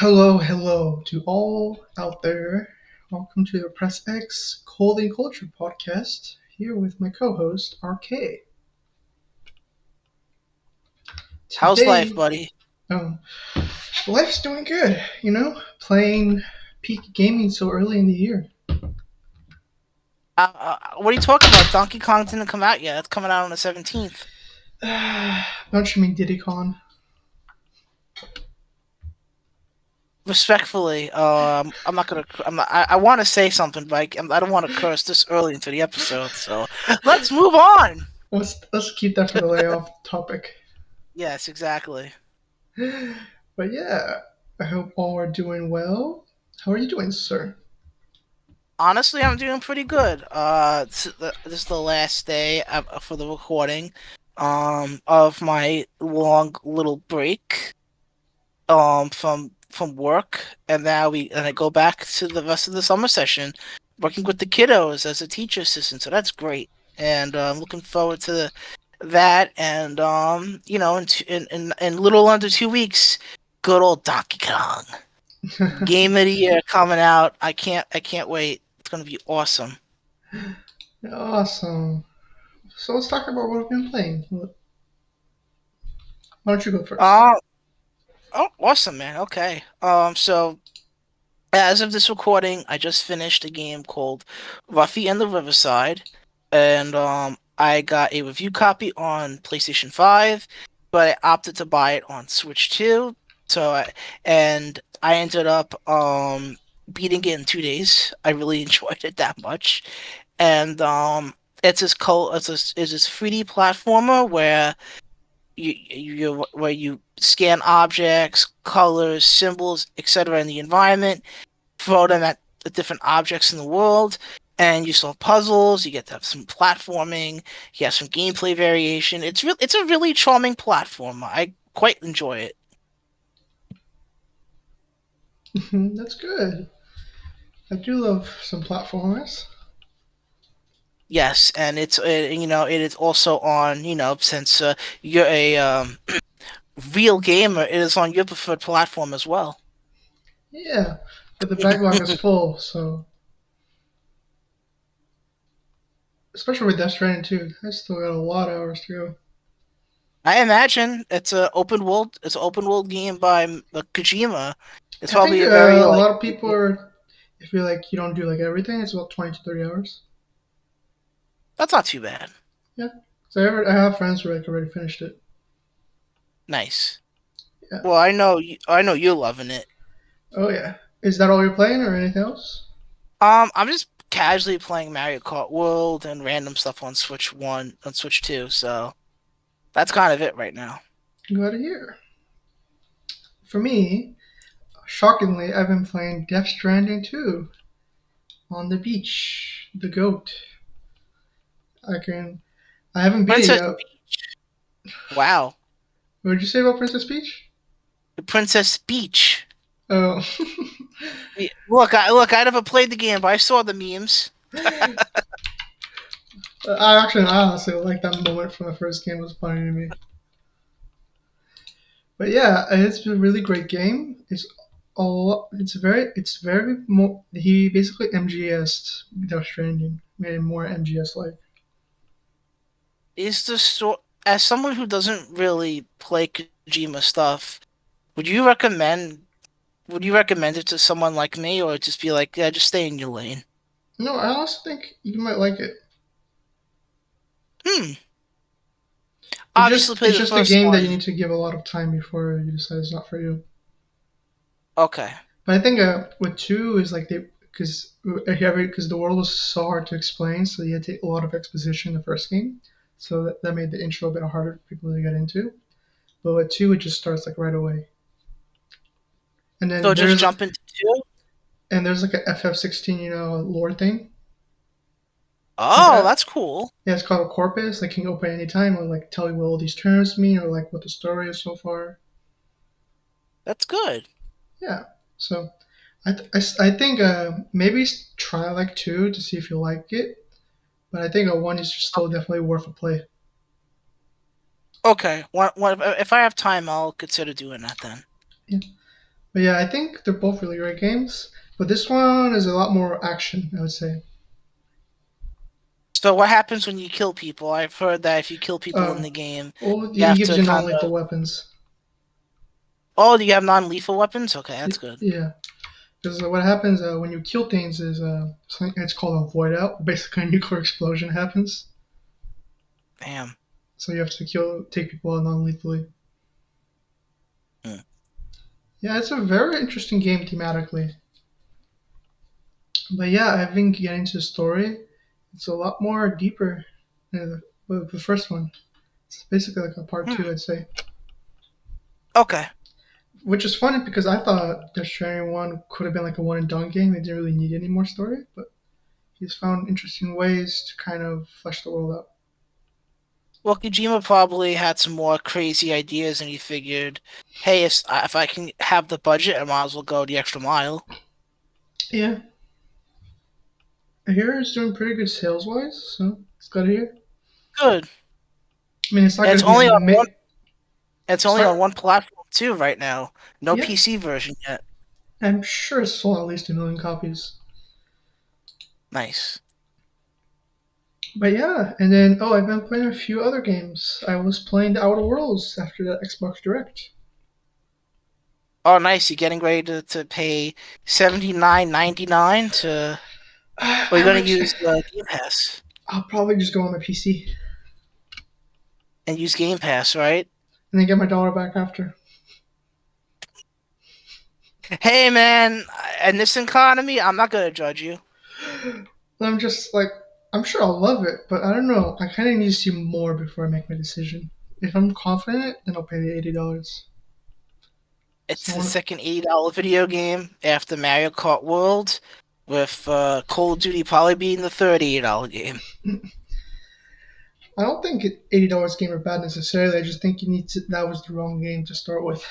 Hello to all out there. Welcome to the Press X Cold and Culture podcast. Here with my co-host RK. How's life, Today, buddy? um, life's doing good. Playing peak gaming so early in the year. What are you talking about? Donkey Kong didn't come out yet. It's coming out on the 17th. Don't you mean Diddy Kong? Respectfully, I'm not gonna. I'm not. I want to say something, but I don't want to curse this early into the episode. So let's move on. Let's keep that for the layoff topic. Yes, exactly. But yeah, I hope all are doing well. How are you doing, sir? Honestly, I'm doing pretty good. This is the last day for the recording, of my long little break, from work, and I go back to the rest of the summer session working with the kiddos as a teacher assistant. So that's great, and I'm looking forward to that. And in little under 2 weeks, good old Donkey Kong game of the year coming out. I can't wait. It's gonna be awesome. Awesome. So let's talk about what we've been playing. Why don't you go first? Uh, oh, awesome, man. Okay. So as of this recording, I just finished a game called Ruffy and the Riverside, and I got a review copy on PlayStation 5, but I opted to buy it on Switch 2. And I ended up beating it in 2 days. I really enjoyed it that much, and it's this 3D platformer where you scan objects, colors, symbols, etc. in the environment, throw them at the different objects in the world, and you solve puzzles. You get to have some platforming. You have some gameplay variation. It's a really charming platformer. I quite enjoy it. That's good. I do love some platformers. Yes, and it is also on, since you're a real gamer, it is on your preferred platform as well. Yeah, but the backlog is full, so especially with Death Stranding too. I still got a lot of hours to go. I imagine it's an open world game by Kojima. It's I think probably a very a like. lot of people are. If you like, you don't do like everything. It's about 20 to 30 hours. That's not too bad. Yeah. So I have friends who like already finished it. Nice. Yeah. Well, I know you're loving it. Oh yeah. Is that all you're playing or anything else? I'm just casually playing Mario Kart World and random stuff on Switch 2, so that's kind of it right now. Glad to hear. For me, shockingly, I've been playing Death Stranding too on the beach. The goat. I can. I haven't beat it Princess yet. Peach. Wow. What did you say about Princess Peach? The Princess Peach. Oh. Yeah, look, I never played the game, but I saw the memes. I honestly like that moment from the first game was funny to me. But yeah, it's a really great game. It's very more. He basically MGS Death Stranding, made it more MGS like. Is the story, as someone who doesn't really play Kojima stuff, would you recommend would you recommend it to someone like me, or just be like, yeah, just stay in your lane? No, I also think you might like it. Hmm. It's Obviously, just play it's the just a first game that you one. need to give a lot of time before you decide it's not for you. Okay. But I think with two is like they because the world was so hard to explain, so you had to take a lot of exposition in the first game, so that made the intro a bit harder for people to get into. But with two, it just starts like right away. And then So just there's jump into two. and there's like a FF16, lore thing. Like Oh, that's cool. yeah, it's called a corpus. Like can open any time or like tell you what all these terms mean or like what the story is so far. That's good. Yeah. So I think maybe try like two to see if you like it. But I think a one is still definitely worth a play. Okay. If I have time, I'll consider doing that then. Yeah. But yeah, I think they're both really great games. But this one is a lot more action, I would say. So what happens when you kill people? I've heard that if you kill people in Uh, the game, well, you he have gives to you kind non-lethal of. weapons. Oh, do you have non-lethal weapons? Okay, that's good. Yeah, because what happens when you kill things is it's called a Voidout. Basically, a nuclear explosion happens. Damn. So you have to take people out non-lethally. Hmm. Yeah, it's a very interesting game thematically. But yeah, I've been getting to the story. It's a lot more deeper than the first one. It's basically like a part Hmm. two, I'd say. Okay. Which is funny because I thought Death Stranding 1 could have been like a one and done game. It didn't really need any more story, but he's found interesting ways to kind of flesh the world out. Well, Kojima probably had some more crazy ideas, and he figured, hey, if I can have the budget, I might as well go the extra mile. Yeah, I hear it's doing pretty good sales wise, so it's good to hear. Good. I mean, it's not And going it's to be a only on one. It's it's only not, on one platform too right now. No yeah, PC version yet. I'm sure it's sold at least 2 million copies. Nice. But yeah, and then I've been playing a few other games. I was playing the Outer Worlds after that Xbox Direct. Oh, nice. You're getting ready to pay 79.99 to. Or you're I'm gonna actually, use Game Pass I'll probably just go on my PC and use Game Pass, right? and then get my dollar back after. Hey, man. In this economy, I'm not gonna judge you. I'm just like, I'm sure I'll love it, but I don't know. I kind of need to see more before I make my decision. If I'm confident, then I'll pay the $80. It's So the second $80 video game after Mario Kart World, with Call of Duty probably being the third $80 game. I don't think $80 game are bad necessarily. I just think you need to. That was the wrong game to start with.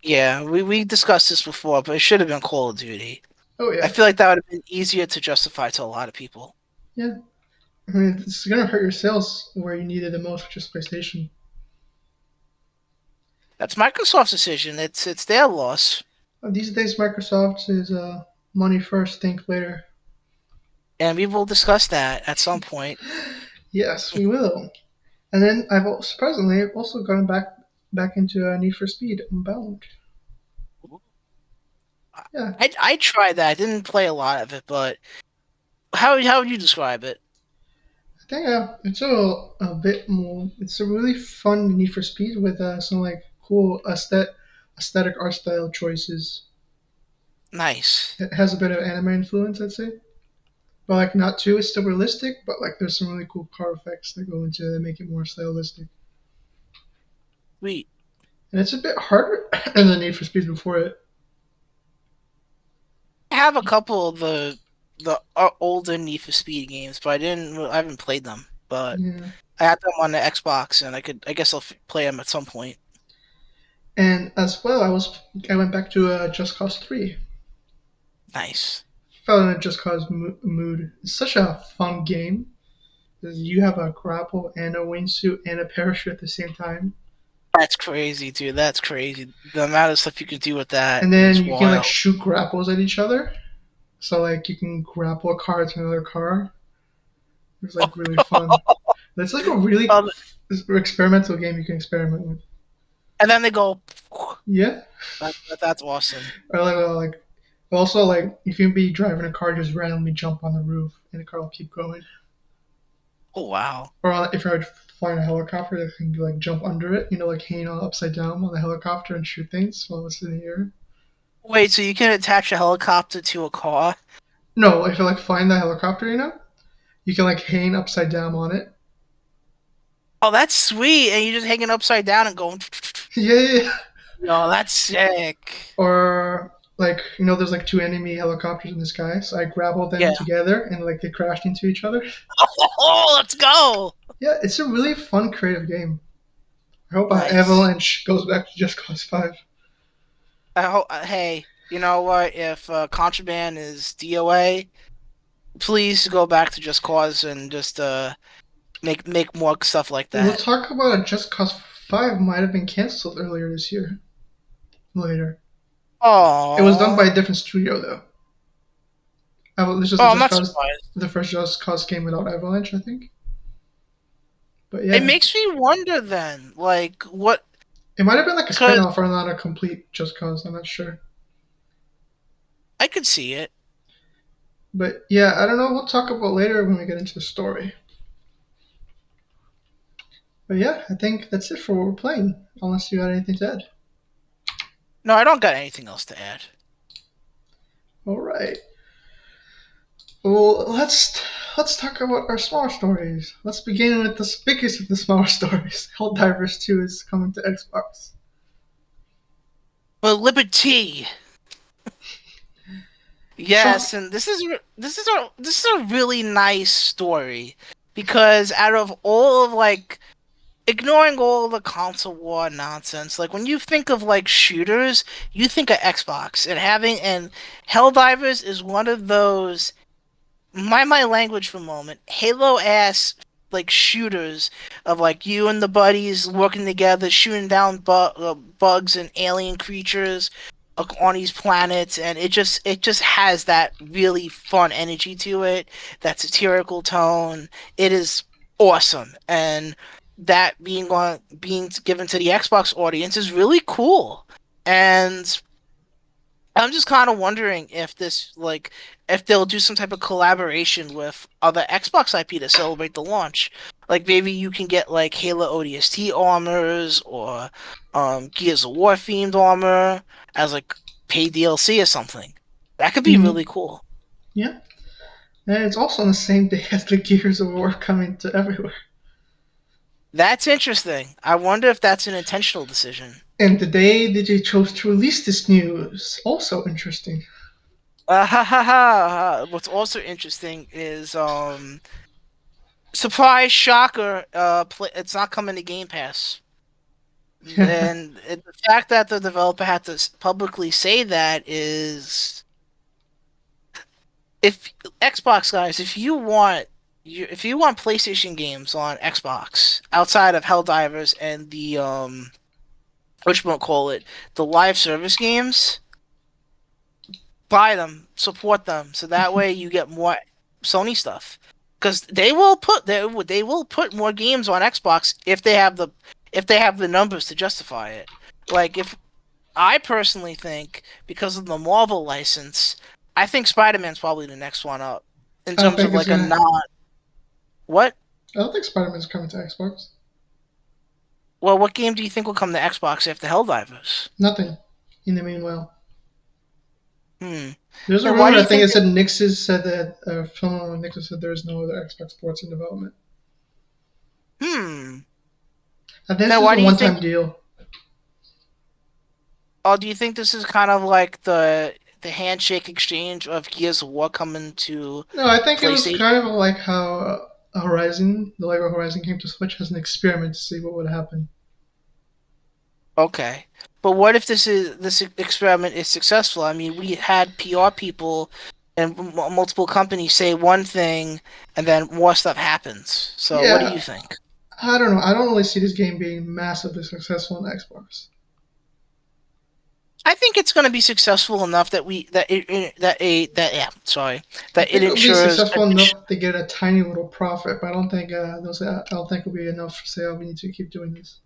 Yeah, we discussed this before, but it should have been Call of Duty. Oh I yeah, feel like that would have been easier to justify to a lot of people. yeah. I mean, it's gonna hurt your sales where you need it the most, which is PlayStation. That's Microsoft's decision. It's their loss, These days, Microsoft is money first, think later. and we will discuss that at some point. Yes, we will. And then surprisingly I've also gone back into Need for Speed Unbound. Yeah, I tried that. I didn't play a lot of it, but how would you describe it? I think it's a bit more. It's a really fun Need for Speed with some like cool aesthetic art style choices. Nice. It has a bit of anime influence, I'd say, but like not too. It's still realistic, but like there's some really cool car effects that go into it that make it more stylistic. Sweet. And it's a bit harder than the Need for Speed before it. I have a couple of the older Need for Speed games, but I haven't played them. But Yeah. I had them on the Xbox, and I guess I'll play them at some point. And as well, I went back to Just Cause 3. Nice. Fell in a Just Cause mood. It's such a fun game. You have a grapple and a wingsuit and a parachute at the same time, That's crazy, dude. That's crazy. The amount of stuff you can do with that and then is you can like wild. shoot grapples at each other. So like you can grapple a car to another car. It's like really fun. It's like a really Um, experimental game you can experiment with. and then they go. Yeah. That's awesome. Or like also like you can be driving a car, just randomly jump on the roof, and the car will keep going. Oh wow. Or if I would find a helicopter, that can be like jump under it, like hanging on upside down on the helicopter and shoot things while it's in the air. Wait, so you can attach a helicopter to a car? No, if you like find the helicopter, you can like hang upside down on it. Oh, that's sweet. And you're just hanging upside down and going. Yeah, yeah, yeah. Yo, that's sick. Or like there's like two enemy helicopters in the sky, so I grappled them Yeah. together and like they crashed into each other. Oh, let's go. Yeah, it's a really fun, creative game. I hope Nice. Avalanche goes back to Just Cause 5. Hey, you know what? If Contraband is DOA, please go back to Just Cause and just make more stuff like We'll that. talk about it. Just Cause 5 might have been canceled earlier this year. Later. It was done by Oh, a different studio though. This was the oh, I'm Just not Cause, surprised. the first Just Cause game without Avalanche, I think. But It yeah, makes me wonder then, like what? it might have been like a Because spin-off or not a complete Just Cause. I'm not sure. I could see it. But yeah, I don't know. We'll talk about later when we get into the story. But yeah, I think that's it for what we're playing. Unless you got anything to add. No, I don't got anything else to add. All right. Well, let's talk about our smaller stories. Let's begin with the biggest of the smaller stories. Helldivers 2 is coming to Xbox. But Liberty, yes, So and this is a really nice story because out of all of like ignoring all the console war nonsense, like when you think of like shooters, you think of Xbox and Helldivers is one of those mind my language for a moment. Halo ass like shooters of like you and the buddies working together, shooting down bugs and alien creatures on these planets, and it just has that really fun energy to it, that satirical tone. It is awesome, and that being given to the Xbox audience is really cool. And I'm just kind of wondering if if they'll do some type of collaboration with other Xbox IP to celebrate the launch. Like maybe you can get like Halo ODST armors or Gears of War themed armor as like paid DLC or something. That could be really mm, cool. yeah, and it's also on the same day as the Gears of War coming to everywhere. That's interesting. I wonder if that's an intentional decision. And the day that they chose to release this news, also interesting. Ha ha ha. What's also interesting is surprise shocker it's not coming to Game Pass. And the fact that the developer had to publicly say that is, if Xbox guys, if you want PlayStation games on Xbox outside of Helldivers and the which won't call it the live service games, buy them, support them, so that way you get more Sony stuff. Because they will put more games on Xbox if they have the numbers to justify it. Like if I personally think because of the Marvel license, I think Spider-Man's probably the next one up in I don't terms think of it's like a gonna. non what? I don't think Spider-Man's coming to Xbox. Well, what game do you think will come to Xbox after Helldivers? Nothing. In the meanwhile, Hmm. there's a And why rumor. do I you think think it that? said Nix's said that someone on Nix's said there is no other Xbox ports in development. Hmm. I think this Now, is why a do you think? one-time deal. Oh, do you think this is kind of like the handshake exchange of Gears of War coming to No, I think it was PlayStation? kind of like how Horizon, the Lego Horizon came to Switch as an experiment to see what would happen. Okay. But what if this experiment is successful? I mean, we had PR people and multiple companies say one thing and then more stuff happens. So what do you Yeah, think? I don't know. I don't really see this game being massively successful on Xbox. I think it's going to be successful enough that we that it that a that yeah, sorry, I that it think it'll be ensures successful enough to get a tiny little profit, but I don't think I don't think it'll be enough to say, "Oh, we need to keep doing this."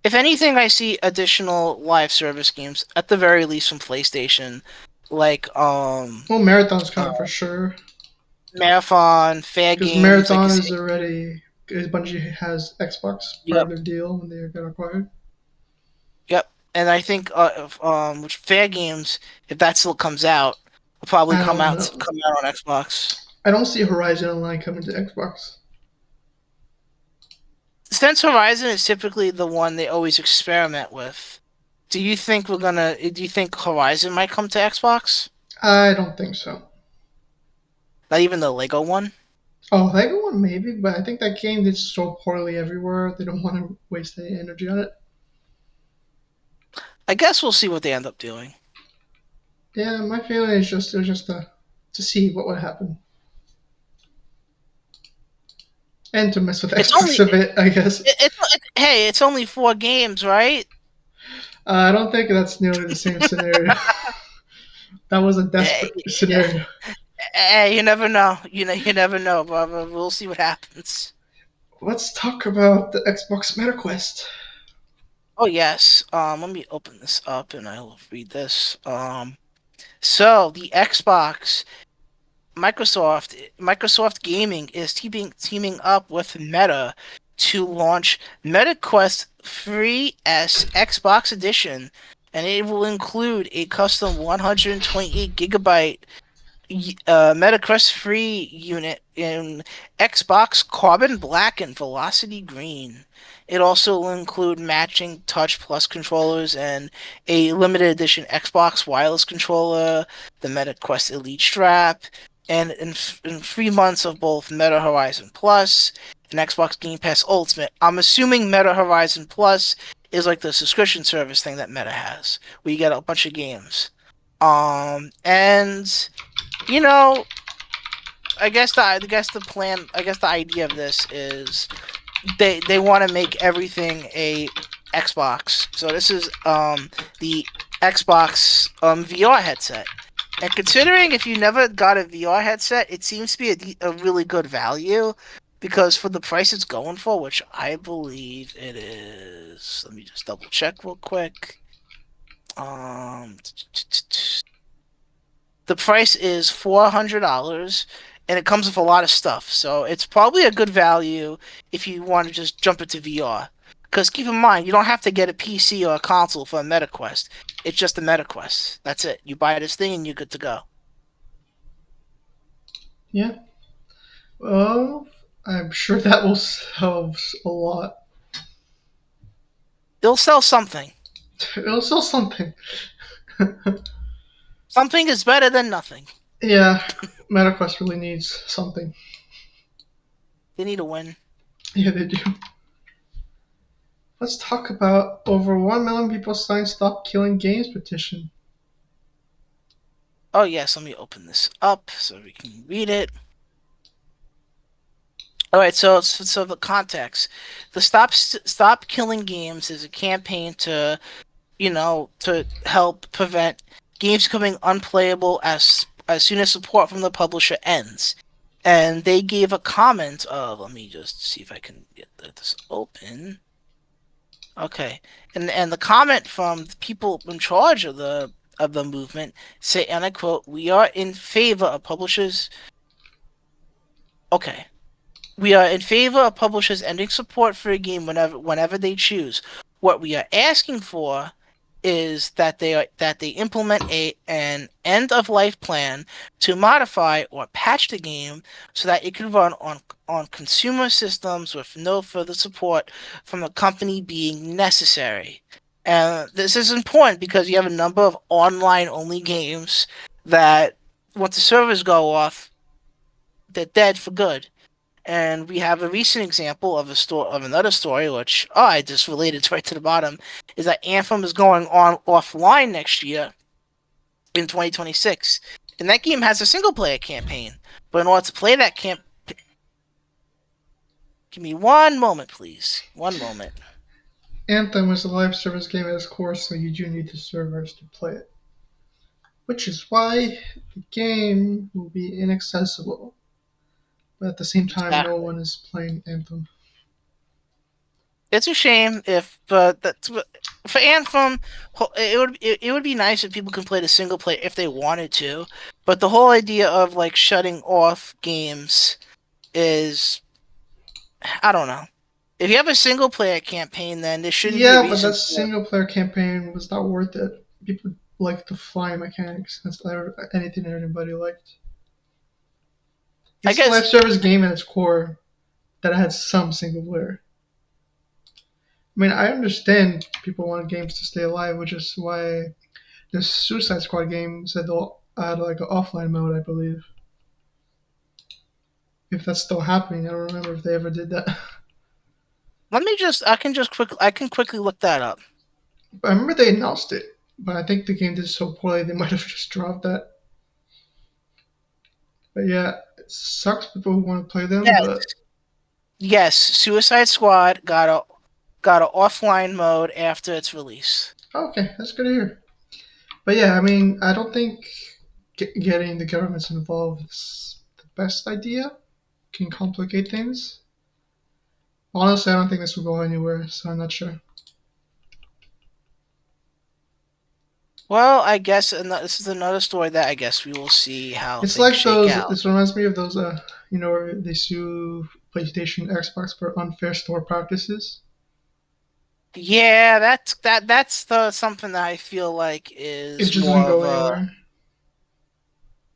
if anything, I see additional live service games at the very least from PlayStation, like Well, Marathon's uh, coming for sure Marathon, Fair because Games, like you Marathon say. is already because Bungie has Xbox part of Yep, their deal when they got acquired. yep. And I think which Fair Games, if that still comes out, will probably I don't know. come out on Xbox. I don't see Horizon Online coming to Xbox. Since Horizon is typically the one they always experiment with, do you think Horizon might come to Xbox? I don't think so. Not even the Lego one? Oh, Lego one maybe, but I think that game did so poorly everywhere. They don't want to waste any energy on it. I guess we'll see what they end up doing. Yeah, my feeling is just it was just to see what would happen and to mess with It's Xbox only a bit, I guess. hey, it's only 4 games, right? I don't think that's nearly the same scenario. That was a Eh, desperate scenario. you never know. You never know, but we'll see what happens. Let's talk about the Xbox MetaQuest. Oh yes. Let me open this up and I will read this. So the Xbox Microsoft Gaming is teaming up with Meta to launch MetaQuest 3S Xbox Edition, and it will include a custom 128 gigabyte MetaQuest free unit in Xbox Carbon Black and Velocity Green. It also will include matching Touch Plus controllers and a limited edition Xbox wireless controller, the MetaQuest Elite strap, and in 3 months of both Meta Horizon Plus and Xbox Game Pass Ultimate. I'm assuming Meta Horizon Plus is like the subscription service thing that Meta has, where you get a bunch of games. And you know, I guess the idea of this is they want to make everything a Xbox. So this is the Xbox VR headset. And considering if you never got a VR headset, it seems to be a really good value because for the price it's going for, which I believe it is. Let me just double check real quick. Um the price is $400 and it comes with a lot of stuff. So it's probably a good value if you want to just jump into VR. Because keep in mind, you don't have to get a PC or a console for a MetaQuest. It's just a MetaQuest. That's it. You buy this thing and you're good to go. Yeah. Well, I'm sure that will sell a lot. It'll sell something. It'll sell something. Something is better than nothing. Yeah, MetaQuest really needs something. They need a win. Yeah, they do. Let's talk about over 1 million people signed Stop Killing Games petition. Oh yes, let me open this up so we can read it. All right, so the context, the Stop Killing Games is a campaign to to help prevent games becoming unplayable as soon as support from the publisher ends. And they gave a comment of, let me just see if I can get this open. Okay, and the comment from the people in charge of the movement say, and I quote, "We are in favor of publishers." Okay, we are in favor of publishers ending support for a game whenever they choose. What we are asking for is that they implement an end of life plan to modify or patch the game so that it can run on consumer systems with no further support from the company being necessary. And this is important because you have a number of online only games that once the servers go off, they're dead for good. And we have a recent example of another story, which I just related right to the bottom, is that Anthem is going on offline next year in 2026, and that game has a single player campaign. But in order to play that give me one moment, please, one moment. Anthem is a live service game at its core, so you do need the servers to play it. Which is why the game will be inaccessible. But at the same time, no Exactly. one is playing Anthem. It's a shame if, but that's for Anthem. It would be nice if people can play the single player if they wanted to, but the whole idea of like shutting off games is I don't know. If you have a single player campaign, then there shouldn't be a Yeah, but reason that for. single player campaign was not worth it. People like the flying mechanics. That's anything everybody liked. I It's a live guess service game at its core that has some single player. I mean, I understand people want games to stay alive, which is why the Suicide Squad game said they'll add like an offline mode, I believe. If that's still happening, I don't remember if they ever did that. let me just. I can quickly look that up. But I remember they announced it, but I think the game did so poorly they might have just dropped that. But yeah, it sucks people who want to play them, Yes, but yes. Suicide Squad got a offline mode after its release. Okay, that's good to hear. But yeah, I mean, I don't think getting the governments involved is the best idea. Can complicate things. Honestly, I don't think this will go anywhere, so I'm not sure. Well, I guess this is another story that I guess we will see how It's things like shake those. out. This reminds me of those. Where they sue PlayStation, Xbox for unfair store practices. Yeah, that's the something that I feel like It is just more doesn't of go a anywhere.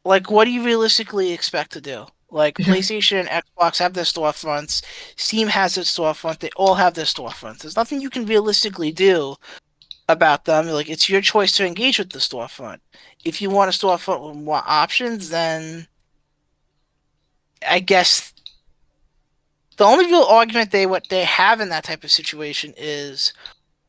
like what do you realistically expect to do? Like Yeah, PlayStation and Xbox have their storefronts, Steam has its storefront, they all have their storefronts. There's nothing you can realistically do about them. Like it's your choice to engage with the storefront. If you want a storefront with more options, then I guess the only real argument what they have in that type of situation is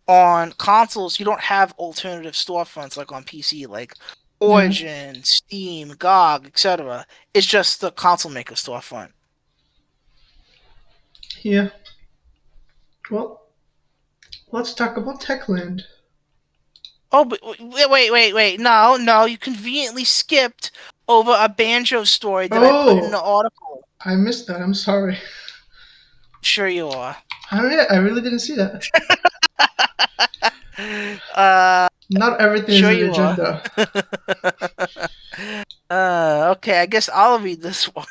on consoles you don't have alternative storefronts like on PC, like yeah, Origin, Steam, GOG, etc. It's just the console maker storefront. yeah. Well, let's talk about Techland. Oh, but wait. No, no, you conveniently skipped over a banjo story that I put in the Oh, article. I missed that. I'm sorry. Sure you are. I really didn't see that. uh, Not everything is sure in the you are. agenda. Okay, I guess I'll read this one.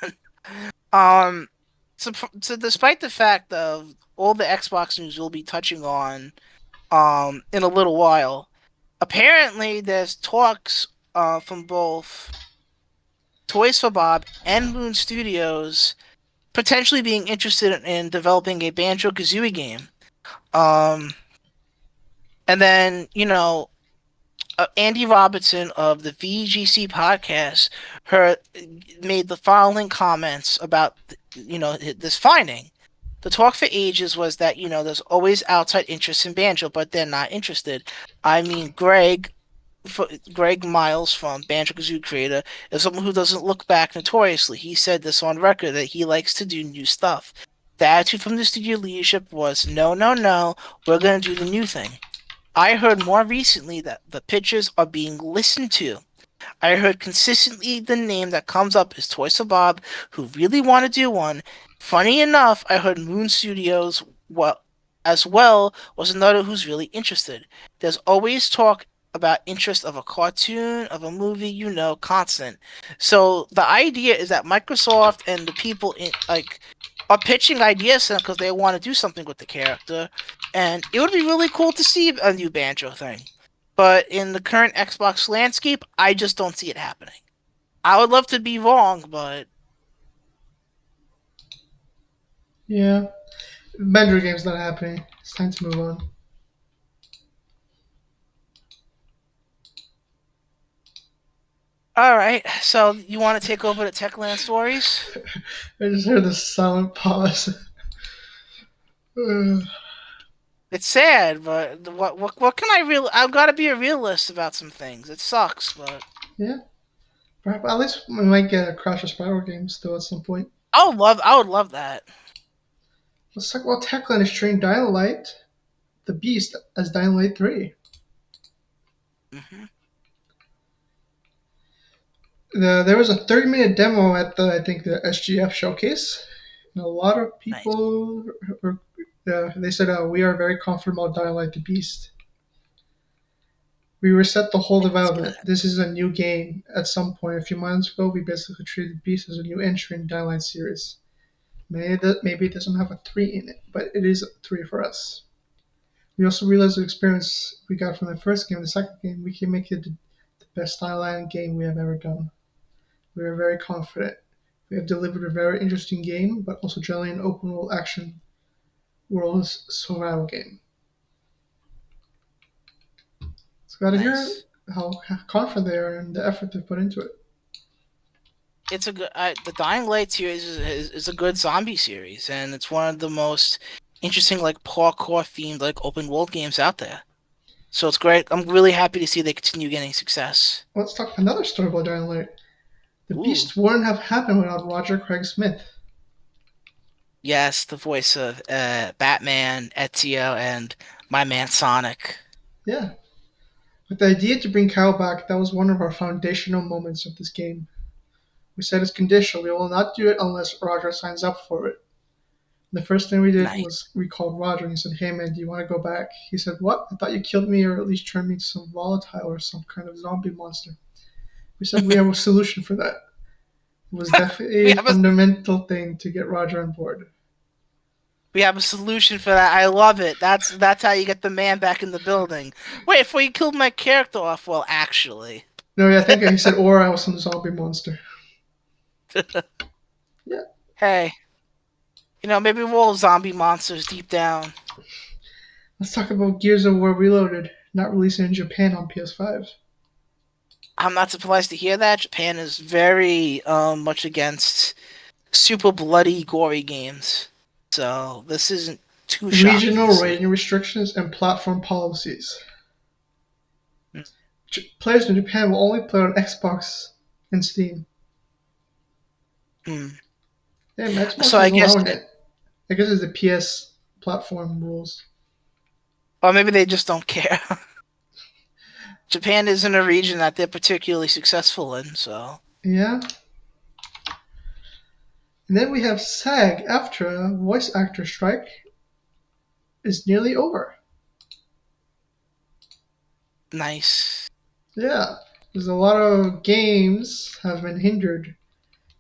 Um, so despite the fact of all the Xbox news we'll be touching on, in a little while, apparently there's talks, from both Toys for Bob and Moon Studios potentially being interested in developing a Banjo-Kazooie game. Um, and then, Andy Robertson of the VGC podcast her made the following comments about this finding. The talk for ages was that there's always outside interest in banjo, but they're not interested. I mean, Greg Miles from Banjo Kazooie Creator is someone who doesn't look back notoriously. He said this on record that he likes to do new stuff. The attitude from the studio leadership was no, no, no, we're gonna do the new thing. I heard more recently that the pitches are being listened to. I heard consistently the name that comes up is Toys for Bob, who really want to do one. Funny enough, I heard Moon Studios as well was another who's really interested. There's always talk about interest of a cartoon, of a movie, constant. So the idea is that Microsoft and the people in are pitching ideas because they want to do something with the character, and it would be really cool to see a new Banjo thing. But in the current Xbox landscape, I just don't see it happening. I would love to be wrong, but Yeah, Benjo game's not happening. It's time to move on. all right. So you want to take over the Techland stories? I just heard the silent pause. It's sad, but what can I real? I've got to be a realist about some things. It sucks, but Yeah, perhaps at least we might get a Crash or Spiral game still at some point. I would love that. Let's talk about Techland is trained Dying Light, the Beast, as Dying Light 3. Hmm. There was a 30-minute demo at I think the SGF showcase. And a lot of Nice. people they said we are very comfortable about Dying Light the Beast. We reset the whole That's good. development. This is a new game. At some point a few months ago, we basically treated Beast as a new entry in the Dying Light series. Maybe it doesn't have a 3 in it, but it is a 3 for us. We also realized the experience we got from the first game and the second game, we can make it the best Dying Light game we have ever done. We are very confident. We have delivered a very interesting game, but also generally an open world action world survival game. It's got to hear Nice. how confident they are and the effort they put into it. It's a good. The Dying Light series is a good zombie series, and it's one of the most interesting like parkour themed like open world games out there. So it's great. I'm really happy to see they continue getting success. Let's talk another story about Dying Light. The Ooh. Beast wouldn't have happened without Roger Craig Smith. Yes, the voice of Batman, Ezio, and my man Sonic. Yeah. With the idea to bring Kyle back, that was one of our foundational moments of this game. We said it's conditional. We will not do it unless Roger signs up for it. The first thing we did Nice. was we called Roger and he said, "Hey man, do you want to go back?" He said, "What? I thought you killed me or at least turned me into some volatile or some kind of zombie monster." We said we have a solution for that. It was definitely we a have a fundamental thing to get Roger on board. we have a solution for that. I love it. That's how you get the man back in the building. Wait, before you killed my character off, well, actually. No, yeah, I think he said, or I was some zombie monster. Yeah. Hey, maybe we're all zombie monsters deep down. Let's talk about Gears of War Reloaded, not releasing in Japan on PS5. I'm not surprised to hear that. Japan is very much against super bloody, gory games. So this isn't too shocking to Regional see. rating restrictions and platform policies. Hmm. Players in Japan will only play on Xbox and Steam. Hmm. Damn, So Xbox I is guess, allowing it. I guess it's the PS platform rules. or maybe they just don't care. Japan isn't a region that they're particularly successful in, so Yeah. And then we have SAG after a voice actor strike is nearly over. nice. Yeah. There's a lot of games have been hindered.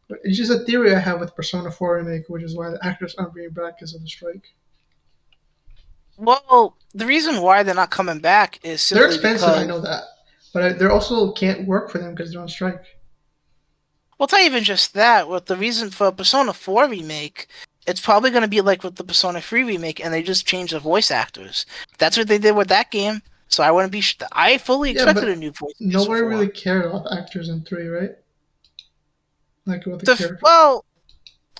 But it's just a theory I have with Persona 4 Remake, which is why the actors aren't bringing back because of the strike. Well, the reason why they're not coming back is They're simply expensive, I because, know that. But they also can't work for them because they're on strike. well, it's not even just that. With the reason for Persona 4 remake, it's probably going to be like with the Persona 3 remake, and they just changed the voice actors. That's what they did with that game. So I wouldn't be. I fully Yeah, expected a but new voice in Persona nobody 4. really cared about the actors in 3, right? Like about the character. Well,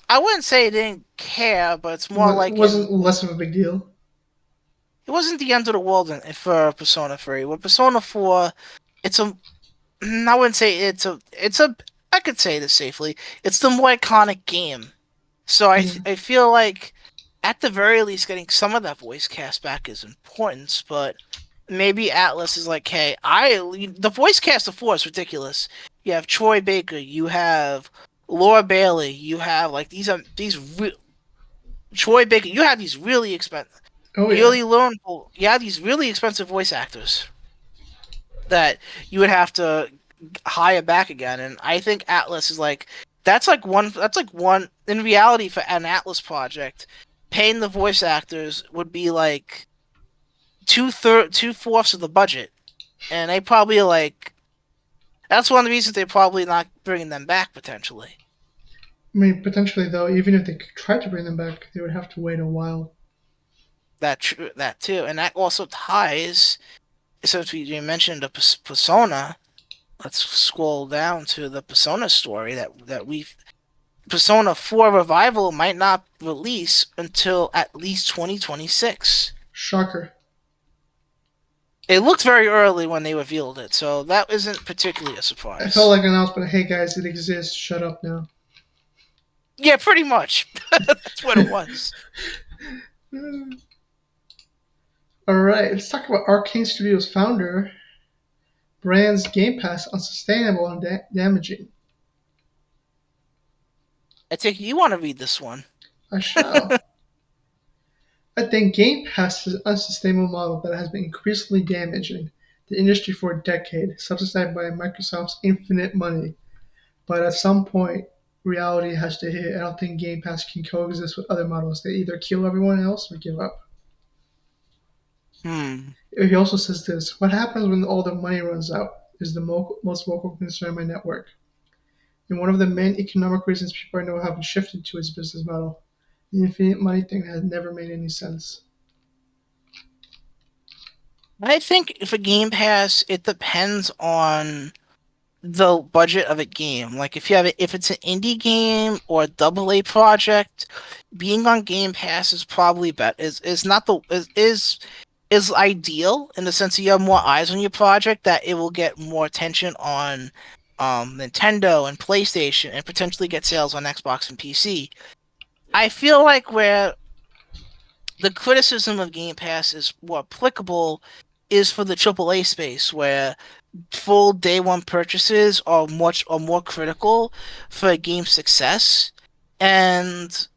I wouldn't say it didn't care, but it's more It like wasn't less of a big deal. it wasn't the end of the world for Persona 3. With Persona 4, it's a I wouldn't say it's a I could say this safely. It's the more iconic game. So Yeah. I feel like at the very least getting some of that voice cast back is important, but maybe Atlas is like, hey, the voice cast of 4 is ridiculous. You have Troy Baker, you have Laura Bailey, you have like Troy Baker, you have these really expensive Oh yeah. Yearly Loan, you have these really expensive voice actors that you would have to hire back again. And I think Atlas is like that's like one in reality for an Atlas project. Paying the voice actors would be like 2/4 of the budget, and they probably like that's one of the reasons they're probably not bringing them back potentially. I mean, potentially though, even if they tried to bring them back, they would have to wait a while. That too, and that also ties. Since we mentioned the Persona, let's scroll down to the Persona story that we've Persona 4 Revival might not release until at least 2026. Shocker. It looked very early when they revealed it, so that isn't particularly a I felt surprise. like an announcement. Hey guys, it exists. Shut up now. Yeah, pretty much. That's what it was. All right, let's talk about Arcane Studios founder brand's Game Pass unsustainable and damaging. I take it you want to read this one. I shall. I think Game Pass is an unsustainable model that has been increasingly damaging the industry for a decade, subsidized by Microsoft's infinite money. But at some point, reality has to hit. I don't think Game Pass can coexist with other models. They either kill everyone else or give up. Hmm. He also says this: "What happens when all the money runs out is the most vocal concern in my network. And one of the main economic reasons people I know haven't shifted to his business model. The infinite money thing has never made any sense." I think if a Game Pass, it depends on the budget of a game. Like if it's an indie game or a double A project, being on Game Pass is probably better. Is not the is ideal in the sense that you have more eyes on your project, that it will get more attention on Nintendo and PlayStation and potentially get sales on Xbox and PC. I feel like where the criticism of Game Pass is more applicable is for the AAA space, where full day one purchases are more critical for a game's success. And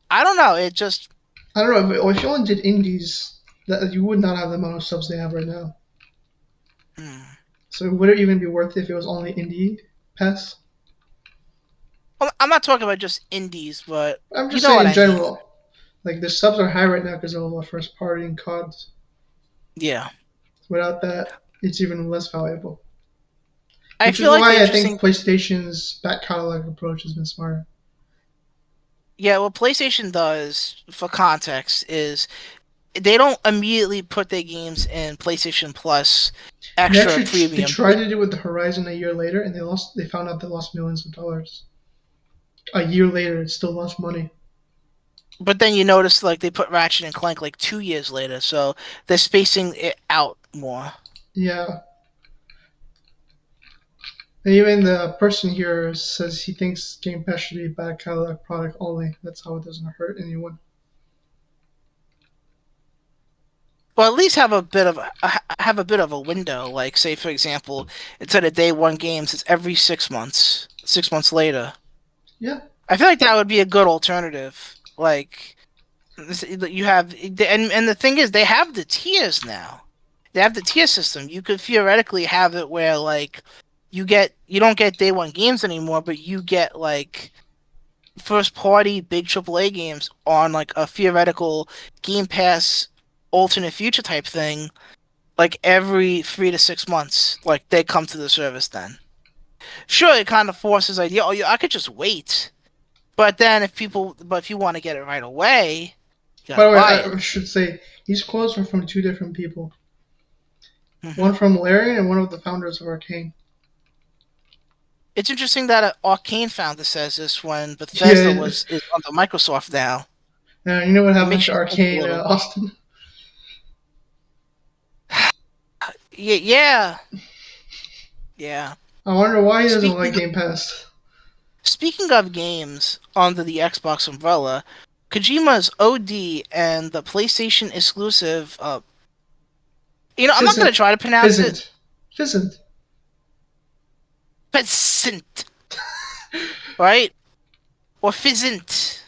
I don't know, it just I don't know if you only did indies, that you would not have the amount of subs they have right now. hmm. So would it even be worth it if it was only indie pass? Well, I'm not talking about just indies, but I'm you just know saying what in I mean. general. Like the subs are high right now because of all the first party and CODs. Yeah. Without that, it's even less valuable. I Which is feel like the why I think interesting PlayStation's back catalog approach has been smart. Yeah, what PlayStation does, for context, is they don't immediately put their games in PlayStation Plus They extra actually they premium. tried to do it with the Horizon a year later, and they found out they lost millions of dollars. A year later, it still lost money. But then you notice like they put Ratchet and Clank like 2 years later, so they're spacing it out more. Yeah, and even the person here says he thinks Game Pass should be a back catalog product only. That's how it doesn't hurt anyone. Well, at least have a bit of a window. Like, say for example, instead of day one games, it's every 6 months. 6 months later, Yeah, I feel like that would be a good alternative. Like you have, and the thing is, they have the tiers now. They have the tier system. You could theoretically have it where like you don't get day one games anymore, but you get like first party big AAA games on like a theoretical Game Pass alternate future type thing, like every 3 to 6 months. Like they come to the service then. Sure, it kind of forces idea. Oh, yeah, I could just wait. But if you want to get it right away, you by gotta the way, buy it. I should say these quotes are from two different people. One Hmm. from Larry and one of the founders of Arcane. It's interesting that an Arcane founder says this when Bethesda Yeah, was is under Microsoft now. you know what It happened makes to you think a Arcane, little. Austin? Yeah, yeah, yeah. I wonder why he doesn't Speaking like Game Pass. Speaking of games under the Xbox umbrella, Kojima's OD and the PlayStation exclusive. I'm not gonna Fizzent, try to pronounce it. Fizzent, Fizzent. Pheasant, right? Or Fizzant,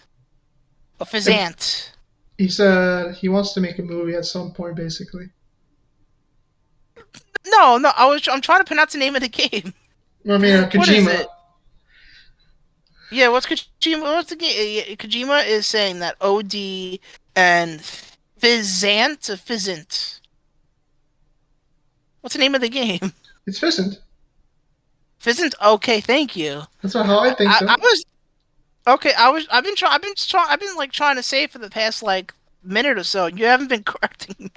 or Like Fizzant. he said, he wants to make a movie at some point, basically. No, no. I'm trying to pronounce the name of the game. I mean, What is Kojima. it? Yeah, what's Kojima? What's the game? Kojima is saying that OD and Fizzant or Fizzant. What's the name of the game? It's Fizzent. Fizzant. Okay, thank you. That's how I think I so. was okay. I've been like trying to say for the past like minute or so. You haven't been correcting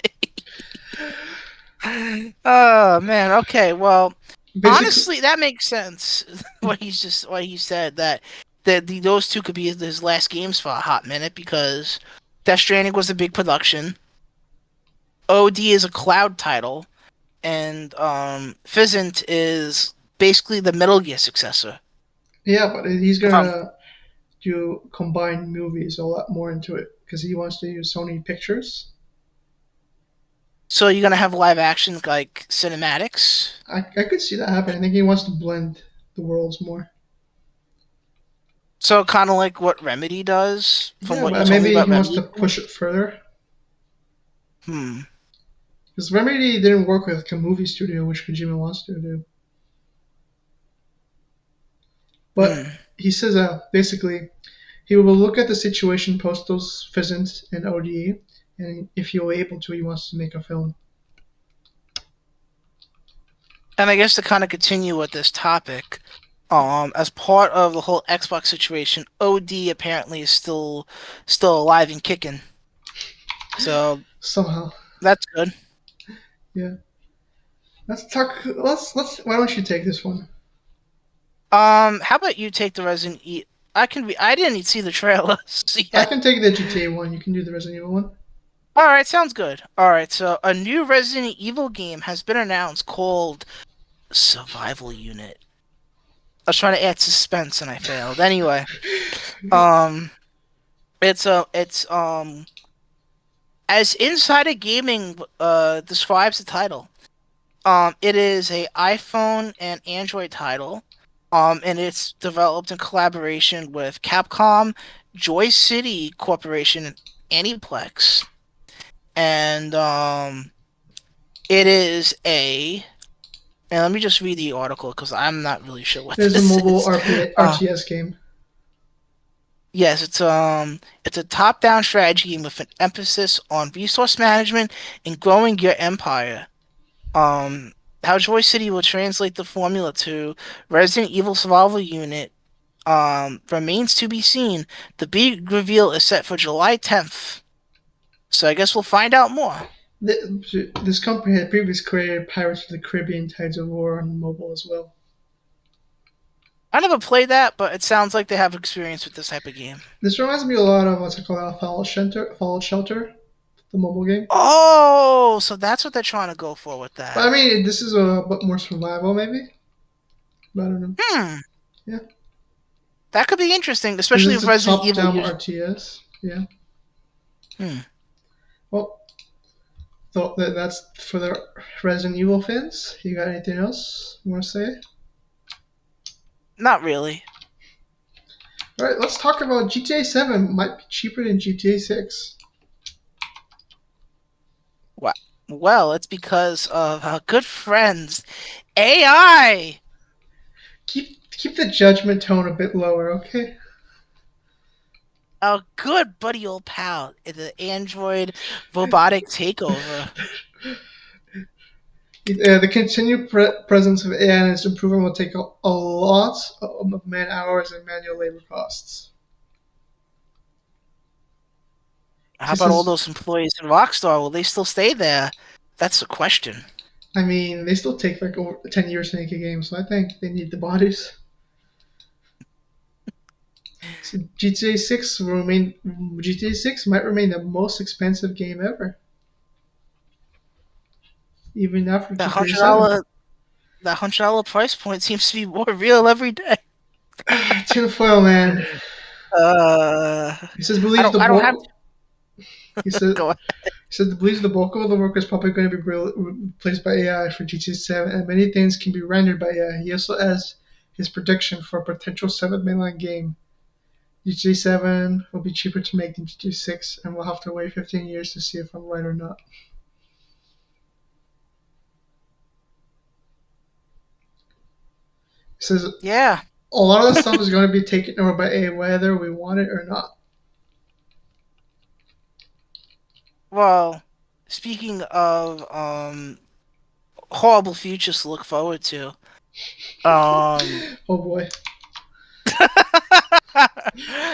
me. Oh man. Okay. Well, Basically, honestly, that makes sense. What he said that those two could be his last games for a hot minute because Death Stranding was a big production. OD is a cloud title, and Fizzant is basically the Metal Gear successor. yeah, but he's If I'm gonna do combine movies a lot more into it because he wants to use Sony Pictures. So you're gonna have live action like cinematics. I could see that happen. I think he wants to blend the worlds more. So kind of like what Remedy does, from Yeah, what you but told me maybe about he wants to Remedy. push it further. Hmm. Because Remedy didn't work with a movie studio, which Kojima wants to do. But Hmm. he says basically he will look at the situation post those Pheasant and ODE, and if he'll able to, he wants to make a film. And I guess to kind of continue with this topic, as part of the whole Xbox situation, OD apparently is still alive and kicking. So Somehow. that's good. Yeah. Let's talk. Let's. Why don't you take this one? How about you take the Resident Evil? I didn't see the trailers I yet. can take the GTA one. You can do the Resident Evil one. All right, sounds good. All right, so a new Resident Evil game has been announced called Survival Unit. I was trying to add suspense and I failed. Anyway, um, it's As Insider Gaming describes the title, it is a iPhone and Android title, and it's developed in collaboration with Capcom, Joy City Corporation, and Aniplex, and it is a. And let me just read the article because I'm not really sure what It is a this mobile is. Uh, RTS game. yes, it's a top-down strategy game with an emphasis on resource management and growing your empire. Um, how Joy City will translate the formula to Resident Evil Survival Unit remains to be seen. The big reveal is set for July 10th, so I guess we'll find out more. This company had previously created Pirates of the Caribbean: Tides of War on mobile as well. I never played that, but it sounds like they have experience with this type of game. This reminds me a lot of what's it called, Fallout Shelter, the mobile game. Oh, so that's what they're trying to go for with But I that. mean, this is a bit more survival, maybe. But I don't know. Hmm, Yeah, that could be interesting, this especially is if a Resident Evil top-down usually. RTS. Yeah. Hmm, Well, so that's for the Resident Evil fans. You got anything else you want to say? not really. All right, let's talk about GTA 7. Might be cheaper than GTA 6. Well, well, it's because of our good friends AI. Keep the judgment tone a bit lower, okay? Our good buddy old pal in the Android robotic takeover. The continued presence of AI and its improvement will take a lot of man hours and manual labor costs. How This about all is, those employees in Rockstar? Will they still stay there? That's the question. I mean, they still take like over 10 years to make a game, so I think they need the bodies. So GTA 6 will remain. GTA 6 might remain the most expensive game ever, even after That GTA hundred 7. dollar that $100 price point seems to be more real every day. Tinfoil Man. Uh, He says believes the I don't have bulk. He said to go. he said believes the bulk of the work is probably going to be replaced by AI for GTA 7, and many things can be rendered by AI. He also adds his prediction for a potential 7th mainline game. GTA 7 will be cheaper to make than GTA 6, and we'll have to wait 15 years to see if I'm right or not. He says Yeah. a lot of the stuff is going to be taken over by AI, whether we want it or not. Well, speaking of horrible futures to look forward to. Um, Oh boy.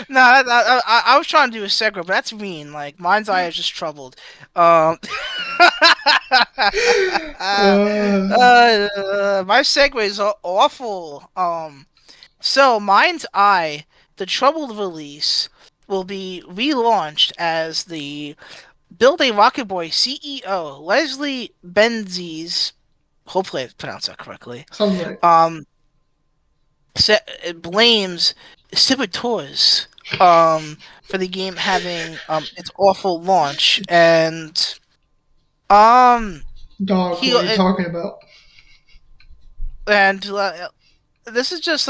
no, I was trying to do a segue, but that's mean. Like mind's eye is just troubled. Um, my segues are awful. So Mind's Eye, the troubled release, will be relaunched as the Build a Rocket Boy CEO Leslie Benzies. Hopefully I pronounced that correctly. Sounds right. Um, blames saboteurs for the game having its awful launch, and um Dog, he what are you talking about? and this is just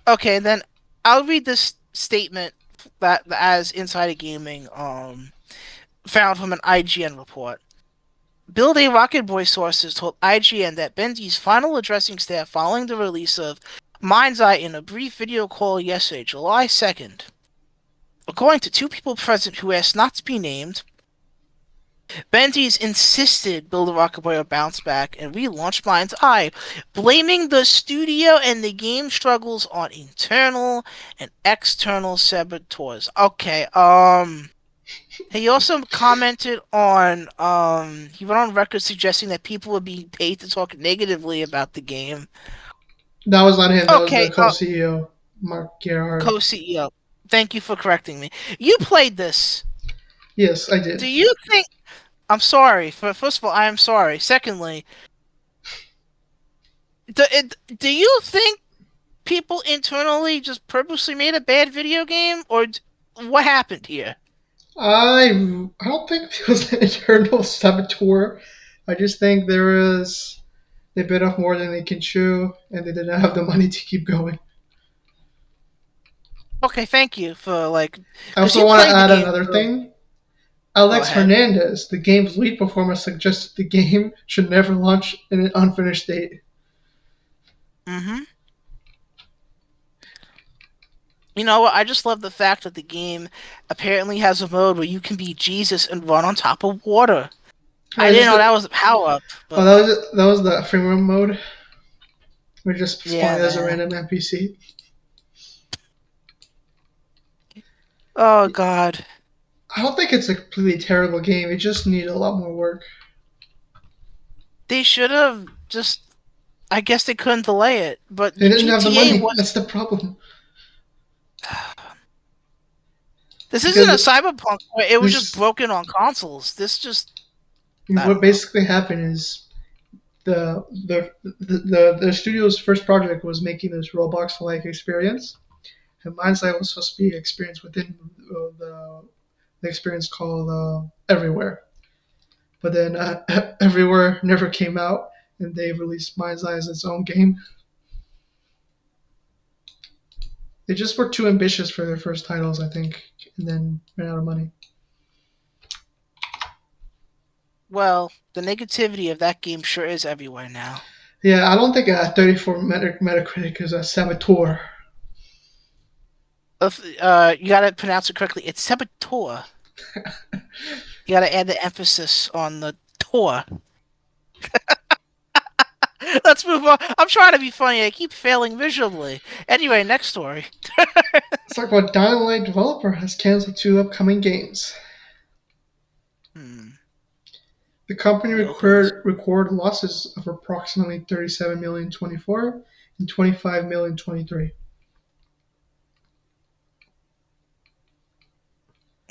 okay. Then I'll read this statement that as Insider Gaming found from an IGN report. Build a Rocket Boy sources told IGN that Benzi's final addressing staff following the release of Mind's Eye in a brief video call yesterday, July 2nd. According to two people present who asked not to be named, Benzies insisted Build a Rocket Boy would bounce back and relaunch Mind's Eye, blaming the studio and the game struggles on internal and external saboteurs. Okay, he also commented on he went on record suggesting that people would be paid to talk negatively about the game. That was not him. That was Okay, the co-CEO, Mark Gerhard. co-CEO. Thank you for correcting me. You played this. Yes, I Do did. you think I'm sorry. First of all, I am sorry. Secondly, do you think people internally just purposely made a bad video game or what happened here? I don't think it was an internal saboteur. I just think there is they bit off more than they can chew, and they didn't have the money to keep going. Okay, thank you for like, I because also you want to played the add game another for. thing. Go Alex ahead. Hernandez, the game's lead performer, suggested the game should never launch in an unfinished state. Mm-hmm. You know what? I just love the fact that the game apparently has a mode where you can be Jesus and run on top of water. I I didn't just know that was a power up, oh but that was the free roam mode. We just yeah, spawned as a man. random NPC. Oh God. I don't think it's a completely terrible game. It just needed a lot more work. They should have just. I guess they couldn't delay it, but They didn't have the GTA money. was. That's the problem. This isn't Because a Cyberpunk where it was just this, broken on consoles. This just. I what don't know. basically happened is the studio's first project was making this Roblox-like experience, and mine's was supposed to be an experience within the experience called Everywhere. But then Everywhere never came out, and they released Mind's Eye as its own game. They just were too ambitious for their first titles, I think, and then ran out of money. Well, the negativity of that game sure is everywhere now. Yeah, I don't think 34 Metacritic is a saboteur. You gotta pronounce it correctly. It's Saboteur. You gotta add the emphasis on the tour. Let's move on. I'm trying to be funny. I keep failing miserably. Anyway, next story. Let's talk about Dying Light developer has canceled two upcoming games. Hmm. The company Let me open this. recorded losses of approximately 37 million 24 and 25 million 23.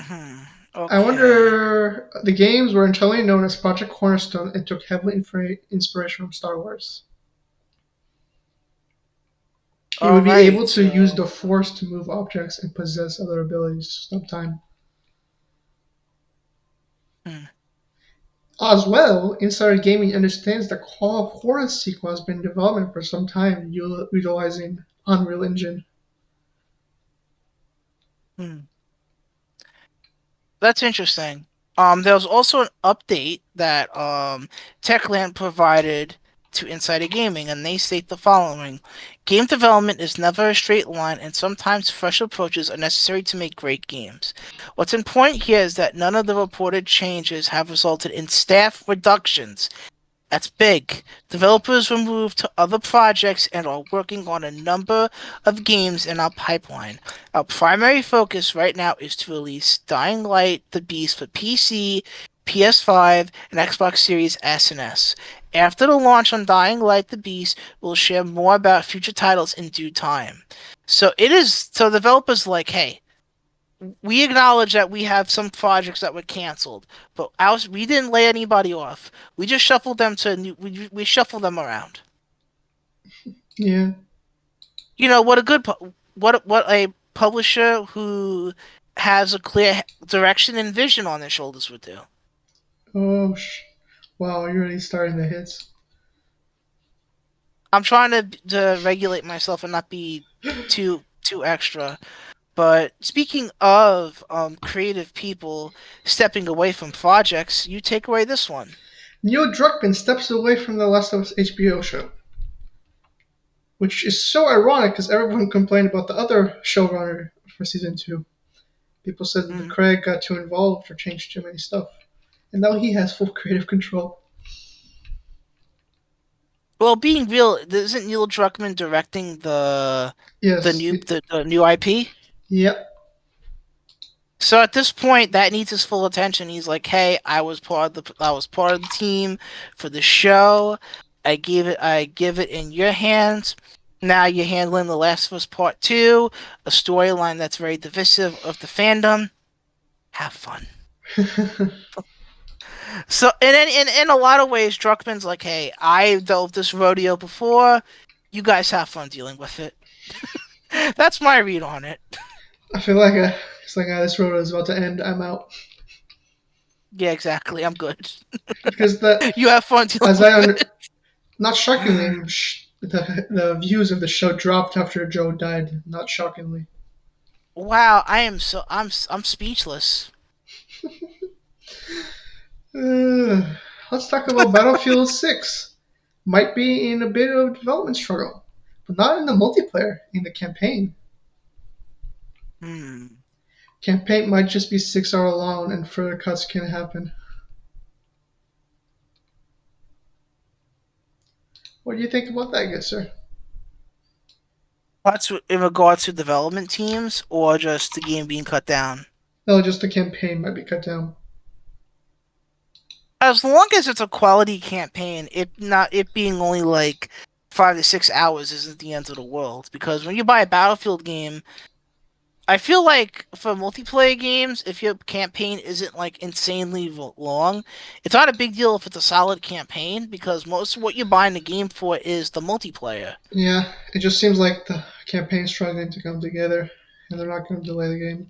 Hmm. I Okay. wonder the games were initially known as Project Cornerstone and took heavily inspiration from Star Wars. He All would be right. able to use So. the Force to move objects and possess other abilities to stop time. Hmm. As well, Insider Gaming understands the Call of Horus sequel has been in development for some time, utilizing Unreal Engine. Hmm. That's interesting. There was also an update that Techland provided to Insider Gaming, and they state the following: Game development is never a straight line, and sometimes fresh approaches are necessary to make great games. What's important here is that none of the reported changes have resulted in staff reductions. That's big. Developers were moved to other projects and are working on a number of games in our pipeline. Our primary focus right now is to release Dying Light the Beast for PC, PS5, and Xbox Series S and S. After the launch on Dying Light the Beast, we'll share more about future titles in due time. So developers like, hey, we acknowledge that we have some projects that were canceled, but ours we didn't lay anybody off. We just shuffled them to new. We shuffled them around. Yeah. You know what a good what a publisher who has a clear direction and vision on their shoulders would do. Oh, wow, you're already starting the hits. I'm trying to regulate myself and not be too extra. But speaking of creative people stepping away from projects, you take away this one. Neil Druckmann steps away from the Last of Us HBO show, which is so ironic because everyone complained about the other showrunner for season two. People said that the Hmm. Craig got too involved or changed too many stuff, and now he has full creative control. Well, being real, isn't Neil Druckmann directing Yes. the new IP? Yep. So at this point, that needs his full attention. He's like, "Hey, I was part of the team for the show. I give it in your hands. Now you're handling The Last of Us Part Two, a storyline that's very divisive of the fandom. Have fun." So, in a lot of ways, Druckmann's like, "Hey, I dealt with this rodeo before. You guys have fun dealing with it." That's my read on it. I feel like It's like, this road is about to end. I'm out. Yeah, exactly. I'm good. Because the You have fun dealing as I with under, not shockingly, the views of the show dropped after Joe died. Not shockingly. Wow, I'm speechless. Uh, let's talk about Battlefield 6. Might be in a bit of development struggle, but not in the multiplayer. In the campaign, Hmm. campaign might just be 6 hour long, and further cuts can happen. What do you think about that, good sir? That's in regards to development teams or just the game being cut down. No, just the campaign might be cut down. As long as it's a quality campaign, it being only like 5 to 6 hours isn't the end of the world. Because when you buy a Battlefield game, I feel like for multiplayer games, if your campaign isn't like insanely long, it's not a big deal if it's a solid campaign because most of what you're buying the game for is the multiplayer. Yeah, it just seems like the campaign's struggling to come together, and they're not going to delay the game.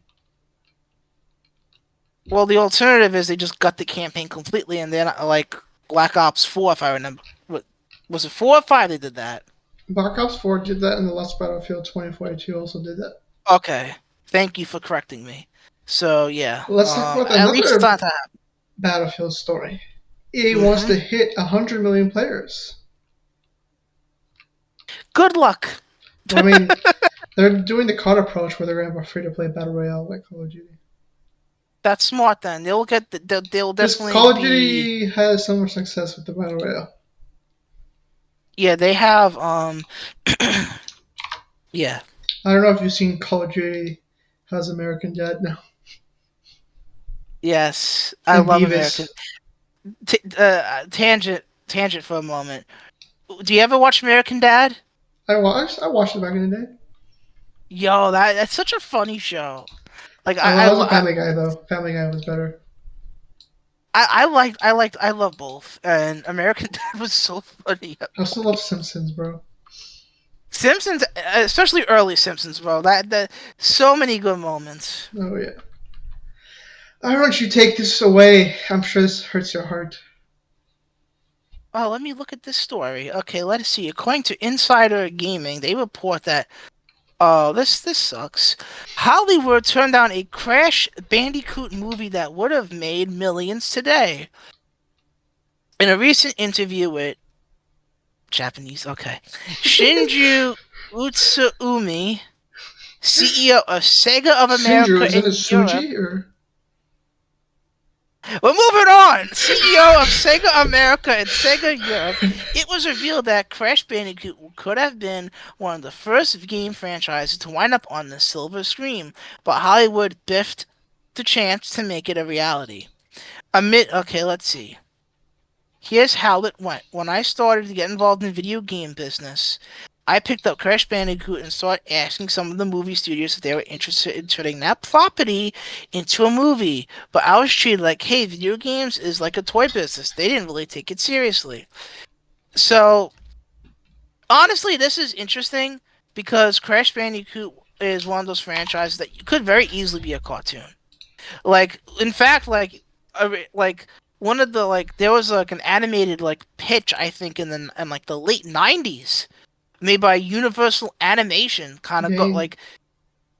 Well, the alternative is they just gut the campaign completely and then like Black Ops 4, if I remember. What was it 4 or 5 they did that? Black Ops 4 did that, and the last Battlefield 2042 also did that. Okay. Thank you for correcting me. So yeah, Let's talk about at least it's another not that. Battlefield story. EA wants Mm-hmm. to hit 100 million players. Good luck. Well, I mean, they're doing the COD approach where they're going to have a free to play battle royale like Call of Duty. That's smart. Then they'll Because definitely Call of be. Duty has similar success with the battle royale. Yeah, they have. Yeah. I don't know if you've seen Call of Duty has American Dad now. Yes, I And love American. Beavis. Tangent for a moment. Do you ever watch American Dad? I watched it back in the day. Yo, that's such a funny show. Like I was a Family Guy though. Family Guy was better. I love both, and American Dad was so funny. I still love Simpsons, bro. Simpsons, especially early Simpsons, bro. That so many good moments. Oh yeah. Why don't you take this away? I'm sure this hurts your heart. Oh, let me look at this story. Okay, let's see. According to Insider Gaming, they report that this sucks. Hollywood turned down a Crash Bandicoot movie that would have made millions today. In a recent interview with Japanese, okay, Shinju Utsuumi, CEO of Sega of Shinju, America isn't it in Europe. Suji or? We're moving on. CEO of Sega America and Sega Europe. It was revealed that Crash Bandicoot could have been one of the first game franchises to wind up on the silver screen, but Hollywood biffed the chance to make it a reality. Okay, let's see. Here's how it went. When I started to get involved in the video game business, I picked up Crash Bandicoot and started asking some of the movie studios if they were interested in turning that property into a movie. But I was treated like, hey, video games is like a toy business. They didn't really take it seriously. So, honestly, this is interesting because Crash Bandicoot is one of those franchises that could very easily be a cartoon. Like, in fact, like one of the there was like an animated like pitch I think in like the late '90s made by Universal Animation, kind of got Game. like,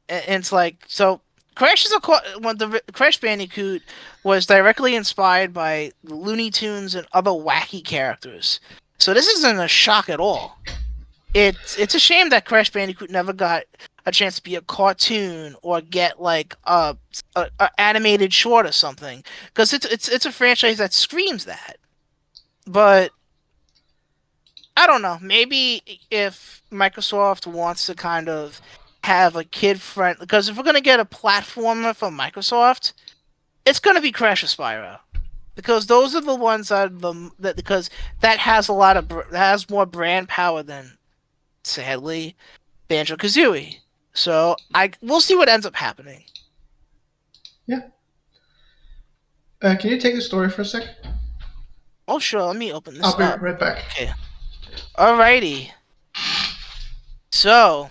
and it's like so. When the Crash Bandicoot was directly inspired by Looney Tunes and other wacky characters, so this isn't a shock at all. It's a shame that Crash Bandicoot never got a chance to be a cartoon or get like a animated short or something because it's a franchise that screams that. But I don't know. Maybe if Microsoft wants to kind of have a kid friend, because if we're gonna get a platformer from Microsoft, it's gonna be Crash or Spyro, because those are the ones that because that has a lot of that has more brand power than sadly Banjo Kazooie. So we'll see what ends up happening. Yeah. Can you take the story for a sec? Oh sure, let me open this I'll be up. right back. Okay. Alrighty. So,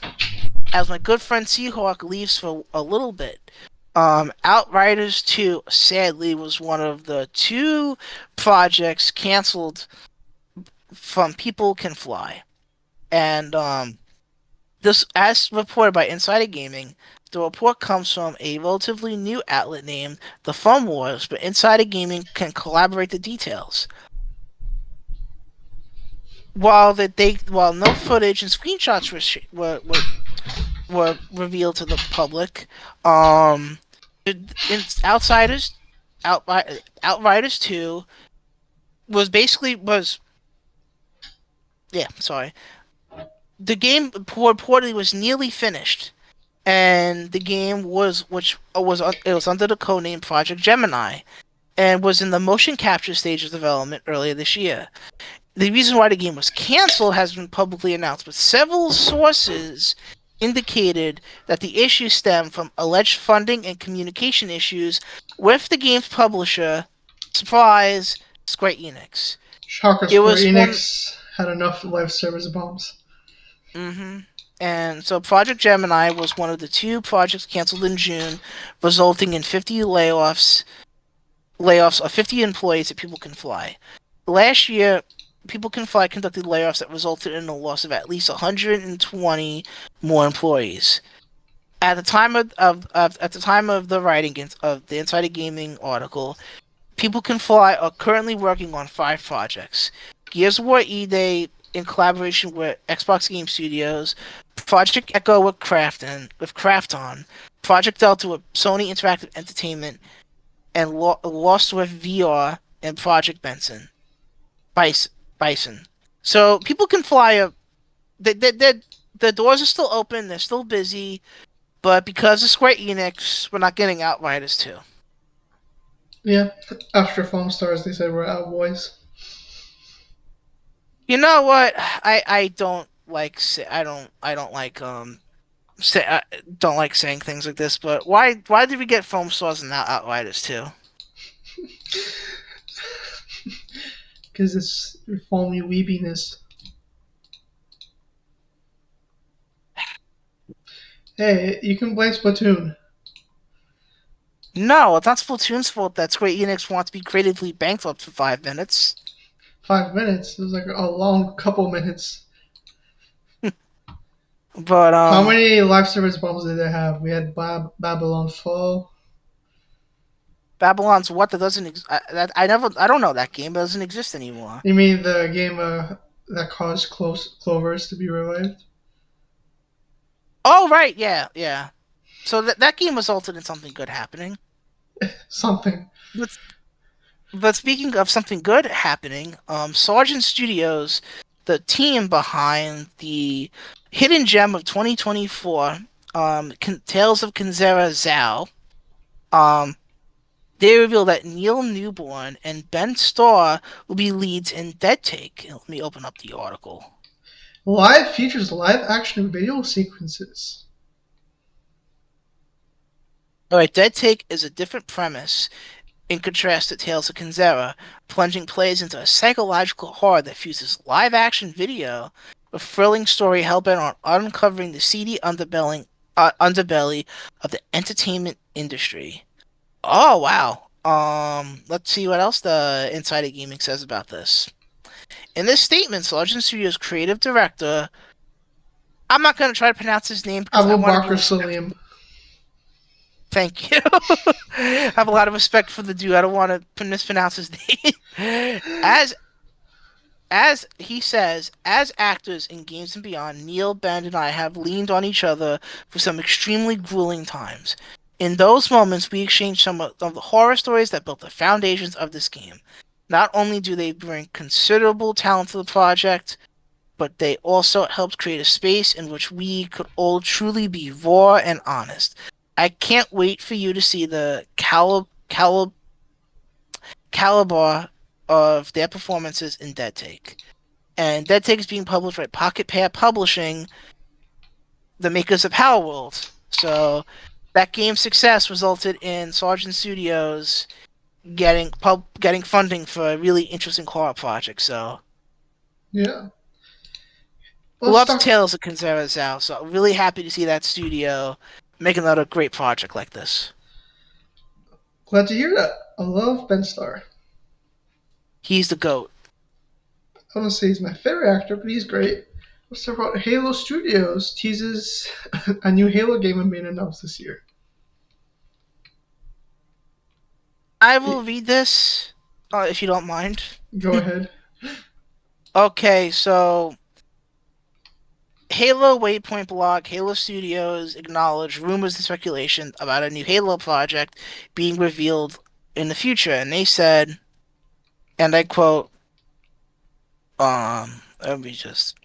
as my good friend Seahawk leaves for a little bit, Outriders 2, sadly, was one of the two projects canceled from People Can Fly. And this, as reported by Insider Gaming, the report comes from a relatively new outlet named The Fun Wars, but Insider Gaming can collaborate the details. While no footage and screenshots were revealed to the public, um, in Outriders 2 was yeah, sorry. The game reportedly was nearly finished, and the game was under the codename Project Gemini, and was in the motion capture stage of development earlier this year. The reason why the game was canceled has been publicly announced, but several sources indicated that the issue stemmed from alleged funding and communication issues with the game's publisher, surprise, Square Enix. Shocker, It Square was one. Enix had enough live service bombs. Mm-hmm. And so Project Gemini was one of the two projects canceled in June, resulting in 50 layoffs of 50 employees at People Can Fly. Last year, People Can Fly conducted layoffs that resulted in the loss of at least 120 more employees. At the time at the time of the writing of the Insider Gaming article, People Can Fly are currently working on 5 projects: Gears of War E-Day in collaboration with Xbox Game Studios, Project Echo with Krafton, Project Delta with Sony Interactive Entertainment, and Lost with VR and Project Bison. So People Can Fly. The doors are still open. They're still busy, but because of Square Enix, we're not getting Outriders 2. Yeah, after Foam Stars, they said we're out, boys. You know what? I don't like I don't like say I don't like saying things like this, but why did we get Foam Stars and not Outriders 2? Because it's foamy weepiness. Hey, you can blame Splatoon. No, it's not Splatoon's fault that Square Enix wants to be creatively bankrupt for 5 minutes. 5 minutes. It was like a long couple minutes. But How many live service bombs did they have? We had Babylon Fall. Babylon's what that doesn't I don't know that game. It doesn't exist anymore. You mean the game that caused Clovers to be revived? Oh right, yeah, yeah. So that game resulted in something good happening. Something. But But speaking of something good happening, Sergeant Studios, the team behind the hidden gem of 2024, Tales of Kenzera Zhao, um, they revealed that Neil Newborn and Ben Starr will be leads in Dead Take. Let me open up the article. Live features live action video sequences. All right, Dead Take is a different premise in contrast to Tales of Kenzera, plunging players into a psychological horror that fuses live-action video with thrilling story hellbent on uncovering the seedy underbelly of the entertainment industry. Oh wow! Let's see what else the Insider Gaming says about this. In this statement, Sergeant Studios' creative director, I'm not going to try to pronounce his name because I Abu want to be Bakr respectful. Salim. Thank you. I have a lot of respect for the dude. I don't want to mispronounce his name. As he says, as actors in Games and Beyond, Neil, Ben, and I have leaned on each other for some extremely grueling times. In those moments, we exchanged some of the horror stories that built the foundations of this game. Not only do they bring considerable talent to the project, but they also helped create a space in which we could all truly be raw and honest. I can't wait for you to see the caliber of their performances in Dead Take. And Dead Take is being published by Pocket Pair Publishing, the makers of Power World. So that game's success resulted in Sergeant Studios getting funding for a really interesting horror project. So Yeah. Let's loves talk. Tales of Kenzera Zao. So really happy to see that studio make another great project like this. Glad to hear that. I love Ben Starr. He's the GOAT. I don't say he's my favorite actor, but he's great. Let's talk about Halo Studios teases a new Halo game being announced this year. I will read this, if you don't mind. Go ahead. Okay, so Halo Waypoint blog, Halo Studios acknowledged rumors and speculation about a new Halo project being revealed in the future, and they said, and I quote, let me just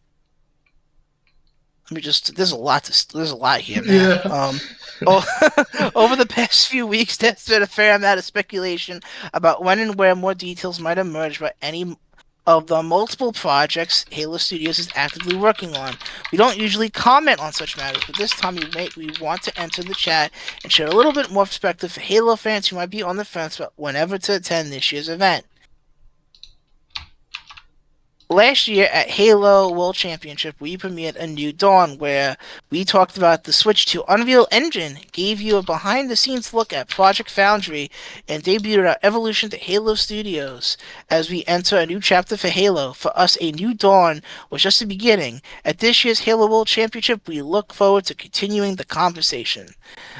there's a lot here, man. Yeah. Oh, over the past few weeks, there's been a fair amount of speculation about when and where more details might emerge about any of the multiple projects Halo Studios is actively working on. We don't usually comment on such matters, but this time we want to enter the chat and share a little bit more perspective for Halo fans who might be on the fence about whenever to attend this year's event. Last year at Halo World Championship, we premiered a new Dawn where we talked about the switch to Unreal Engine, gave you a behind-the-scenes look at Project Foundry, and debuted our evolution to Halo Studios. As we enter a new chapter for Halo, for us a new Dawn was just the beginning. At this year's Halo World Championship, we look forward to continuing the conversation.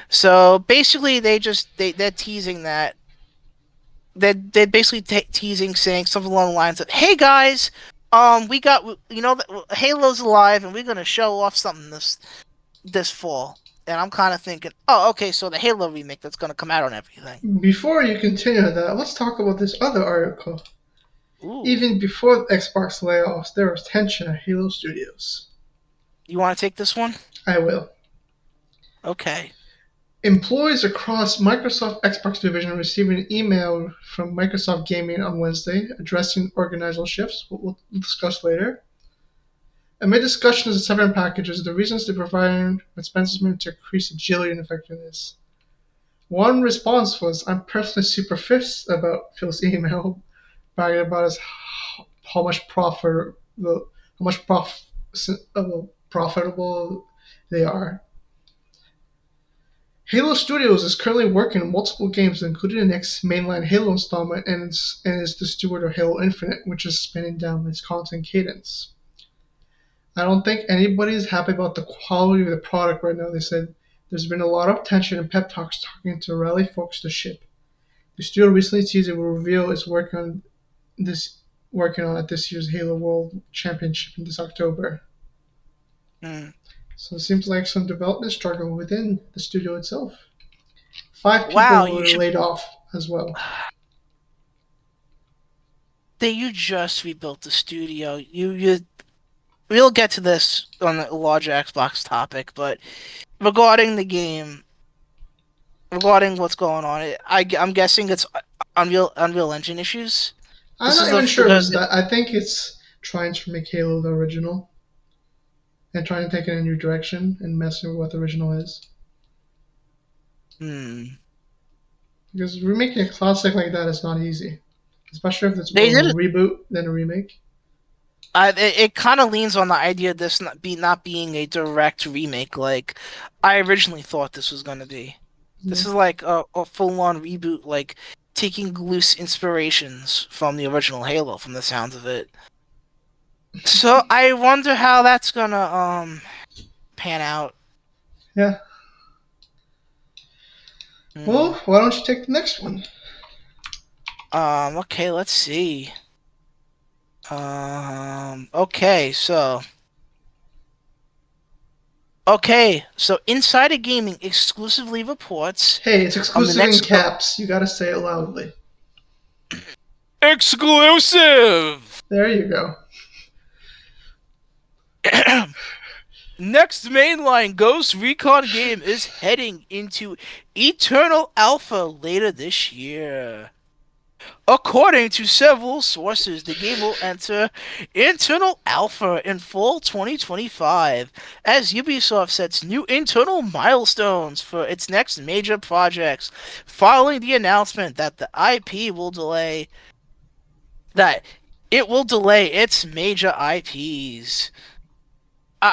So basically, they're teasing that they're basically teasing, saying something along the lines of, "Hey guys, we got Halo's alive, and we're gonna show off something this fall." And I'm kind of thinking, oh, okay, so the Halo remake that's gonna come out on everything. Before you continue that, let's talk about this other article. Ooh, Even before Xbox layoffs, there was tension at Halo Studios. you want to take this one? I will. Okay. Employees across Microsoft Xbox division received an email from Microsoft Gaming on Wednesday addressing organizational shifts, what we'll discuss later. Amid discussions of severance packages, the reasons they provided expenses meant to increase agility and effectiveness. One response was, "I'm personally super pissed about Phil's email, bragging about how much profitable they are." Halo Studios is currently working on multiple games, including the next mainline Halo installment, and is the steward of Halo Infinite, which is spinning down its content cadence. I don't think anybody is happy about the quality of the product right now. They said there's been a lot of tension and pep talks talking to rally folks to ship. The studio recently teased it will reveal it's working on at this year's Halo World Championship in this October. Hmm. So it seems like some development struggle within the studio itself. 5 people Wow, you were should. laid off as well. You just rebuilt the studio. We'll get to this on the larger Xbox topic, but regarding the game, regarding what's going on, I'm guessing it's Unreal Engine issues. I'm This not is even the sure if it's because that. I think it's trying to make Halo the original and trying to take it in a new direction and messing with what the original is. hmm, Because remaking a classic like that is not easy, especially if it's more they of a did it. reboot than a remake. It kind of leans on the idea of this not being a direct remake like I originally thought this was going to be. Yeah. This is like a full-on reboot, like taking loose inspirations from the original Halo, from the sounds of it. So I wonder how that's gonna pan out. Yeah. Well, Hmm. why don't you take the next one? Okay, let's see. Okay, so Insider Gaming exclusively reports Hey, it's the exclusive in next caps. You gotta say it loudly. exclusive. There you go. Next mainline Ghost Recon game is heading into Eternal Alpha later this year. According to several sources, the game will enter internal alpha in fall 2025 as Ubisoft sets new internal milestones for its next major projects, following the announcement that the IP will delay that it will delay its major IPs.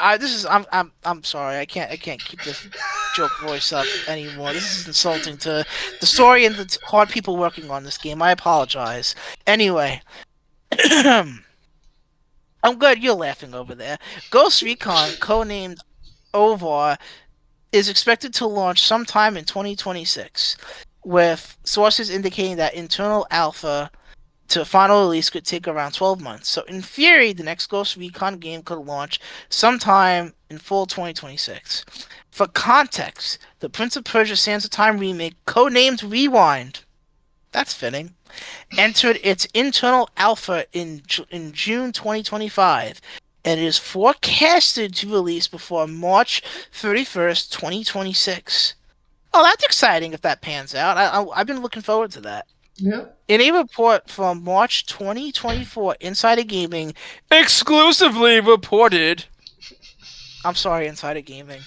I'm sorry. I can't keep this joke voice up anymore. This is insulting to the story and the hard people working on this game. I apologize. Anyway, I'm glad you're laughing over there. Ghost Recon, codenamed OVAR, is expected to launch sometime in 2026, with sources indicating that internal alpha to final release could take around 12 months. So in theory, the next Ghost Recon game could launch sometime in full 2026. For context, the Prince of Persia Sands of Time remake, codenamed Rewind, that's fitting, entered its internal alpha in June 2025 and is forecasted to release before March 31st, 2026. Oh, that's exciting if that pans out. I've been looking forward to that. Yeah. In a report from March 2024, Insider Gaming exclusively reported, I'm sorry, Insider Gaming,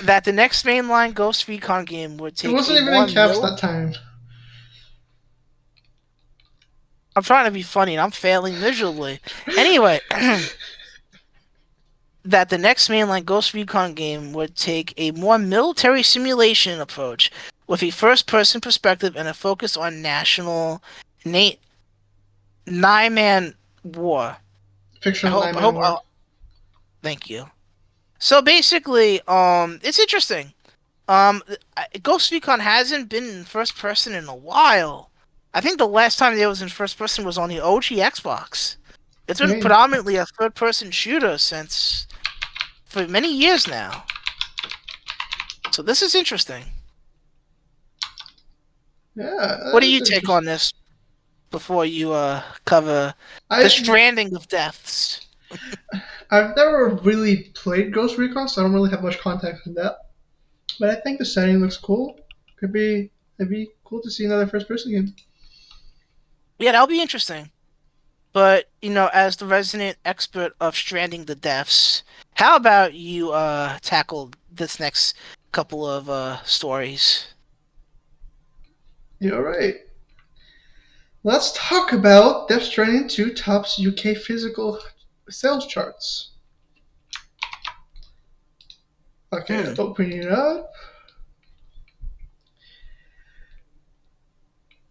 that the next mainline Ghost Recon game would It take wasn't a even in more caps mil. that time. I'm trying to be funny and I'm failing miserably. Anyway, that the next mainline Ghost Recon game would take a more military simulation approach with a first-person perspective and a focus on national na- nine-man war. I Fictional hope. Nine I Man hope. War. Thank you. So basically, it's interesting. Ghost Recon hasn't been in first person in a while. I think the last time it was in first person was on the OG Xbox. It's been Same. predominantly a third person shooter since for many years now. So this is interesting. Yeah, What that do is you take on interesting. this before you cover the I stranding of deaths? I've never really played Ghost Recon, so I don't really have much context in that. But I think the setting looks cool. It'd be cool to see another first person game. Yeah, that'll be interesting. But, as the resident expert of stranding the deaths, how about you tackle this next couple of stories? You're right. Let's talk about Death Stranding 2 tops UK physical sales charts. Okay, Hmm. opening it up.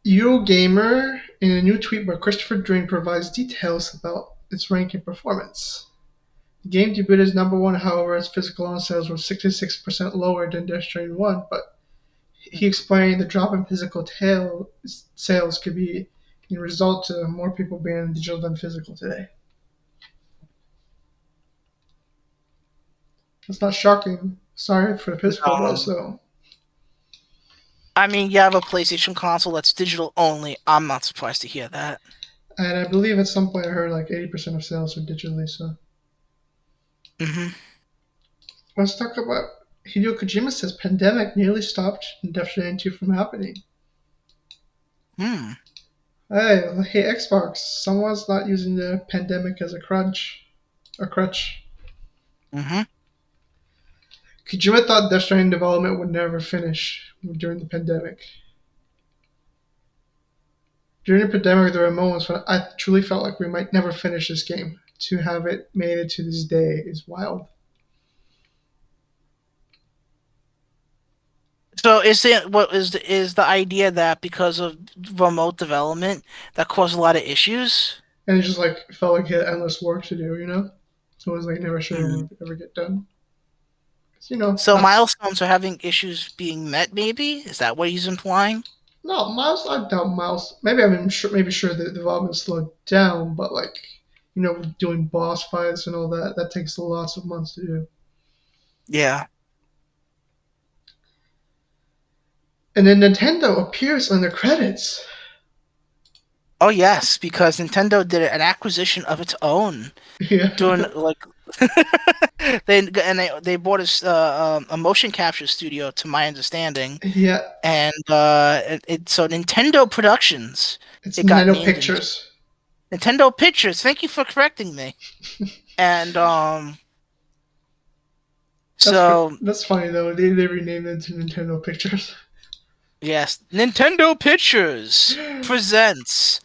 Eurogamer, in a new tweet by Christopher Drain, provides details about its ranking performance. The game debuted as number one, however, its physical on sales were 66% lower than Death Stranding 1, but he explained the drop in sales could be a result to more people being digital than physical today. That's not shocking. Sorry for the physical bros, Um, though. I mean, you have a PlayStation console that's digital only. I'm not surprised to hear that. And I believe at some point I heard like 80% of sales are digitally, so. Hmm. Let's talk about Hideo Kojima says pandemic nearly stopped Death Stranding 2 from happening. Hmm. Hey, Xbox, someone's not using the pandemic as a crutch. Hmm. Kojima thought Death Stranding development would never finish during the pandemic. During the pandemic, there were moments when I truly felt like we might never finish this game. To have it made it to this day is wild. So is the idea that because of remote development that caused a lot of issues? And it just like felt like he had endless work to do, you know? It was like never sure it Hmm. would ever get done. 'Cause, you know, So that's milestones are having issues being met, maybe? Is that what he's implying? no Miles. I doubt Miles. Maybe I'm sure. Maybe sure the development slowed down, but like doing boss fights and all that that takes lots of months to do. Yeah. And then Nintendo appears on the credits. Oh yes, because Nintendo did an acquisition of its own, Yeah, doing like they bought a motion capture studio, to my understanding, yeah. and so Nintendo Productions It's it got Nintendo named in Pictures. Nintendo Pictures. Thank you for correcting me. And so That's funny though. They renamed it to Nintendo Pictures. yes, Nintendo Pictures presents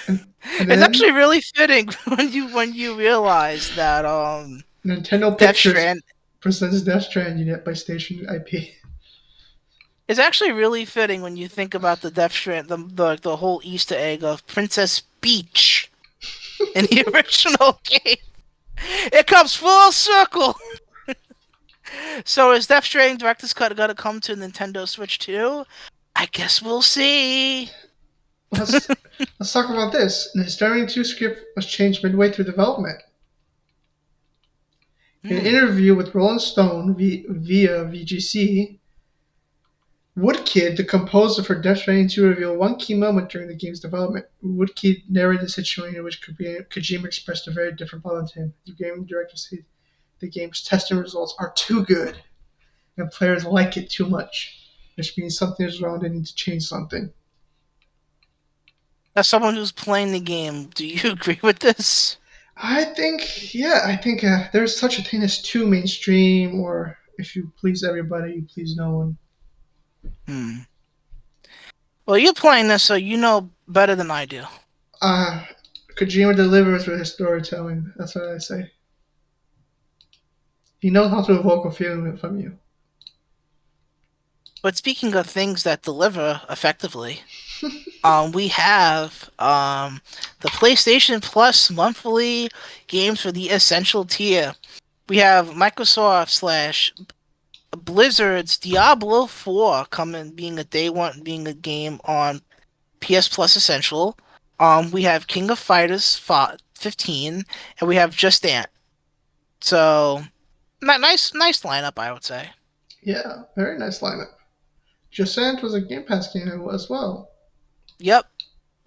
and It's then actually really fitting when you realize that Nintendo Death Pictures Strand presents Death Stranding at PlayStation IP. it's actually really fitting when you think about the Death Strand the whole Easter egg of Princess Peach in the original game. It comes full circle. So is Death Stranding Director's Cut gonna come to Nintendo Switch too? I guess we'll see. Let's let's talk about this. The Starring 2 script was changed midway through development. In an Hmm. interview with Rolling Stone via VGC, Woodkid, the composer for Death Stranding 2, revealed one key moment during the game's development. Woodkid narrated a situation in which Kojima expressed a very different plot to him. The game director said the game's testing results are too good, and players like it too much, which means something is wrong. They need to change something. As someone who's playing the game, do you agree with this? I think there's such a thing as too mainstream, or if you please everybody, you please no one. Hmm. Well, you're playing this, so you know better than I do. Uh, Kojima delivers with his storytelling. That's what I say. He knows how to evoke a feeling from you. But speaking of things that deliver effectively, we have the PlayStation Plus monthly games for the Essential tier. We have Microsoft slash Blizzard's Diablo 4 coming, being a day one, being a game on PS Plus Essential. We have King of Fighters 15, and we have Just Dance. So, nice lineup, I would say. Yeah, very nice lineup. Jusant was a Game Pass game as well. Yep.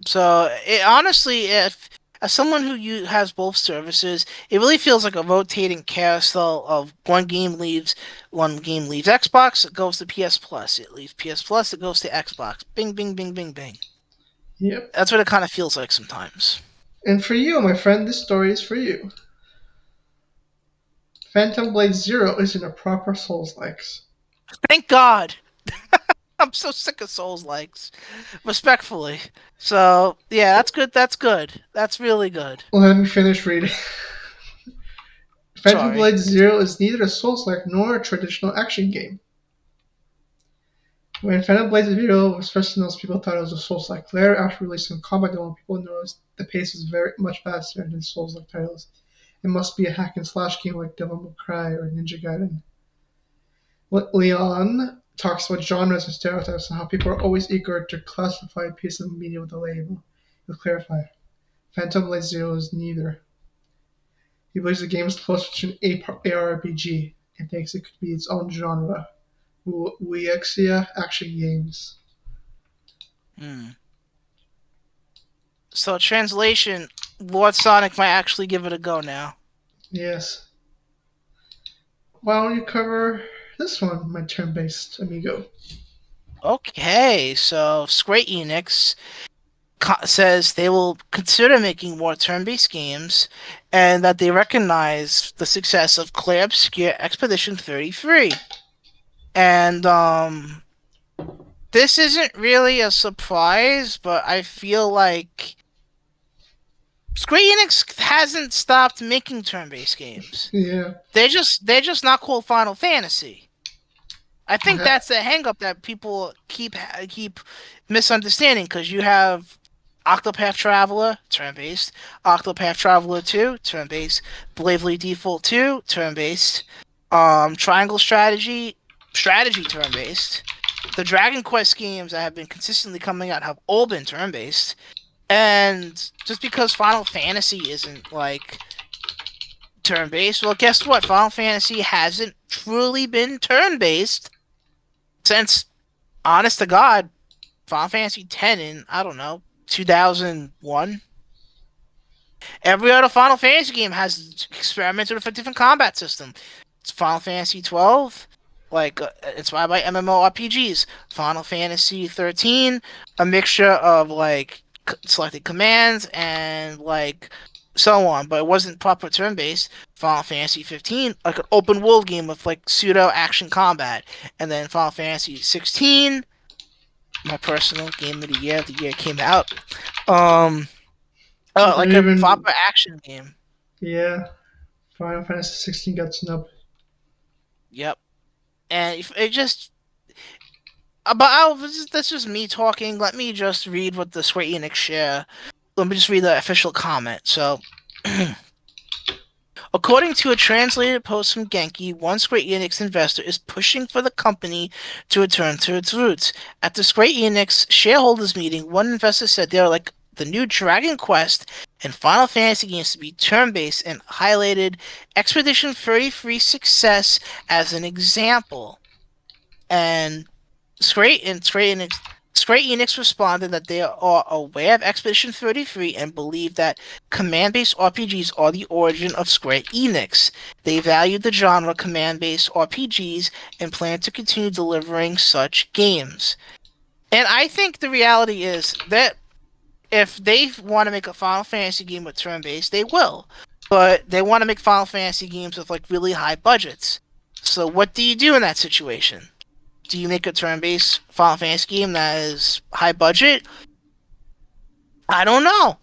So, honestly, if as someone who has both services, it really feels like a rotating carousel of one game leaves Xbox, it goes to PS Plus. It leaves PS Plus, it goes to Xbox. Bing, bing, bing, bing, bing. Yep. That's what it kind of feels like sometimes. And for you, my friend, this story is for you. Phantom Blade Zero isn't a proper Souls-likes. Thank God. I'm so sick of Souls likes. Respectfully. So yeah, that's good. That's good. That's really good. Let me finish reading. Phantom Sorry. Blade Zero is neither a Souls-like nor a traditional action game. When Phantom Blade Zero was first announced, people thought it was a Souls-like. Later, after releasing combat demo, people noticed the pace is very much faster than Souls-like titles. It must be a hack and slash game like Devil May Cry or Ninja Gaiden. Leon talks about genres and stereotypes and how people are always eager to classify a piece of media with a label. He'll clarify. Phantom Blade Zero is neither. He believes the game is closer to an ARPG and thinks it could be its own genre. Wuxia action games. Hmm. So translation, Lord Sonic might actually give it a go now. Yes. Why don't you cover this one, my turn-based amigo? Okay, so Square Enix says they will consider making more turn-based games, and that they recognize the success of Clair Obscure Expedition 33. And this isn't really a surprise, but I feel like Square Enix hasn't stopped making turn-based games. Yeah. They're just not called Final Fantasy. I think Uh, that's the hangup that people keep misunderstanding because you have Octopath Traveler turn-based, Octopath Traveler 2 turn-based, Bravely Default 2 turn-based, Triangle Strategy turn-based. The Dragon Quest games that have been consistently coming out have all been turn-based. And just because Final Fantasy isn't like turn-based, well, guess what? Final Fantasy hasn't truly been turn-based since, honest to God, Final Fantasy X in, I don't know, 2001. Every other Final Fantasy game has experimented with a different combat system. It's Final Fantasy 12, like inspired by MMORPGs. Final Fantasy 13, a mixture of like selected commands and like so on, but it wasn't proper turn-based. Final Fantasy 15, like an open world game with like pseudo action combat, and then Final Fantasy 16, my personal game of the year it came out. Um, They're Like a even proper action game. yeah. Final Fantasy 16 got snubbed. Yep. And it just but that's just me talking. Let me just read what the Square Enix share. Let me just read the official comment. So, according to a translated post from Genki, one Square Enix investor is pushing for the company to return to its roots. At the Square Enix shareholders meeting, one investor said they are like the new Dragon Quest and Final Fantasy games to be turn-based and highlighted Expedition 33's success as an example. And Square Enix responded that they are aware of Expedition 33 and believe that command-based RPGs are the origin of Square Enix. They value the genre command-based RPGs and plan to continue delivering such games. And I think the reality is that if they want to make a Final Fantasy game with turn-based, they will. But they want to make Final Fantasy games with like really high budgets. So what do you do in that situation? Do you make a turn-based Final Fantasy game that is high budget? I don't know.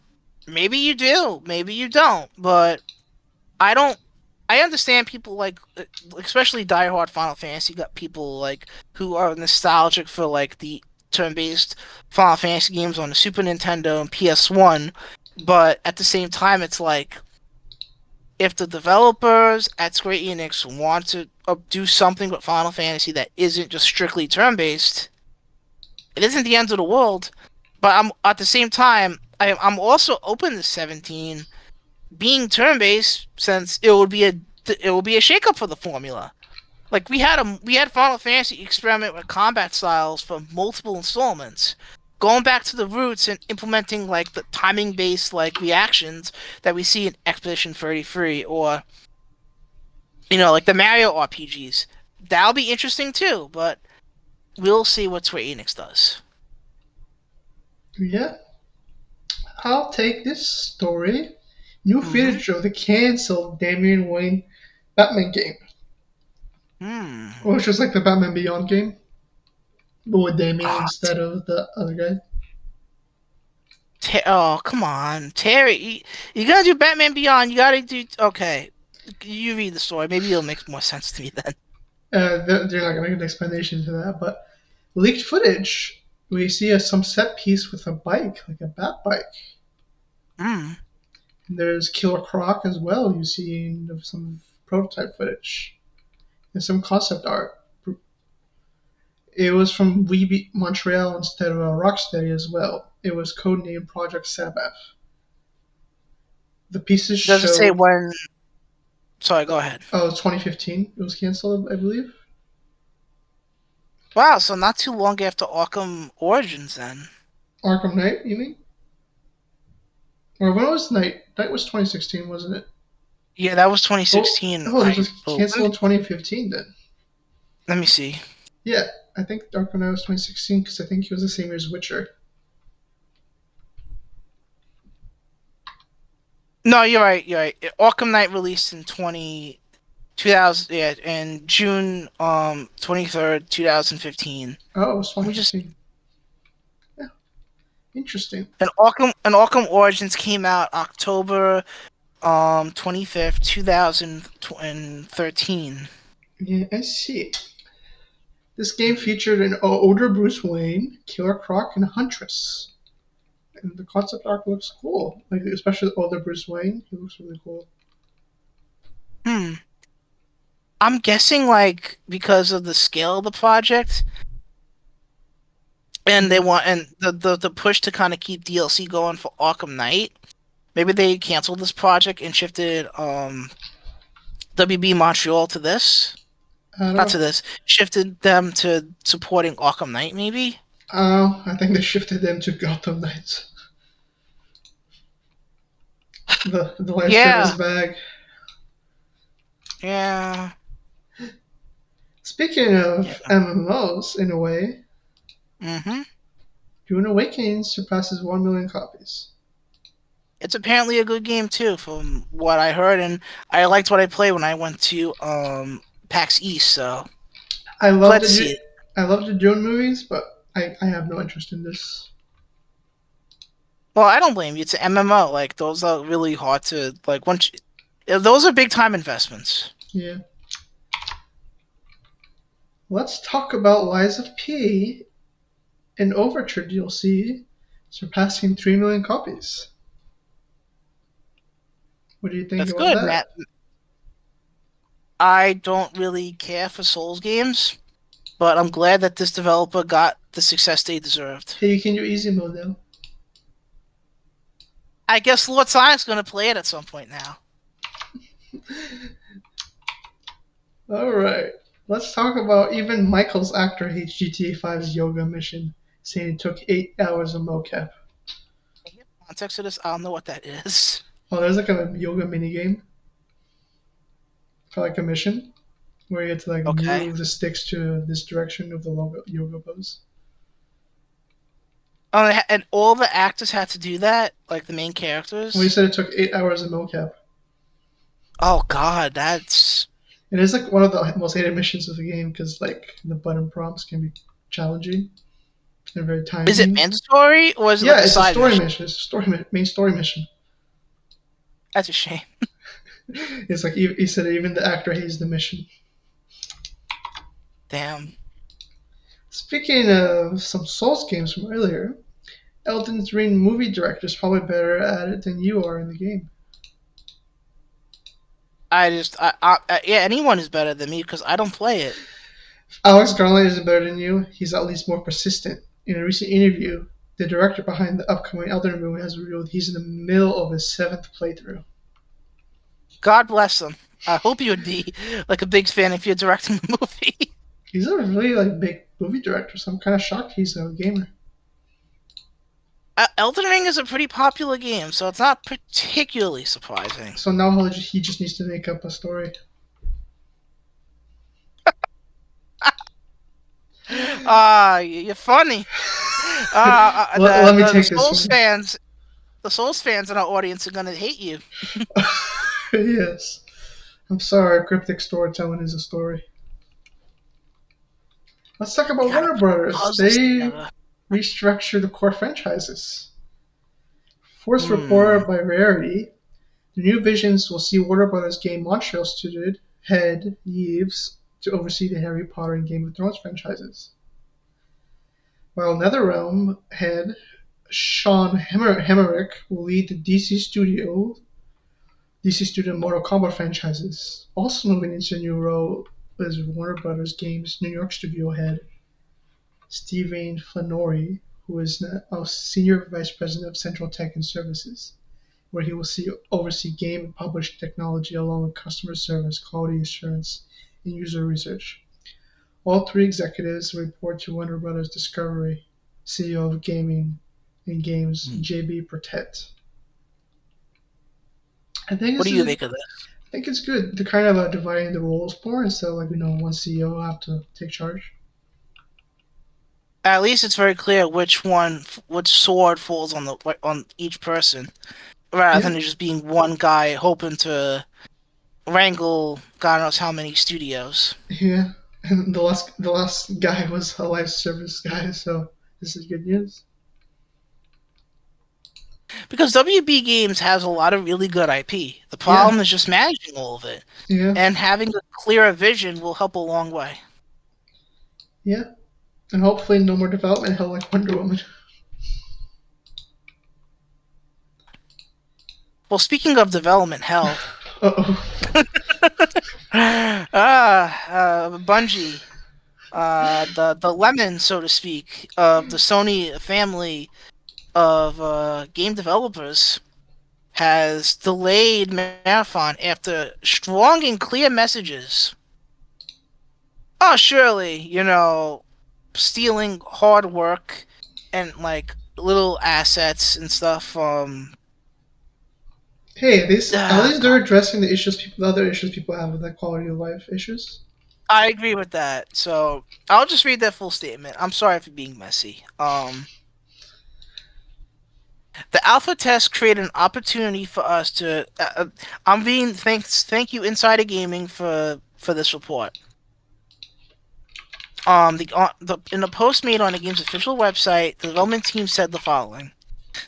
Maybe you do, maybe you don't. But I don't. I understand people like, especially diehard Final Fantasy got people like who are nostalgic for like the turn-based Final Fantasy games on the Super Nintendo and PS1. But at the same time, it's like if the developers at Square Enix want to do something with Final Fantasy that isn't just strictly turn-based, it isn't the end of the world, but I'm at the same time I'm also open to 17 being turn-based since it will be a shakeup for the formula. Like we had Final Fantasy experiment with combat styles for multiple installments, going back to the roots and implementing like the timing-based like reactions that we see in Expedition 33 or like the Mario RPGs. That'll be interesting too, but we'll see what Square Enix does. Yeah, I'll take this story. New Mm-hmm. footage of the canceled Damian Wayne Batman game, Hmm. which was like the Batman Beyond game, but with Damian Oh, instead of the other guy. Oh, come on, Terry. You gotta do Batman Beyond. You gotta do. Okay, you read the story. Maybe it'll make more sense to me then. They're not gonna give an explanation to that, but leaked footage. We see some set piece with a bike, like a bat bike. Hmm. And there's Killer Croc as well. You see some prototype footage and some concept art. It was from Weeby Montreal instead of Rocksteady as well. It was codenamed Project Sabbath. The pieces Does it say showed. when? Sorry, go ahead. Oh, 2015. It was canceled, I believe. Wow, so not too long after Arkham Origins then. Arkham Knight, you mean? Or when was Knight? Knight was 2016, wasn't it? Yeah, that was Oh, 2016. oh, this was canceled in 2015 then. Let me see. Yeah, I think Arkham Knight was 2016 because I think he was the same year as Witcher. No, you're right. You're right. Arkham Knight released in 2000. Yeah, in June 23rd, 2015. Oh, it was Let me just 2015. Yeah, interesting. and Arkham Origins came out October 25th, 2013. Yeah, I see. This game featured an older Bruce Wayne, Killer Croc, and Huntress. And the concept art looks cool. Like especially the older Bruce Wayne, he looks really cool. Hmm. I'm guessing like because of the scale of the project and they Yeah, want and the push to kind of keep DLC going for Arkham Knight, maybe they canceled this project and shifted WB Montreal to this. I don't Not know. to this. Shifted them to supporting Arkham Knight maybe? I think they shifted them to Gotham Knights. The live service Yeah. bag. Yeah. Speaking Yeah. of MMOs, in a way, Mhm. Dune Awakening surpasses 1 million copies. It's apparently a good game too, from what I heard, and I liked what I played when I went to PAX East. So I love glad to the see it. I love the Dune movies, but I have no interest in this. Well, I don't blame you. It's an MMO. Like those are really hard to like once. Those are big time investments. Yeah. Let's talk about Lies of P and Overture DLC surpassing 3 million copies. What do you think That's about good, Matt. that? I don't really care for Souls games, but I'm glad that this developer got the success they deserved. Hey, you can do easy mode now. I guess Lord Sonic's gonna play it at some point now. All right. Let's talk about even Michael's actor hates GTA 5's yoga mission, saying it took 8 hours of mocap. Can you give context to this? I don't know what that is. Oh, there's like a yoga mini game for like a mission where you have to like Okay. move the sticks to this direction of the yoga pose. Oh, and all the actors had to do that, like the main Well, he characters. said it took 8 hours of mocap. Oh God, that's. It is like one of the most hated missions of the game because like the button prompts can be challenging and very Is it timing. mandatory or is it Yeah, like a it's a side story mission? mission. It's a main story mission. That's a shame. It's like he said even the actor hates the mission. Damn. Speaking of some Souls games from earlier, Elden Ring movie director is probably better at it than you are in the game. Yeah, anyone is better than me because I don't play it. Alex Garland isn't better than you. He's at least more persistent. In a recent interview, the director behind the upcoming Elden Ring movie has revealed he's in the middle of his seventh playthrough. God bless them. I hope you would be like a big fan if you're directing the movie. He's a really like big movie director, so I'm kind of shocked he's a gamer. Elden Ring is a pretty popular game, so it's not particularly surprising. So now he just needs to make up a story. You're funny. Let me take this one. The Souls fans in our audience are gonna hate you. Yes. I'm sorry, cryptic storytelling is a story. Let's talk You about gotta Warner put Brothers. puzzles They together. restructured the core franchises. First Hmm. reported by Rarity, the new visions will see Warner Brothers game Montreal studio head Yves to oversee the Harry Potter and Game of Thrones franchises, while NetherRealm head Sean Hemmerich will lead the DC Studio Mortal Kombat franchises. Also moving into a new role is Warner Brothers Games New York studio head Steven Flannery, who is now Senior Vice President of Central Tech and Services, where he will oversee game and publishing technology along with customer service, quality assurance, and user research. All three executives report to Warner Brothers Discovery CEO of Gaming and Games, JB Pertet. I think What this do is you a, make of this? I think it's good. They're kind of dividing the roles more instead of like one CEO have to take charge. At least it's very clear which sword falls on each person, rather Yeah, than it just being one guy hoping to wrangle God knows how many studios. yeah. And the last guy was a live service guy, so this is good news. Because WB Games has a lot of really good IP. The Yeah, problem is just managing all of it. yeah, And having a clearer vision will help a long way. yeah. And hopefully no more development hell like Wonder Woman. Well, speaking of development hell, Uh oh. Bungie, the lemon, so to speak, of the Sony family of game developers has delayed Marathon after strong and clear messages. Oh, surely, stealing hard work and like little assets and stuff. Hey, this at least they're God, addressing the other issues people have with like quality of life issues. I agree with that. So I'll just read that full statement. I'm sorry for being messy. The alpha test created an opportunity for us to. I'm being thank you Insider Gaming for this report. The in the post made on the game's official website, the development team said the following: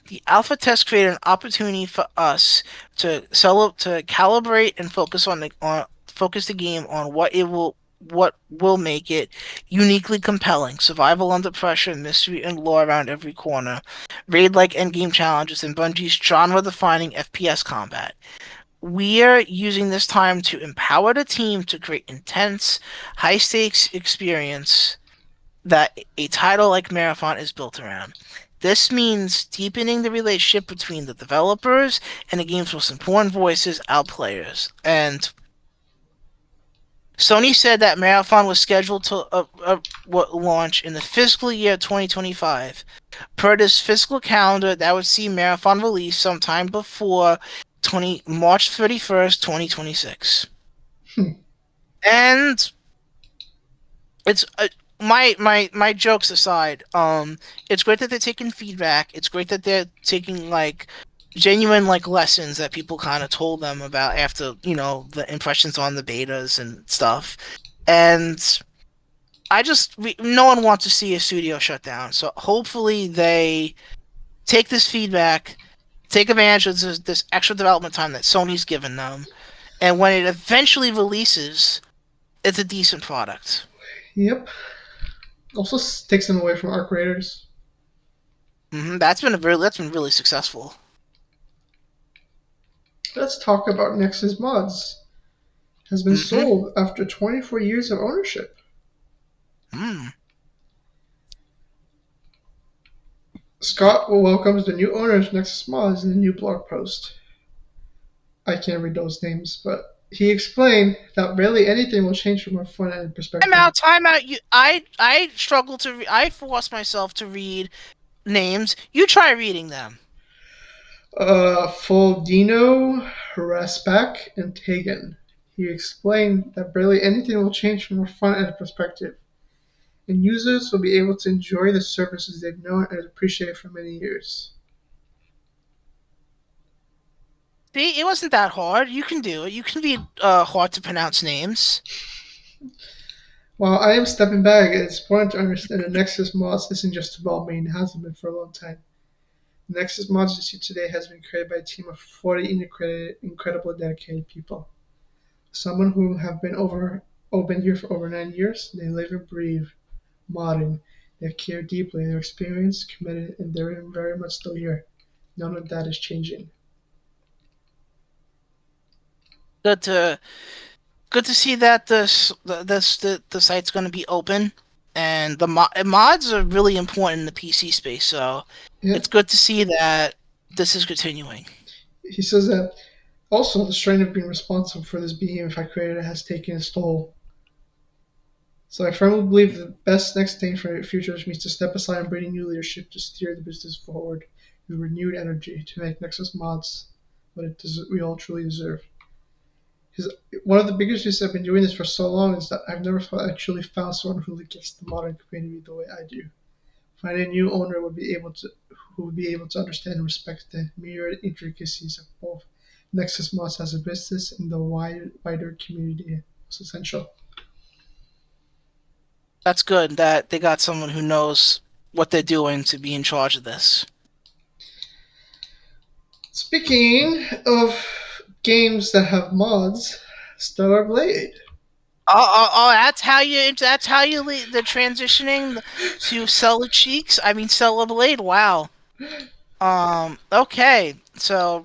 The alpha test created an opportunity for us to calibrate and focus the game on what will make it uniquely compelling. Survival under pressure, mystery and lore around every corner, raid-like endgame challenges, and Bungie's genre-defining FPS combat. We're using this time to empower the team to create intense, high-stakes experience that a title like Marathon is built around. This means deepening the relationship between the developers and the game's most important voices, our players. And Sony said that Marathon was scheduled to launch in the fiscal year 2025. Per this fiscal calendar, that would see Marathon release sometime before March 31st, 2026. Hmm. And it's my jokes aside, it's great that they're taking feedback. It's great that they're taking like genuine like lessons that people kind of told them about after the impressions on the betas and stuff. And no one wants to see a studio shut down. So hopefully they take this feedback, take advantage of this extra development time that Sony's given them, and when it eventually releases, it's a decent product. Yep. Also takes them away from arc raiders. That's been really successful. Let's talk about Nexus Mods. Has been hmm sold after 24 years of ownership. Mm. Scott welcomes the new owners of Nexus Mods in a new blog post. I can't read those names, but he explained that really anything will change from a front end Time perspective. out, time out. I struggle to. I force myself to read names. You try reading them. Foldino, Raspak, and Tegan. He explained that barely anything will change from a front end perspective, and users will be able to enjoy the services they've known and appreciated for many years. See, it wasn't that hard. You can do it. You can read hard to pronounce names. While I am stepping back, it's important to understand that Nexus Mods isn't just about me and hasn't been for a long time. The Nexus Mods you see today has been created by a team of 40 incredible dedicated people. Someone who have been here for over 9 years. They live and breathe modding. They care deeply. They're experienced, committed, and they're very much still here. None of that is changing. Good to good to see that the site's going to be open, and mods are really important in the PC space. So Yeah, it's good to see that this is continuing. he says that also the strain of being responsible for this behemoth I created has taken its toll. So I firmly believe the best next thing for the future is to step aside and bring in new leadership to steer the business forward with renewed energy to make Nexus Mods what we all truly deserve. Because one of the biggest reasons I've been doing this for so long is that I've never thought I truly found someone who gets the modern community the way I do. Finding a new owner who would be able to understand and respect the myriad intricacies of both Nexus Mods as a business and the wider community was essential. That's good that they got someone who knows what they're doing to be in charge of this. Speaking of games that have mods, Stellar Blade. That's how you lead the transitioning to Cellar Cheeks. I mean Cellar Blade. Wow. Okay. So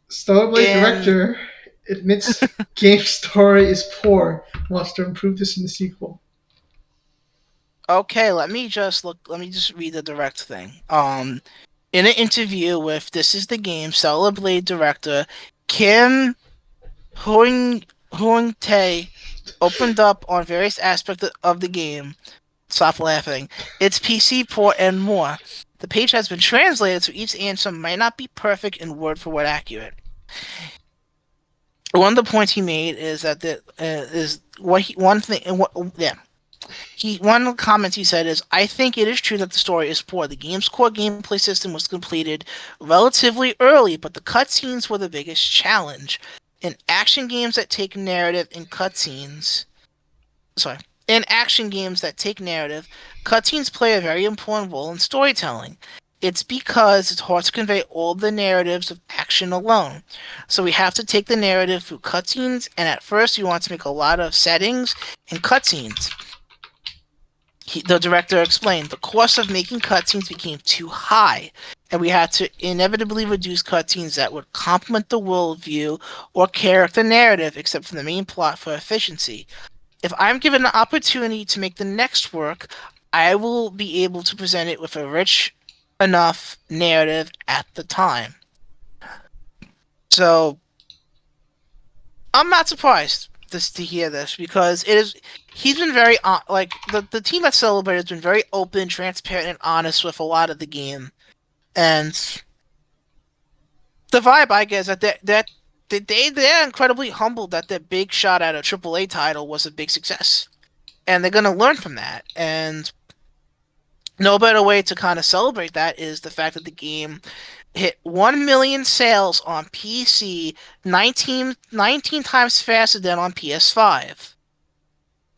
Stellar Blade in director admits game story is poor, wants to improve this in the sequel. okay, let me just read the direct thing. In an interview with This Is the Game, Cellar Blade director Kim Hoong Tae opened up on various aspects of the game. Stop laughing. Its PC port and more. The page has been translated, so each answer might not be perfect and word for word accurate. One of the points he made is that is what he one thing and what yeah one of the comments he said is, I think it is true that the story is poor. The game's core gameplay system was completed relatively early, but the cutscenes were the biggest challenge. In action games that take narrative and cutscenes, sorry, In action games that take narrative, cutscenes play a very important role in storytelling. It's because it's hard to convey all the narratives of action alone. So we have to take the narrative through cutscenes, and at first we want to make a lot of settings and cutscenes. The director explained the cost of making cutscenes became too high, and we had to inevitably reduce cutscenes that would complement the worldview or character narrative, except for the main plot for efficiency. If I'm given the opportunity to make the next work, I will be able to present it with a rich enough narrative at the time. So I'm not surprised to hear this because it is. He's been very like the team at Celebrate has been very open, transparent, and honest with a lot of the game, and the vibe I get is they're incredibly humbled that their big shot at a AAA title was a big success, and they're gonna learn from that. And no better way to kind of celebrate that is the fact that the game hit 1 million sales on PC 19 times faster than on PS5.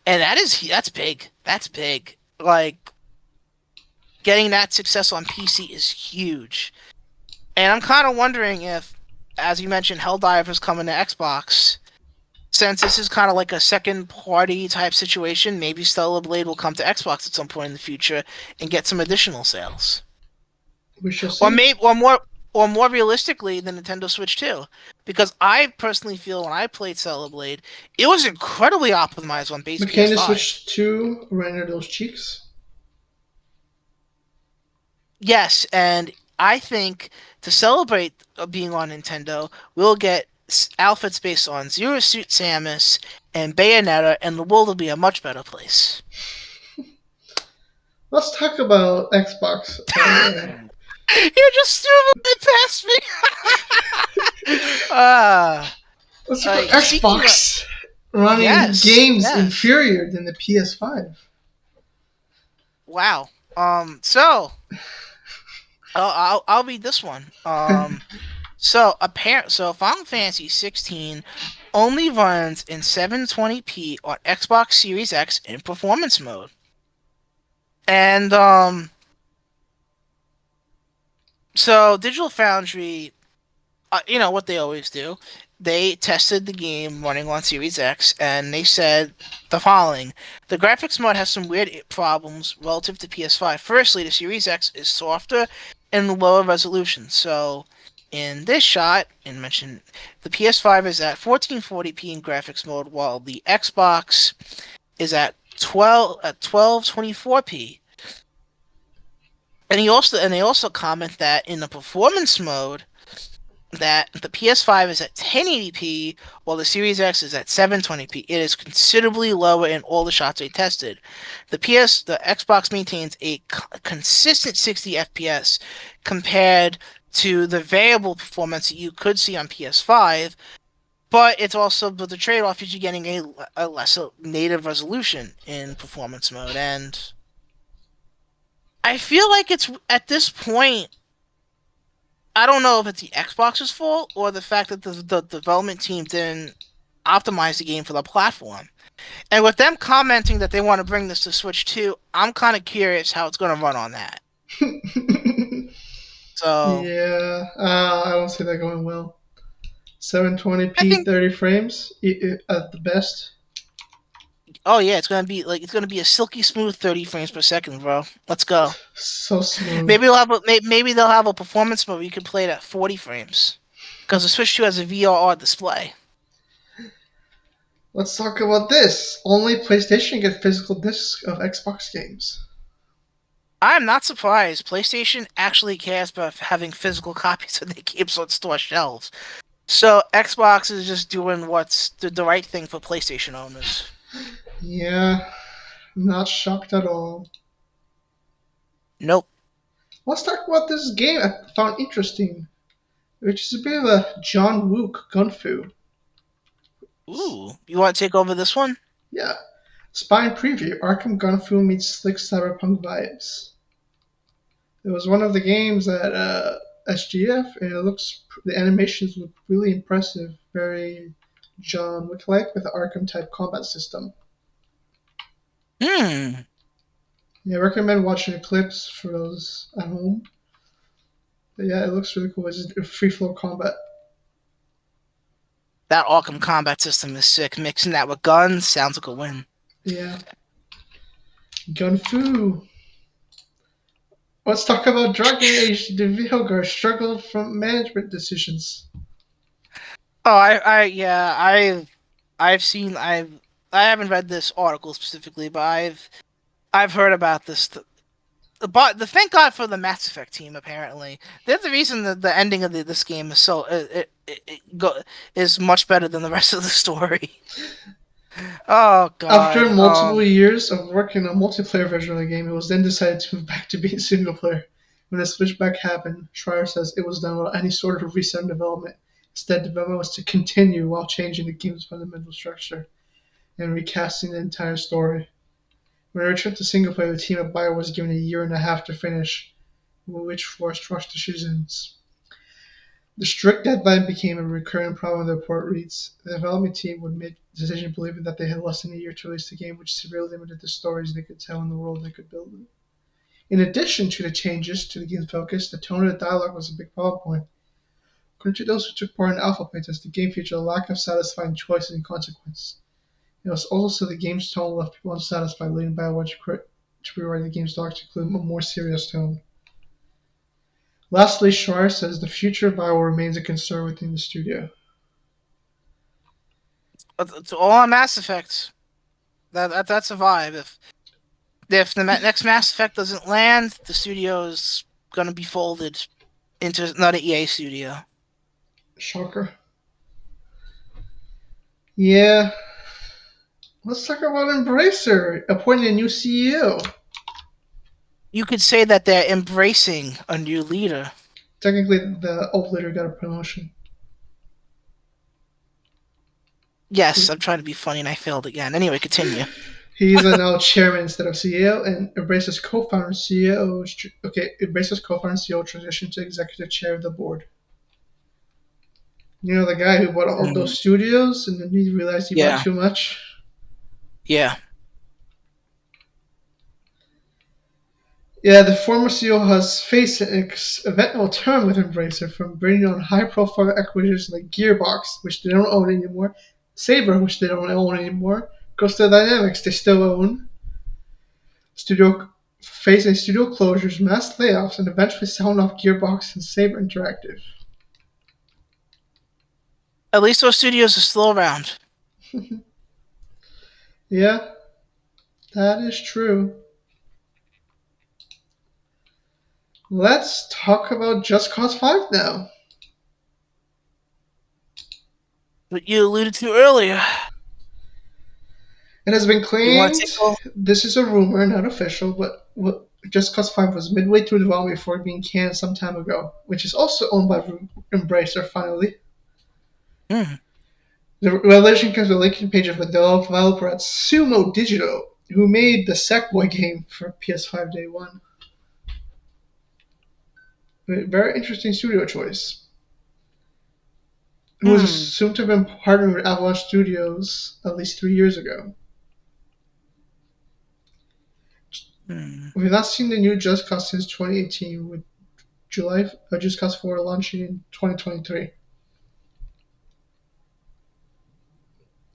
And that's big. That's big. Like getting that success on PC is huge. And I'm kind of wondering if, as you mentioned, Helldivers coming to Xbox, since this is kind of like a second party type situation, maybe Stellar Blade will come to Xbox at some point in the future and get some additional sales. We shall Or see. maybe or more realistically the Nintendo Switch 2. Because I personally feel when I played Stellar Blade, it was incredibly optimized on base But can you PS5. switch to render those cheeks? Yes, and I think to celebrate being on Nintendo, we'll get outfits based on Zero Suit Samus and Bayonetta, and the world will be a much better place. Let's talk about Xbox. You just threw it past me. uh, Let's talk about speaking of Xbox running yes, games yes, inferior than the PS5. wow. So I'll read this one. So Final Fantasy 16 only runs in 720p on Xbox Series X in performance mode. And so Digital Foundry, you know what they always do. They tested the game running on Series X and they said the following. The graphics mod has some weird problems relative to PS5. Firstly, the Series X is softer and lower resolution. So in this shot, and mentioned the PS5 is at 1440p in graphics mode while the Xbox is at 1224p. And they also comment that in the performance mode that the PS5 is at 1080p while the Series X is at 720p. It is considerably lower in all the shots they tested. The Xbox maintains a consistent 60 FPS compared to the variable performance that you could see on PS5, but the trade-off is you're getting a lesser native resolution in performance mode, and I feel like it's at this point I don't know if it's the Xbox's fault or the fact that the development team didn't optimize the game for the platform. And with them commenting that they want to bring this to Switch 2, I'm kind of curious how it's going to run on that. So, Yeah, I don't see that going well. I 720p, think 30 frames at the best. oh yeah, it's going to be a silky smooth 30 frames per second, bro. Let's go. So smooth. Maybe they'll have a performance mode where you can play it at 40 frames. Because the Switch 2 has a VRR display. Let's talk about this. Only PlayStation get physical discs of Xbox games. I'm not surprised. PlayStation actually cares about having physical copies of their games on store shelves. So Xbox is just doing what's the right thing for PlayStation owners. Yeah, not shocked at all. Nope. Let's talk about this game I found interesting, which is a bit of a John Wook gunfu. Ooh, you want to take over this one? Yeah, Spine preview. Arkham Gunfu meets slick cyberpunk vibes. It was one of the games at SGF, and the animations look really impressive, very John Wick like with the Arkham type combat system. Hmm. Yeah, I recommend watching the clips for those at home. But yeah, it looks really cool. It's just free flow combat. That Arkham combat system is sick. Mixing that with guns sounds like a win. Yeah, gun fu. Let's talk about Dragon Age the Vilgar struggled from management decisions. Oh, yeah, I've seen, I haven't read this article specifically, but I've heard about this. But the thank God for the Mass Effect team. Apparently, they're the reason that the ending of this game is so is much better than the rest of the story. Oh After God. multiple years of working on a multiplayer version of the game, it was then decided to move back to being single player. When the switchback happened, Schreier says it was done without any sort of reset in development. Instead, development was to continue while changing the game's fundamental structure and recasting the entire story. When it returned to single player, the team at Bio was given a year and a half to finish, which forced rush decisions. The strict deadline became a recurring problem, the report reads. The development team would make the decision believing that they had less than a year to release the game, which severely limited the stories they could tell and the world they could build. In addition to the changes to the game's focus, the tone of the dialogue was a big problem point. According to those who took part in alpha playtest, the game featured a lack of satisfying choices and consequences. It was also the game's tone left people unsatisfied, leading BioWare to rewrite the game's doc to include a more serious tone. Lastly, Schreier says the future of BioWare remains a concern within the studio. To all on Mass Effect. That's a vibe. If the next Mass Effect doesn't land, the studio's gonna be folded into another EA studio. Shocker. Yeah, let's talk about Embracer appointing a new CEO. You could say that they're embracing a new leader. Technically, the old leader got a promotion. Yes, I'm trying to be funny and I failed again. Anyway, continue. He's a now chairman instead of CEO, and Embracer's co-founder and CEO. Embracer's co-founder and CEO transitioned to executive chair of the board. You know the guy who bought all those Mm, studios, and then he realized he bought yeah, too much. yeah. Yeah, the former CEO has faced an eventful turn with Embracer, from bringing on high-profile acquisitions like Gearbox, which they don't own anymore, Saber, which they don't own anymore, Coastal Dynamics, they still own, studio facing studio closures, mass layoffs, and eventually selling off Gearbox and Saber Interactive. At least those studios are still around. Yeah, that is true. Let's talk about Just Cause 5 now. But you alluded to earlier. It has been You want to claimed, take over? this is a rumor, not official, but Just Cause 5 was midway through development before being canned some time ago, which is also owned by Embracer, finally. Hmm. The revelation comes with a linking page of a developer at Sumo Digital, who made the Sackboy game for PS5 Day 1. A very interesting studio choice. Who was Hmm. assumed to have been partnering with Avalanche Studios at least 3 years ago. Hmm. We've not seen the new Just Cause since 2018, with Just Cause 4 launching in 2023.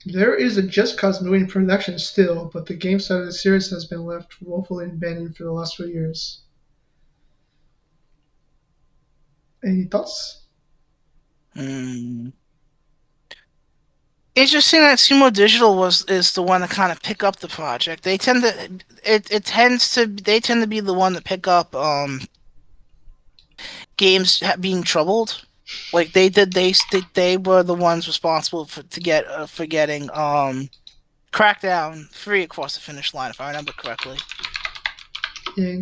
There is a Just Cause movie in production still, but the game side of the series has been left woefully abandoned for the last few years. Any thoughts? Hmm. Interesting that Sumo Digital was is the one to kind of pick up the project. It tends to they tend to be the one to pick up games being troubled. Like they were the ones responsible for getting Crackdown 3 across the finish line, if I remember correctly. Yeah.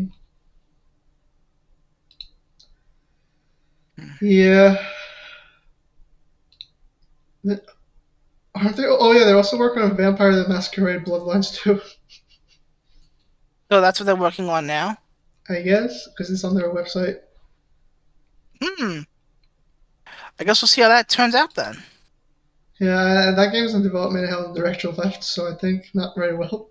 Hmm. Yeah. Aren't they? Oh yeah, they're also working on Vampire the Masquerade Bloodlines too. So that's what they're working on now. I guess because it's on their website. Hmm. I guess we'll see how that turns out then. Yeah, that game's in development and held the director left, so I think not very well.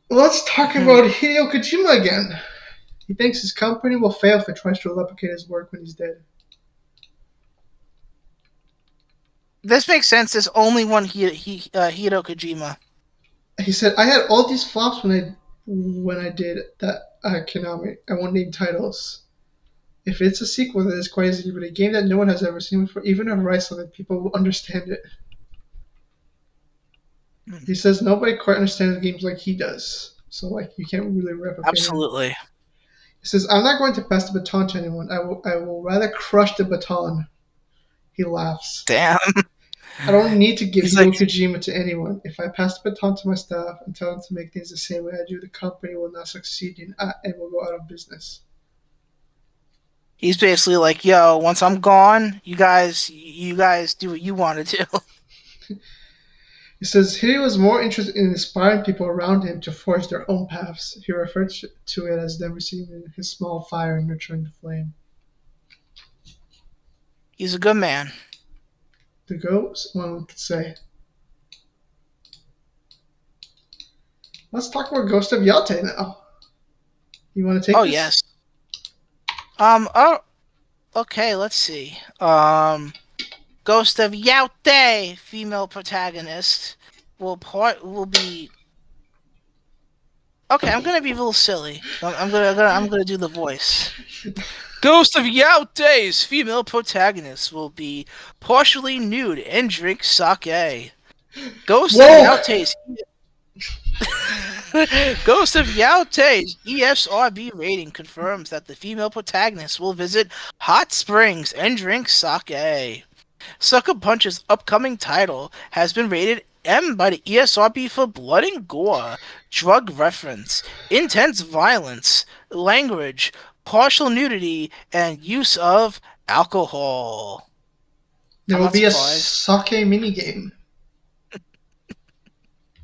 Let's talk about Hideo Kojima again. He thinks his company will fail if it tries to replicate his work when he's dead. This makes sense. There's only one Hideo Kojima. He said, "I had all these flops when I did that Konami. I won't name titles. If it's a sequel that is quite easy, but a game that no one has ever seen before, even if I write something, people will understand it." Hmm. He says nobody quite understands games like he does, so like you can't really replicate him. Absolutely. He says, "I'm not going to pass the baton to anyone. I will rather crush the baton." He laughs. Damn. "I don't need to give He's like Hideo Kojima to anyone. If I pass the baton to my staff and tell them to make things the same way I do, the company will not succeed and will go out of business." he's basically like, yo, once I'm gone, you guys do what you want to do. He says Hideo was more interested in inspiring people around him to forge their own paths. He referred to it as them receiving his small fire and nurturing the flame. He's a good man. The ghost, one could say. Let's talk about Ghost of Yate now. You want to take Oh this? yes. Oh, okay, let's see. Ghost of Yaute, female protagonist, will be okay. I'm gonna be a little silly. I'm gonna do the voice. Ghost of Yaute's female protagonist will be partially nude and drink sake. Ghost of Whoa! Yaute's Ghost of Yaute's ESRB rating confirms that the female protagonist will visit hot springs and drink sake. Sucker Punch's upcoming title has been rated M by the ESRB for blood and gore, drug reference, intense violence, language, partial nudity, and use of alcohol. There I'm will not be a surprised. sake minigame.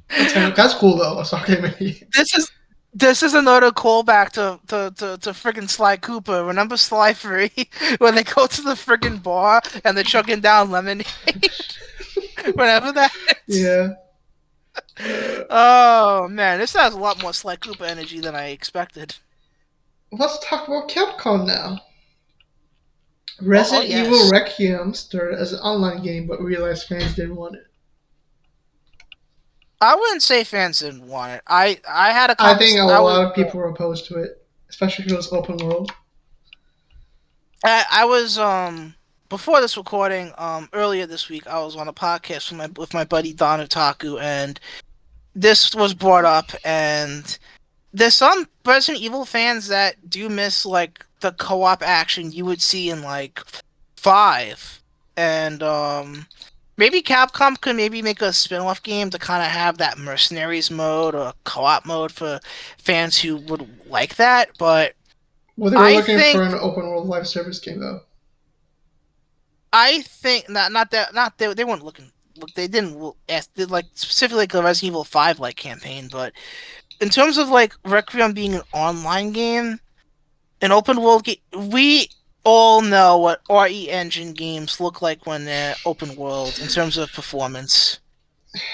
That's cool though, a sake minigame. This is this is another callback to friggin' Sly Cooper. Remember Sly 3? When they go to the friggin' bar and they're chugging down lemonade? Whenever that is. Yeah. Uh, Oh man, this has a lot more Sly Cooper energy than I expected. let's talk about Capcom now. Oh Resident Evil yes. Requiem started as an online game, but realized fans didn't want it. I wouldn't say fans didn't want it. I had a I think convers a I was lot of people were opposed to it, especially if it was open world. I was before this recording earlier this week I was on a podcast with my buddy Don Otaku, and this was brought up, and there's some Resident Evil fans that do miss like the co-op action you would see in like 5. And maybe Capcom could maybe make a spin-off game to kind of have that mercenaries mode or co-op mode for fans who would like that, but Well, they were I looking for think an open world live service game though. not they weren't looking. Look, they didn't ask did like specifically like the Resident Evil 5 like campaign, but in terms of like Requiem being an online game, an open world game, we all know what RE Engine games look like when they're open world in terms of performance.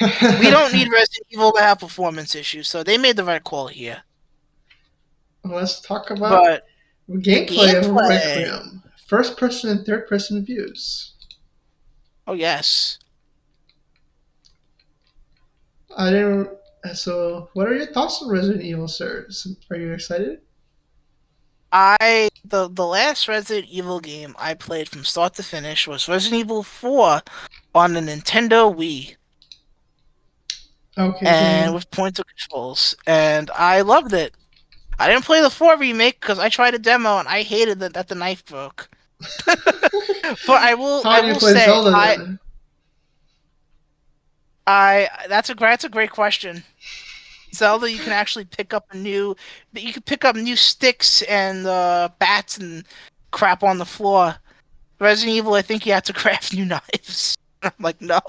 We don't need Resident Evil to have performance issues, so they made the right call here. Let's talk about But the gameplay of gameplay, Requiem. First person and third person views. oh yes, I didn't. So, what are your thoughts on Resident Evil, sirs? Are you excited? the last Resident Evil game I played from start to finish was Resident Evil 4 on the Nintendo Wii Okay, and game. with pointer controls, and I loved it. I didn't play the 4 remake because I tried a demo and I hated that the knife broke. But How I do you will play say Zelda then? I that's a great question. Zelda, you can actually pick up you can pick up new sticks and bats and crap on the floor. Resident Evil, I think you have to craft new knives. I'm like, no.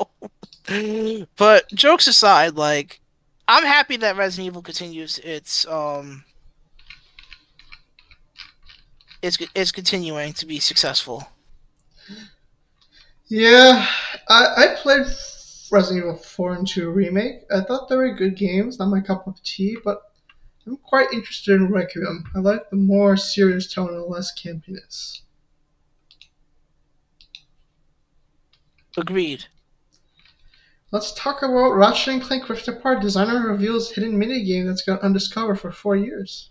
But jokes aside, like, I'm happy that Resident Evil continues it's continuing to be successful. Yeah, I played Resident Evil 4 and 2 Remake. I thought they were good games, not my cup of tea, but I'm quite interested in Requiem. I like the more serious tone and less campiness. Agreed. Let's talk about Ratchet and Clank Rift Apart. Designer reveals hidden minigame that's gone undiscovered for 4 years.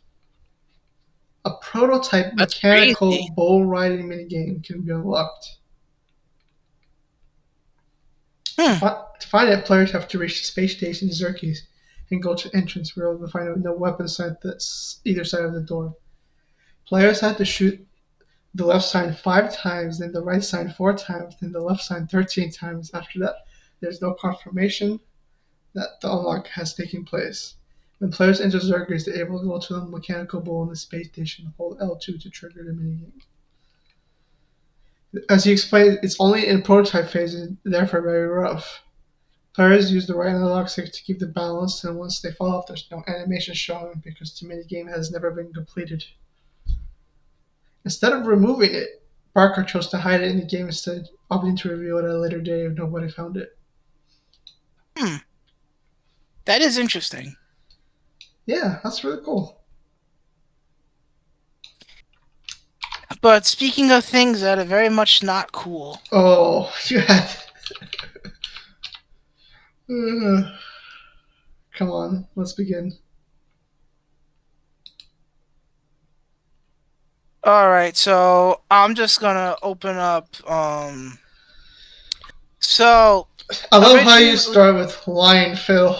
A prototype That's mechanical crazy. bull riding minigame can be unlocked. To, Hmm. to find it, players have to reach the space station Xerxes and go to entrance where they'll find no weapon side that's either side of the door. Players have to shoot the left sign 5 times, then the right sign 4 times, then the left sign 13 times. After that, there's no confirmation that the unlock has taken place. When players enter Xerxes, they're able to go to the mechanical bull in the space station and hold L2 to trigger the minigame. As he explained, it's only in prototype phase and therefore very rough. Players use the right analog stick to keep the balance, and once they fall off, there's no animation showing because the minigame has never been completed. Instead of removing it, Barker chose to hide it in the game instead, opting to reveal it at a later date if nobody found it. Hmm. That is interesting. Yeah, that's really cool. But speaking of things that are very much not cool. Oh, you had. Come on, let's begin. All right, so I'm just gonna open up. So I love how you originally, start with Lion Phil.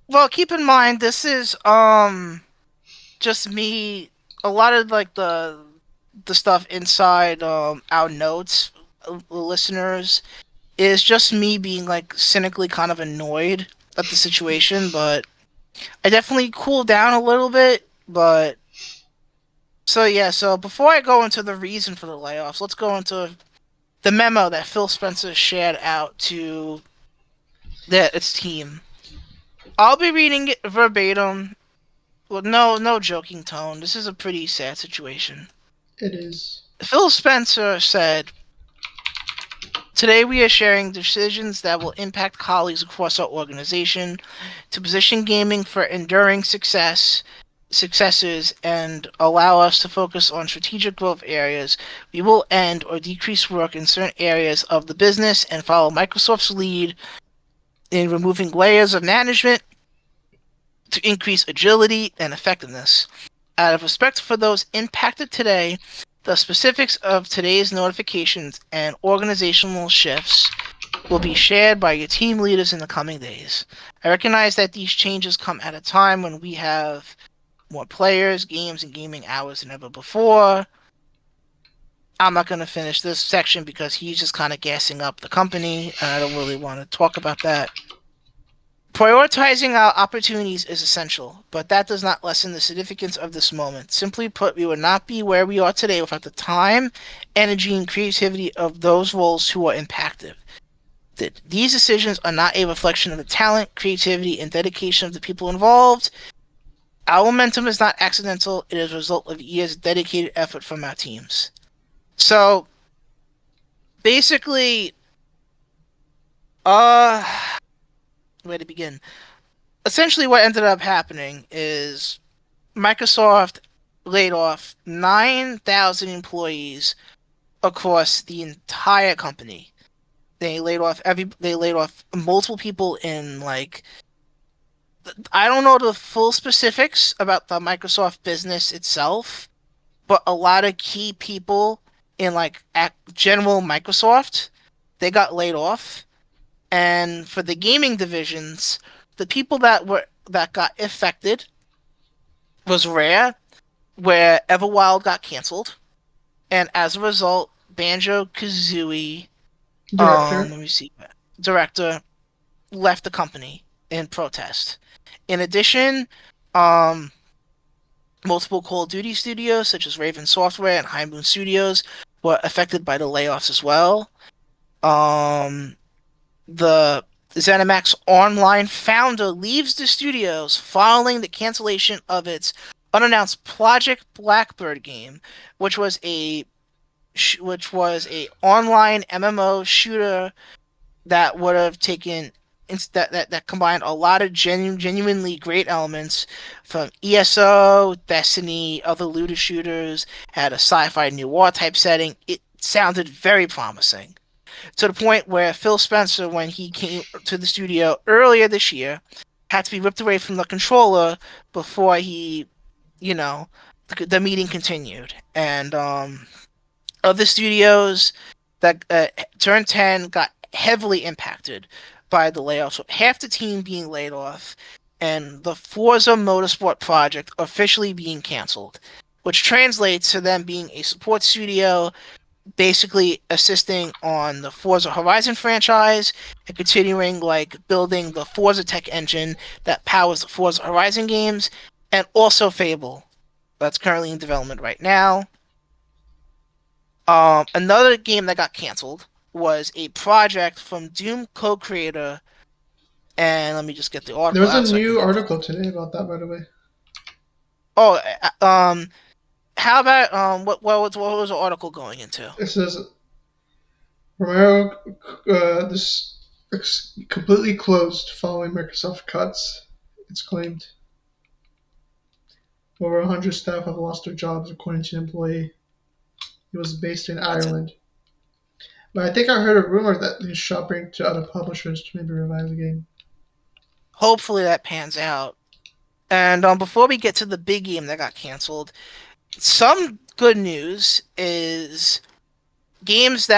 well, keep in mind this is just me. A lot of like the stuff inside our notes, listeners, is just me being like cynically kind of annoyed at the situation, but I definitely cooled down a little bit. But so yeah, so before I go into the reason for the layoffs, let's go into the memo that Phil Spencer shared out to its team. I'll be reading it verbatim. Well, no joking tone. This is a pretty sad situation. It is. Phil Spencer said, "Today we are sharing decisions that will impact colleagues across our organization to position gaming for enduring successes and allow us to focus on strategic growth areas. We will end or decrease work in certain areas of the business and follow Microsoft's lead in removing layers of management to increase agility and effectiveness. Out of respect for those impacted today, the specifics of today's notifications and organizational shifts will be shared by your team leaders in the coming days. I recognize that these changes come at a time when we have more players, games, and gaming hours than ever before." I'm not going to finish this section because he's just kind of gassing up the company, and I don't really want to talk about that. "Prioritizing our opportunities is essential, but that does not lessen the significance of this moment. Simply put, we would not be where we are today without the time, energy, and creativity of those roles who are impacted. These decisions are not a reflection of the talent, creativity, and dedication of the people involved. Our momentum is not accidental, it is a result of years of dedicated effort from our teams." So, basically, uh, where to begin? Essentially, what ended up happening is Microsoft laid off 9,000 employees across the entire company. They laid off multiple people in like I don't know the full specifics about the Microsoft business itself, but a lot of key people in like general Microsoft, they got laid off. And for the gaming divisions, the people that got affected was Rare, where Everwild got canceled, and as a result, Banjo Kazooie, Director. let me see, director left the company in protest. In addition, um, multiple Call of Duty studios such as Raven Software and High Moon Studios were affected by the layoffs as well. Um, the ZeniMax Online founder leaves the studios following the cancellation of its unannounced Project Blackbird game, which was a online MMO shooter that would have taken that combined a lot of genuinely great elements from ESO, Destiny, other looter shooters, had a sci-fi noir type setting. It sounded very promising to the point where Phil Spencer, when he came to the studio earlier this year, had to be ripped away from the controller before he, you know, the meeting continued. And other studios that Turn 10 got heavily impacted by the layoffs, with half the team being laid off, and the Forza Motorsport project officially being canceled, which translates to them being a support studio basically assisting on the Forza Horizon franchise and continuing like building the Forza tech engine that powers the Forza Horizon games, and also Fable that's currently in development right now. Another game that got canceled was a project from Doom co-creator, and let me just get the There article was a out so I can new get the. article today about that, by the way. Oh, how about what was the article going into? It says Romero, this completely closed following Microsoft cuts. It's claimed over 100 staff have lost their jobs, according to an employee. He was based in That's it. Ireland. But I think I heard a rumor that he's shopping to other publishers to maybe revive the game. Hopefully that pans out. And before we get to the big game that got canceled, some good news is games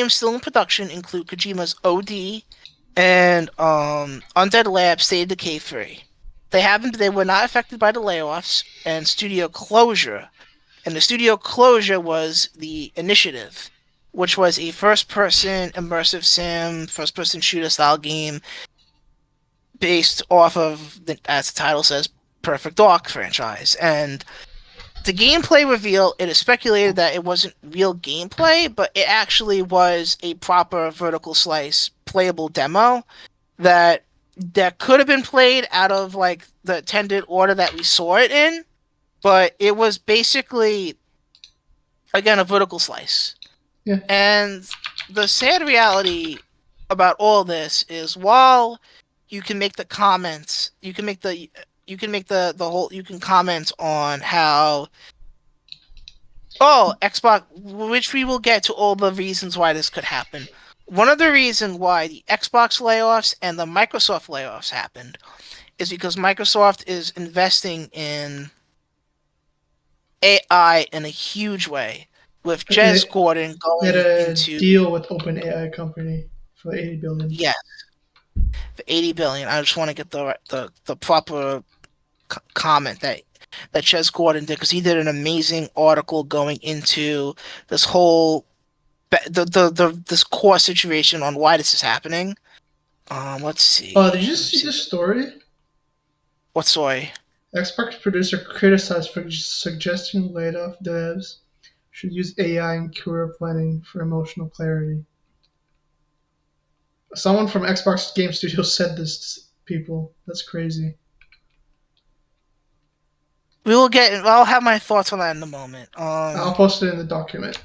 still in production include Kojima's OD and Undead Lab State of Decay 3. They were not affected by the layoffs and studio closure. And the studio closure was the Initiative, which was a first-person immersive sim, first-person shooter style game based off of as the title says, Perfect Dark franchise. And the gameplay reveal, it is speculated that it wasn't real gameplay, but it actually was a proper vertical slice playable demo that could have been played out of like the intended order that we saw it in, but it was basically again a vertical slice. Yeah, And the sad reality about all this is while you can make the comments, you can comment on how Xbox, which we will get to all the reasons why this could happen. One of the reasons why the Xbox layoffs and the Microsoft layoffs happened is because Microsoft is investing in AI in a huge way, with Jez they, Gordon they had going a into, deal with OpenAI company for 80 billion. yeah, for 80 billion. I just want to get the proper comment that Jez Gordon did, because he did an amazing article going into this whole this core situation on why this is happening. Let's Oh, did see. you Let me see see. this story? What story? Xbox producer criticized for suggesting laid off devs should use AI in career planning for emotional clarity. Someone from Xbox Game Studios said this to people. That's crazy. We will get. I'll have my thoughts on that in a moment. I'll post it in the document.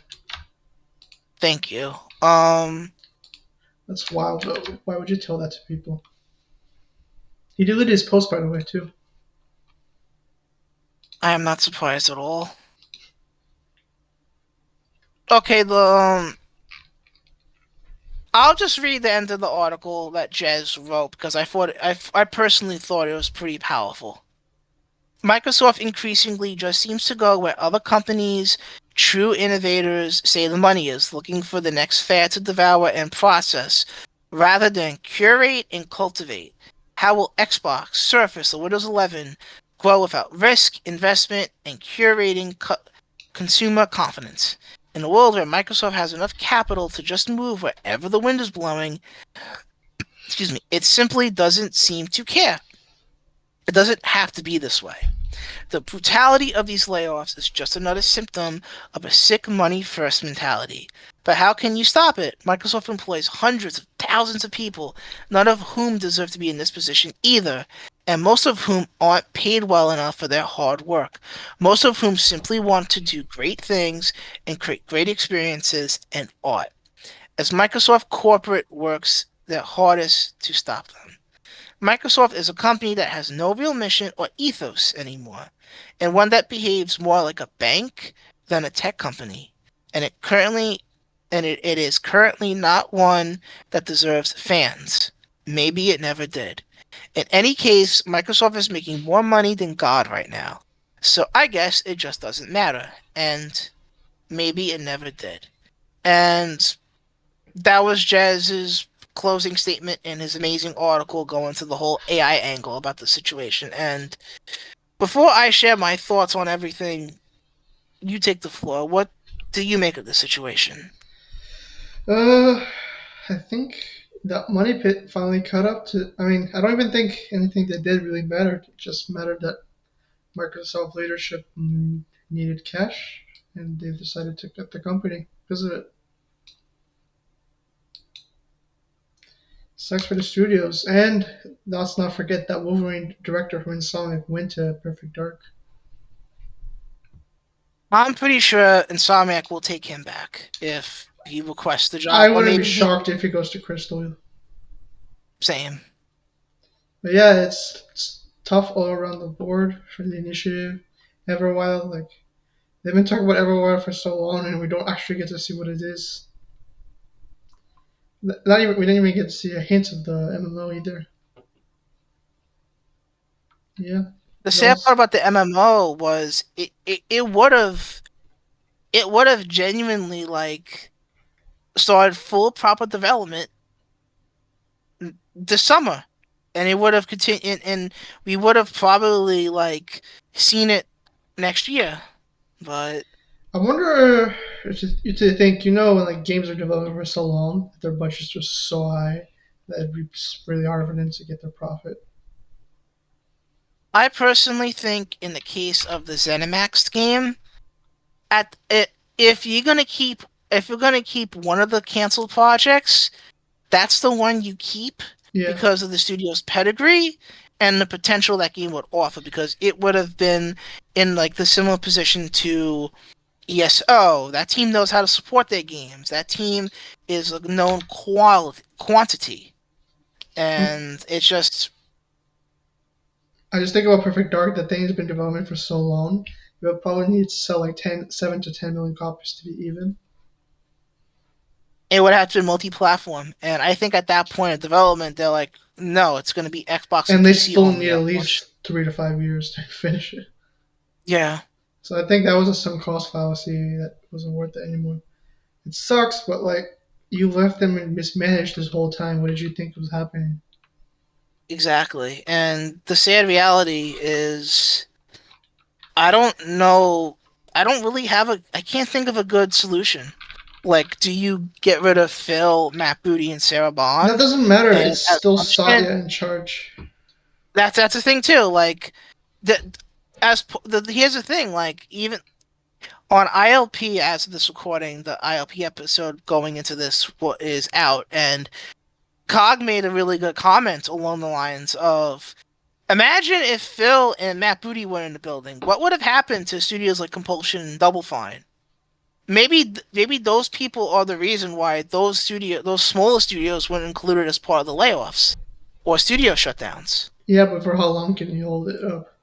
Thank you. That's wild, though. Why would you tell that to people? He deleted his post, by the way, too. I am not surprised at all. Okay, I'll just read the end of the article that Jez wrote because I personally thought it was pretty powerful. Microsoft increasingly just seems to go where other companies, true innovators, say the money is, looking for the next fad to devour and process, rather than curate and cultivate. How will Xbox, Surface, or Windows 11 grow without risk, investment, and curating consumer confidence? In a world where Microsoft has enough capital to just move wherever the wind is blowing, excuse me, it simply doesn't seem to care. It doesn't have to be this way. The brutality of these layoffs is just another symptom of a sick money first mentality. But how can you stop it? Microsoft employs hundreds of thousands of people, none of whom deserve to be in this position either, and most of whom aren't paid well enough for their hard work. Most of whom simply want to do great things and create great experiences and art. As Microsoft corporate works their hardest to stop them. Microsoft is a company that has no real mission or ethos anymore, and one that behaves more like a bank than a tech company. And it is currently not one that deserves fans. Maybe it never did. In any case, Microsoft is making more money than God right now. So I guess it just doesn't matter. And maybe it never did. And that was Jazz's closing statement in his amazing article going to the whole AI angle about the situation. And before I share my thoughts on everything, you take the floor. What do you make of the situation? Uh, I think that money pit finally caught up to. I mean, I don't even think anything they did really mattered. It just mattered that Microsoft leadership needed cash, and they decided to cut the company because of it. Sucks for the studios, and let's not forget that Wolverine director from Insomniac went to Perfect Dark. I'm pretty sure Insomniac will take him back if he requests the I job, or wouldn't be maybe he shocked if he goes to Crystal. same. But yeah, it's tough all around the board for the initiative. Everwild, like they've been talking about Everwild for so long, and we don't actually get to see what it is. Not even we didn't even get to see a hint of the MMO either. Yeah, The that sad part was. about the MMO was it would have genuinely like started full proper development this summer, and it would have continued, and we would have probably like seen it next year. But I wonder if you think when like games are developing for so long, their budgets are so high that it'd be really hard for them to get their profit. I personally think in the case of the ZeniMax game, at it, if you're gonna keep one of the canceled projects, that's the one you keep Yeah, because of the studio's pedigree and the potential that game would offer, because it would have been in like the similar position to ESO. That team knows how to support their games. That team is a known quantity, I'm, and it's just I just think about Perfect Dark. That thing has been developing for so long. You would probably need to sell like 7 to 10 million copies to be even. it would have to be multi-platform. And I think at that point of development, they're like, no, it's going to be Xbox and And they PC still only need at at launch. least 3 to 5 years to finish it. Yeah, So I think that was a sunk cost fallacy that wasn't worth it anymore. It sucks, but like you left them and mismanaged this whole time. What did you think was happening? exactly. And the sad reality is, I don't know. I don't really have a. I can't think of a good solution. Like, do you get rid of Phil, Matt Booty, and Sarah That Bond, doesn't matter. and It's as still punishment? Satya in charge. That's the thing too. Like, the here's the thing. Like, even on ILP, as of this recording, the ILP episode going into this is out, and Cog made a really good comment along the lines of, imagine if Phil and Matt Booty were in the building. What would have happened to studios like Compulsion and Double Fine? Maybe those people are the reason why those smaller studios weren't included as part of the layoffs or studio shutdowns. Yeah, but for how long can you hold it up?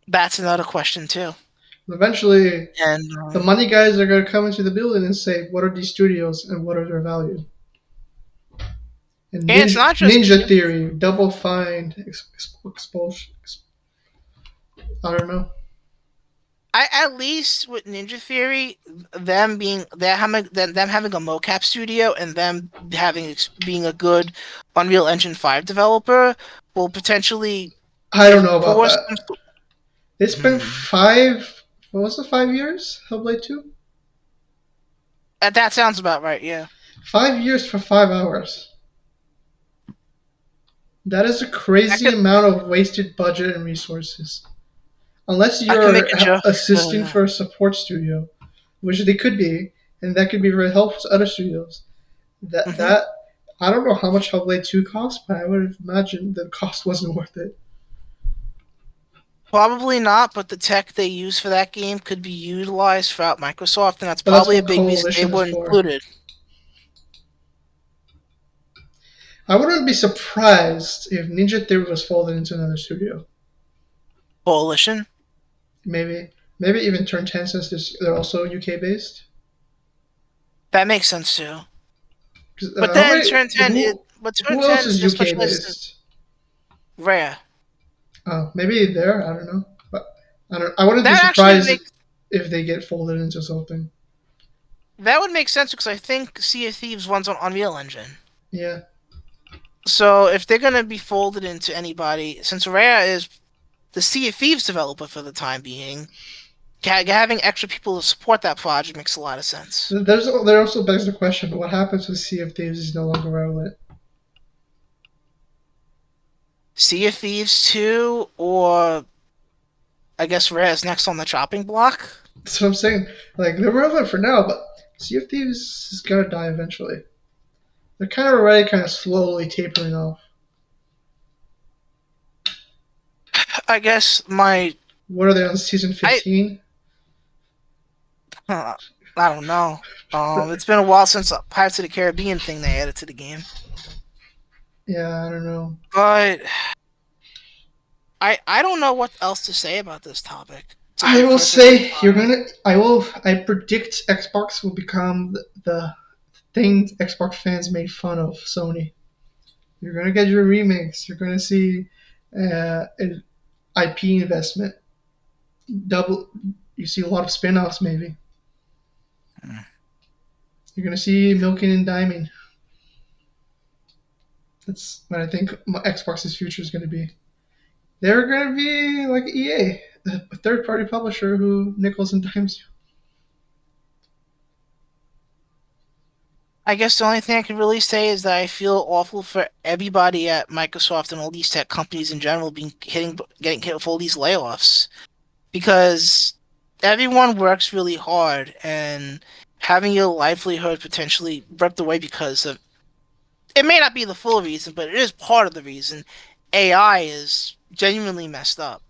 That's another question too. Eventually, And the money guys are going to come into the building and say, what are these studios and what are their value? And it's not just Ninja Theory, Double Fine, Expulsion. I don't know. I at least with Ninja Theory, them having a mocap studio and them being a good Unreal Engine 5 developer will potentially I don't give know about force that. some. It's been Hmm. 5. What was it? 5 years? Hellblade 2? That sounds about right. Yeah, 5 years for 5 hours. That is a that crazy could amount of wasted budget and resources. Unless I can make you're a joke. assisting for a support studio, which they could be, and that could be very helpful to other studios. That Hmm. that I don't know how much Hellblade 2 cost, but I would imagine the cost wasn't worth it. Probably not, but the tech they use for that game could be utilized throughout Microsoft, and that's But that's probably a what big reason they Coalition is weren't for. included. I wouldn't be surprised if Ninja Theory was folded into another studio. Coalition. Maybe, maybe even Turn 10 since they're also UK based. That makes sense too. But How then many? Turn 10 is but Turn Who else 10 is is UK specialized in based? rare. Maybe there. I don't know, but I don't. I wouldn't be That actually surprised makes if they get folded into something. that would make sense because I think Sea of Thieves runs on Unreal Engine. Yeah, So if they're gonna be folded into anybody, since Rare is the Sea of Thieves developer for the time being, having extra people to support that project makes a lot of sense. there also begs the question: what happens with Sea of Thieves is no longer relevant? Sea of Thieves 2, or I guess Rare is next on the chopping block. That's what I'm saying. Like they're relevant for now, but Sea of Thieves is gonna die eventually. They're kind of already kind of slowly tapering off. I guess my What are they on season I 15? I don't know. It's been a while since the Pirates of the Caribbean thing they added to the game, Yeah, I don't know. but I don't know what else to say about this topic. To I be will perfectly say you're honest, gonna. I predict Xbox will become the thing Xbox fans made fun of Sony. You're gonna get your remakes. You're gonna see an IP investment. Double. You see a lot of spin-offs. Maybe you're gonna see milking and diming. That's what I think Xbox's future is gonna be. They're gonna be like EA, a third-party publisher who nickels and dimes you. I guess the only thing I can really say is that I feel awful for everybody at Microsoft and all these tech companies in general getting hit with all these layoffs because everyone works really hard and having your livelihood potentially ripped away because of it may not be the full reason, but it is part of the reason. AI is genuinely messed up.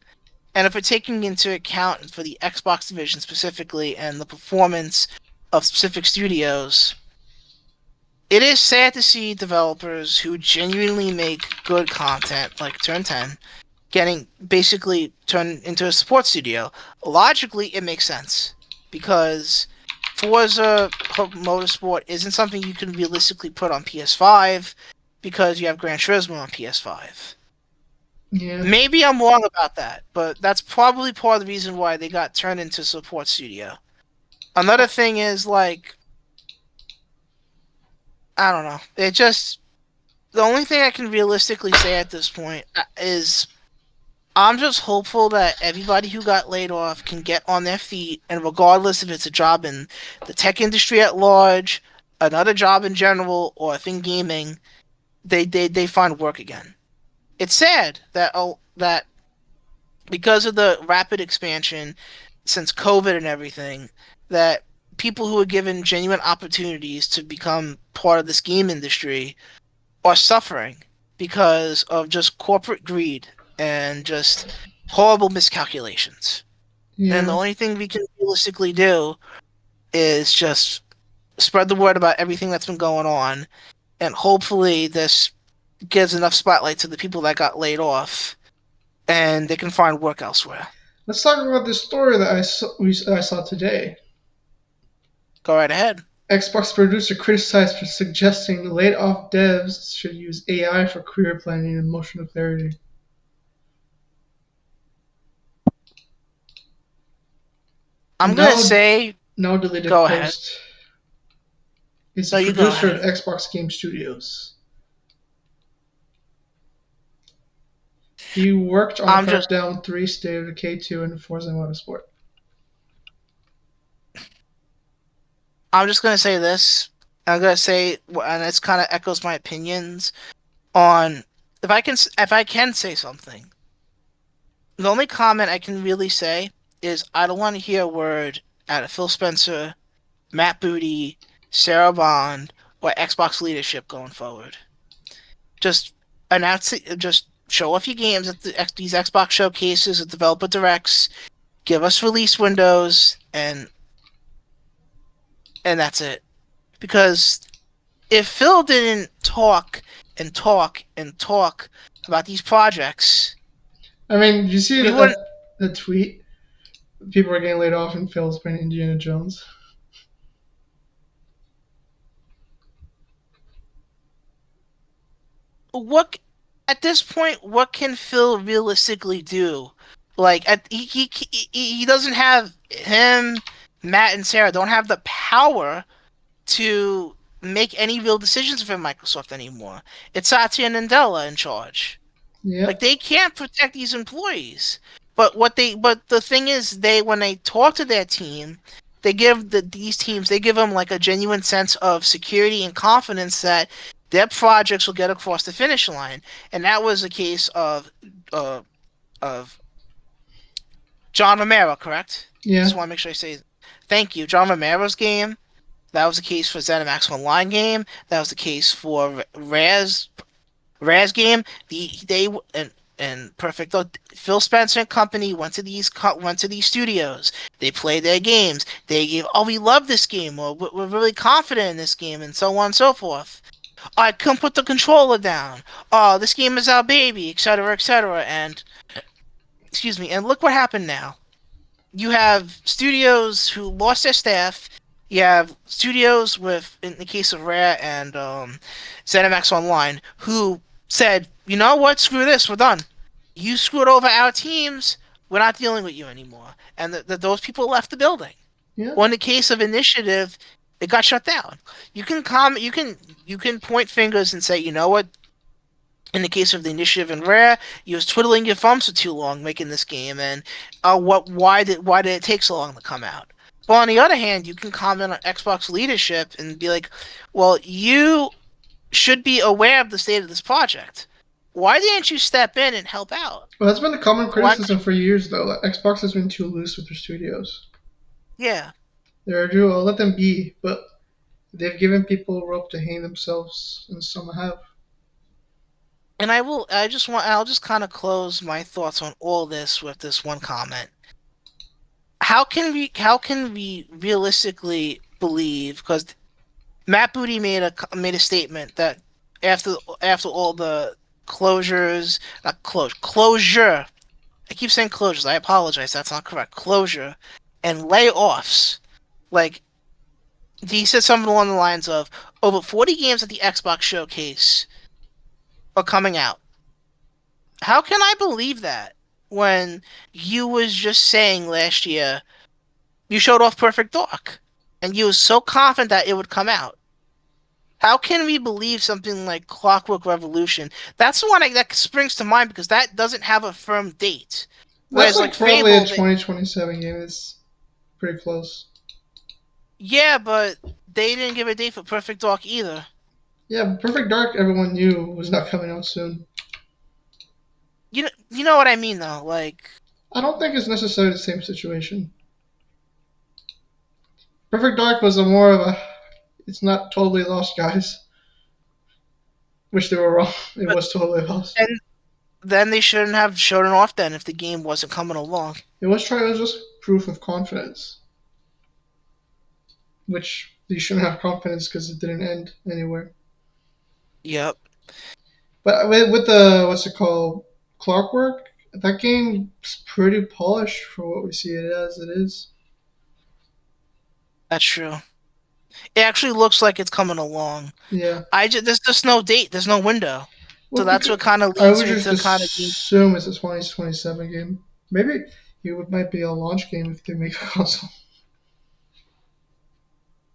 And if we're taking into account for the Xbox division specifically and the performance of specific studios, it is sad to see developers who genuinely make good content, like Turn 10, getting basically turned into a support studio. Logically, it makes sense because Forza Motorsport isn't something you can realistically put on PS5 because you have Gran Turismo on PS5. Yeah. Maybe I'm wrong about that, but that's probably part of the reason why they got turned into support studio. Another thing is like I don't know. It just the only thing I can realistically say at this point is I'm just hopeful that everybody who got laid off can get on their feet, and regardless if it's a job in the tech industry at large, another job in general, or within gaming, they find work again. It's sad that because of the rapid expansion since COVID and everything, that people who are given genuine opportunities to become part of this game industry are suffering because of just corporate greed and just horrible miscalculations. And the Yeah. only thing we can realistically do is just spread the word about everything that's been going on, and hopefully this gives enough spotlight to the people that got laid off, and they can find work elsewhere. Let's talk about this story that I saw today. Go right ahead. Xbox producer criticized for suggesting laid off devs should use AI for career planning and emotional clarity. I'm gonna Now, say, now deleted go ahead. post. It's a No, you go producer at ahead. Xbox Game Studios. He worked on I'm just, Crackdown 3, State of Decay 2, and Forza Motorsport. I'm just gonna say this. I'm gonna say, and it's kind of echoes my opinions on if I can say something. The only comment I can really say is I don't want to hear a word out of Phil Spencer, Matt Booty, Sarah Bond, or Xbox leadership going forward. Just announce it. Just show off your games at these Xbox showcases, at developer directs. Give us release windows, and that's it. Because if Phil didn't talk and talk and talk about these projects, I mean, did you see we wouldn't. a tweet? People are getting laid off and Phil's playing Indiana Jones. What at this point? What can Phil realistically do? Like, he doesn't have him, Matt, and Sarah don't have the power to make any real decisions for Microsoft anymore. It's Satya and Nadella in charge. Like, Yep. they can't protect these employees. But the thing is, they when they talk to their team, they give these teams, they give them like a genuine sense of security and confidence that their projects will get across the finish line. And that was a case uh, of John Romero, correct? Just Yeah. want to make sure I say thank you. John Romero's game. That was the case for ZeniMax Online game. That was the case for Raz game. They and Perfect. Phil Spencer and company went to these studios. They played their games. They gave, oh, we love this game, or we're really confident in this game, and so on and so forth. I couldn't put the controller down. Oh, this game is our baby, etc., etc. And excuse me. And look what happened now. You have studios who lost their staff. You have studios with, in the case of Rare and ZeniMax Online, who said, you know what, screw this, we're done. You screwed over our teams, we're not dealing with you anymore. And those people left the building. Yeah. Well, in the case of Initiative, it got shut down. You can you can point fingers and say, you know what, in the case of the Initiative and Rare, you was twiddling your thumbs for too long making this game, and why did it take so long to come out? But on the other hand, you can comment on Xbox leadership and be like, well, you should be aware of the state of this project. Why didn't you step in and help out? Well, that's been the common Why? criticism for years, though. That Xbox has been too loose with their studios. Yeah, They're due. I'll let them be, but they've given people rope to hang themselves, and some have. and I will. I'll just kind of close my thoughts on all this with this one comment. How can we realistically believe? Because Matt Booty made a statement that after all the closures, not closure. I keep saying closures. I apologize. That's not correct. Closure and layoffs. Like, he said something along the lines of over 40 games at the Xbox showcase are coming out. How can I believe that when you was just saying last year you showed off Perfect Dark and you was so confident that it would come out? How can we believe something like Clockwork Revolution? That's the one that springs to mind because that doesn't have a firm date. That's Whereas like like probably a Fable, 2027 game. It's pretty close. yeah, but they didn't give a date for Perfect Dark either. Yeah, but Perfect Dark, everyone knew was not coming out soon. You know what I mean though. Like, I don't think it's necessarily the same situation. Perfect Dark was a more of a. It's not totally lost, guys. Which they were wrong. It but was totally lost. and then they shouldn't have shown it off then if the game wasn't coming along. It was trying. It was just proof of confidence, which you shouldn't have confidence because it didn't end anywhere. Yep, But with the what's it called, Clockwork, that game's pretty polished for what we see it as. It is. that's true. It actually looks like it's coming along. Yeah. There's just no date. There's no window. So Well, that's because what kind of I leads would me just to kind of be. assume it's a 2027 game. Maybe it might be a launch game if they make a console.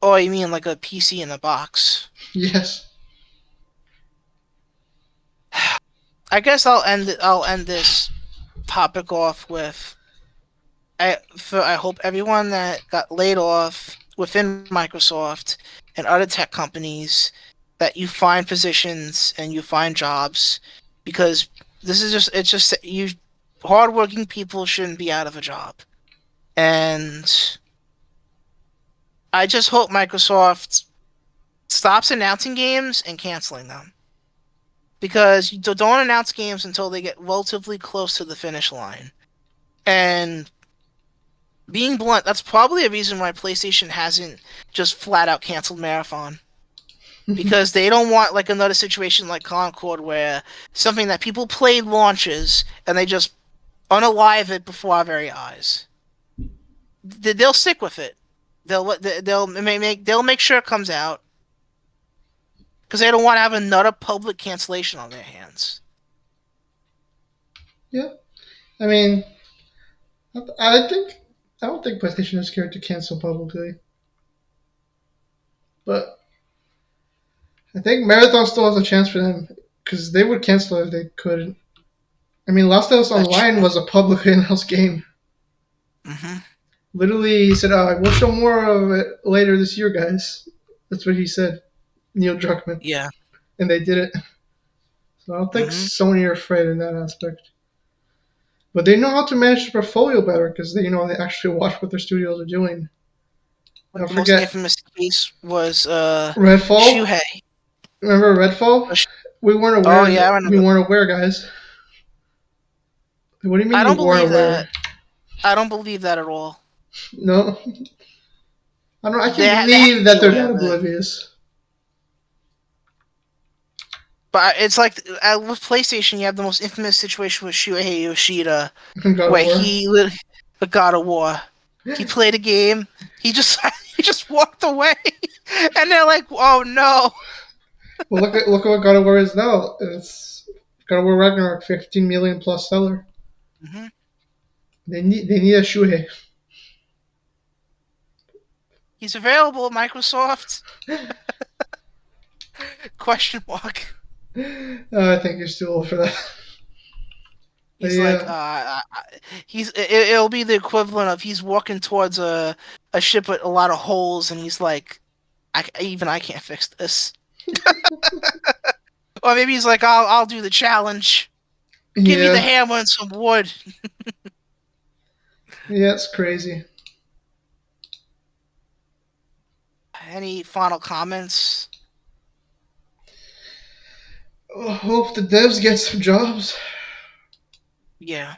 Oh, you mean like a PC in a box? Yes. I guess I'll end this topic off with I hope everyone that got laid off within Microsoft and other tech companies that you find positions and you find jobs because this is just it's just you hardworking people shouldn't be out of a job. And I just hope Microsoft stops announcing games and canceling them because you don't announce games until they get relatively close to the finish line. And being blunt, that's probably a reason why PlayStation hasn't just flat out canceled Marathon. because they don't want like another situation like Concord where something that people played launches and they just unalive it before our very eyes. They'll stick with it. They'll make sure it comes out because they don't want to have another public cancellation on their hands. Yeah, I mean, I think I don't think PlayStation is scared to cancel publicly, but I think Marathon still has a chance for them because they would cancel if they could. I mean, Last of Us That's Online true. was a publicly announced game. Hmm. Literally, he said, "We'll show more of it later this year, guys." That's what he said, Neil Druckmann, Yeah. and they did it. So I don't think Hmm. Sony are afraid in that aspect. But they know how to manage the portfolio better because they actually watch what their studios are doing. Like Don't the most forget infamous case was Redfall. Shuhei. Remember Redfall? We weren't Oh aware. yeah, I We remember. weren't aware, guys. What do you mean I you don't weren't believe that. aware? I don't believe that at all. No, I don't. I can't They have to believe be that they're aware that of it. oblivious. But it's like with PlayStation, you have the most infamous situation with Shuhei Yoshida, God of where War. he literally, the God of War, he played a game, he just he just walked away, and they're like, "Oh no!" Well, look at what God of War is now. It's God of War Ragnarok, 15 million plus seller. Hmm. They need a Shuhei. He's available at Microsoft? Question mark. I think you're still old for that. But He's like, yeah, it'll be the equivalent of he's walking towards a ship with a lot of holes, and he's like, even I can't fix this. Or maybe he's like, I'll do the challenge. Give me the yeah, hammer and some wood. yeah. It's crazy. Any final comments? Oh, hope the devs get some jobs. Yeah.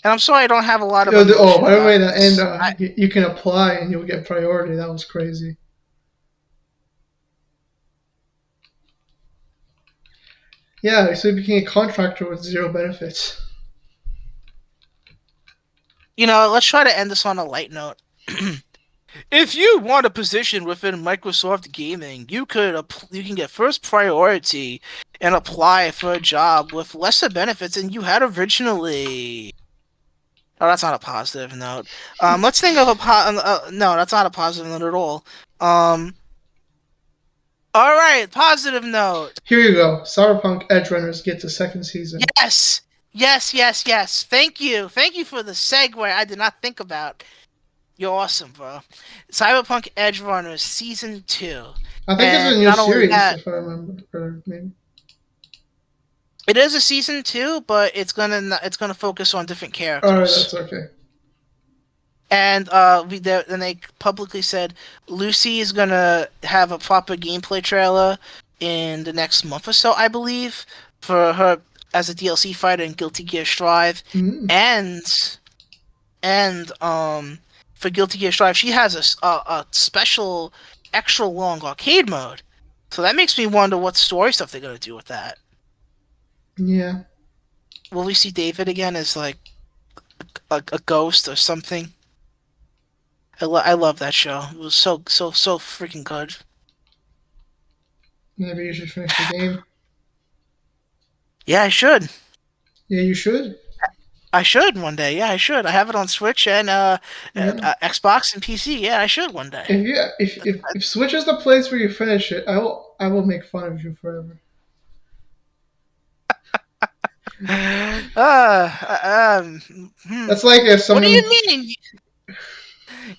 And I'm sorry I don't have a lot of emotion By the about way, that end, this. you can apply and you'll get priority. That was crazy. Yeah, so you became a contractor with zero benefits. Let's try to end this on a light note. If you want a position within Microsoft Gaming, you can get first priority and apply for a job with lesser benefits than you had originally. Oh, that's not a positive note. Let's think of no, that's not a positive note at all. Um, all right, positive note. Here you go. Cyberpunk Edge Runners gets a second season. Yes, yes, yes, yes. Thank you for the segue. I did not think about. You're awesome, bro. Cyberpunk Edge Runners Season 2. I think it's a And new not only series, that, if I remember. Or maybe. it is a Season 2, but it's gonna focus on different Alright, characters. that's okay. And and they publicly said Lucy is gonna have a proper gameplay trailer in the next month or so, I believe, for her as a DLC fighter in Guilty Gear Strive, Mm. and for Guilty Gear Strive, she has a special extra long arcade mode. So that makes me wonder what story stuff they're gonna do with that. Yeah. Will we see David again as like a ghost or something? I love that show. It was so freaking good. Maybe you should finish the game. Yeah, I should. Yeah, you should. I should one day. Yeah, I should. I have it on Switch and Yeah. Xbox and PC. Yeah, I should one day. If Switch is the place where you finish it, I will make fun of you forever. Hmm. That's like if What do someone. you mean?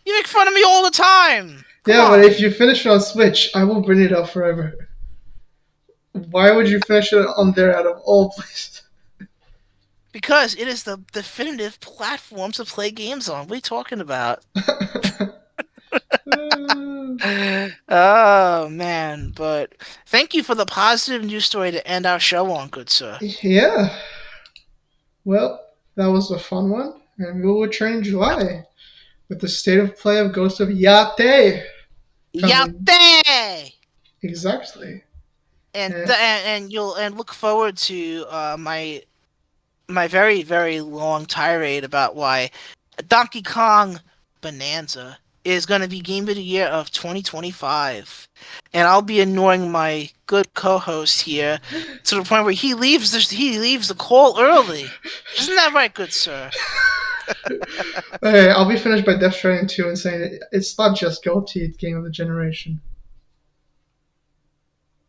You make fun of me all the time. Come Yeah, but if on. you finish it on Switch, I will bring it up forever. Why would you finish it on there out of all places? Because it is the definitive platform to play games on. What are you talking about? Oh man, but thank you for the positive news story to end our show on, good sir. Yeah. Well, that was a fun one, and we will return in Yep. July with the state of play of Ghost of Yate. coming Yaute! exactly. And And and you'll and look forward to my very very long tirade about why Donkey Kong Bonanza is going to be Game of the Year of 2025, and I'll be annoying my good co-host here to the point where he leaves the call early. Isn't that right, good sir? hey, I'll be finished by Death Stranding 2 and saying it's not just GOTY game of the generation.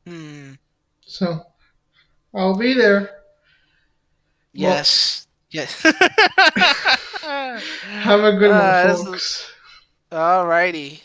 Hmm. So I'll be there. Well, Yes. Yes. have a good one, This is folks. alrighty.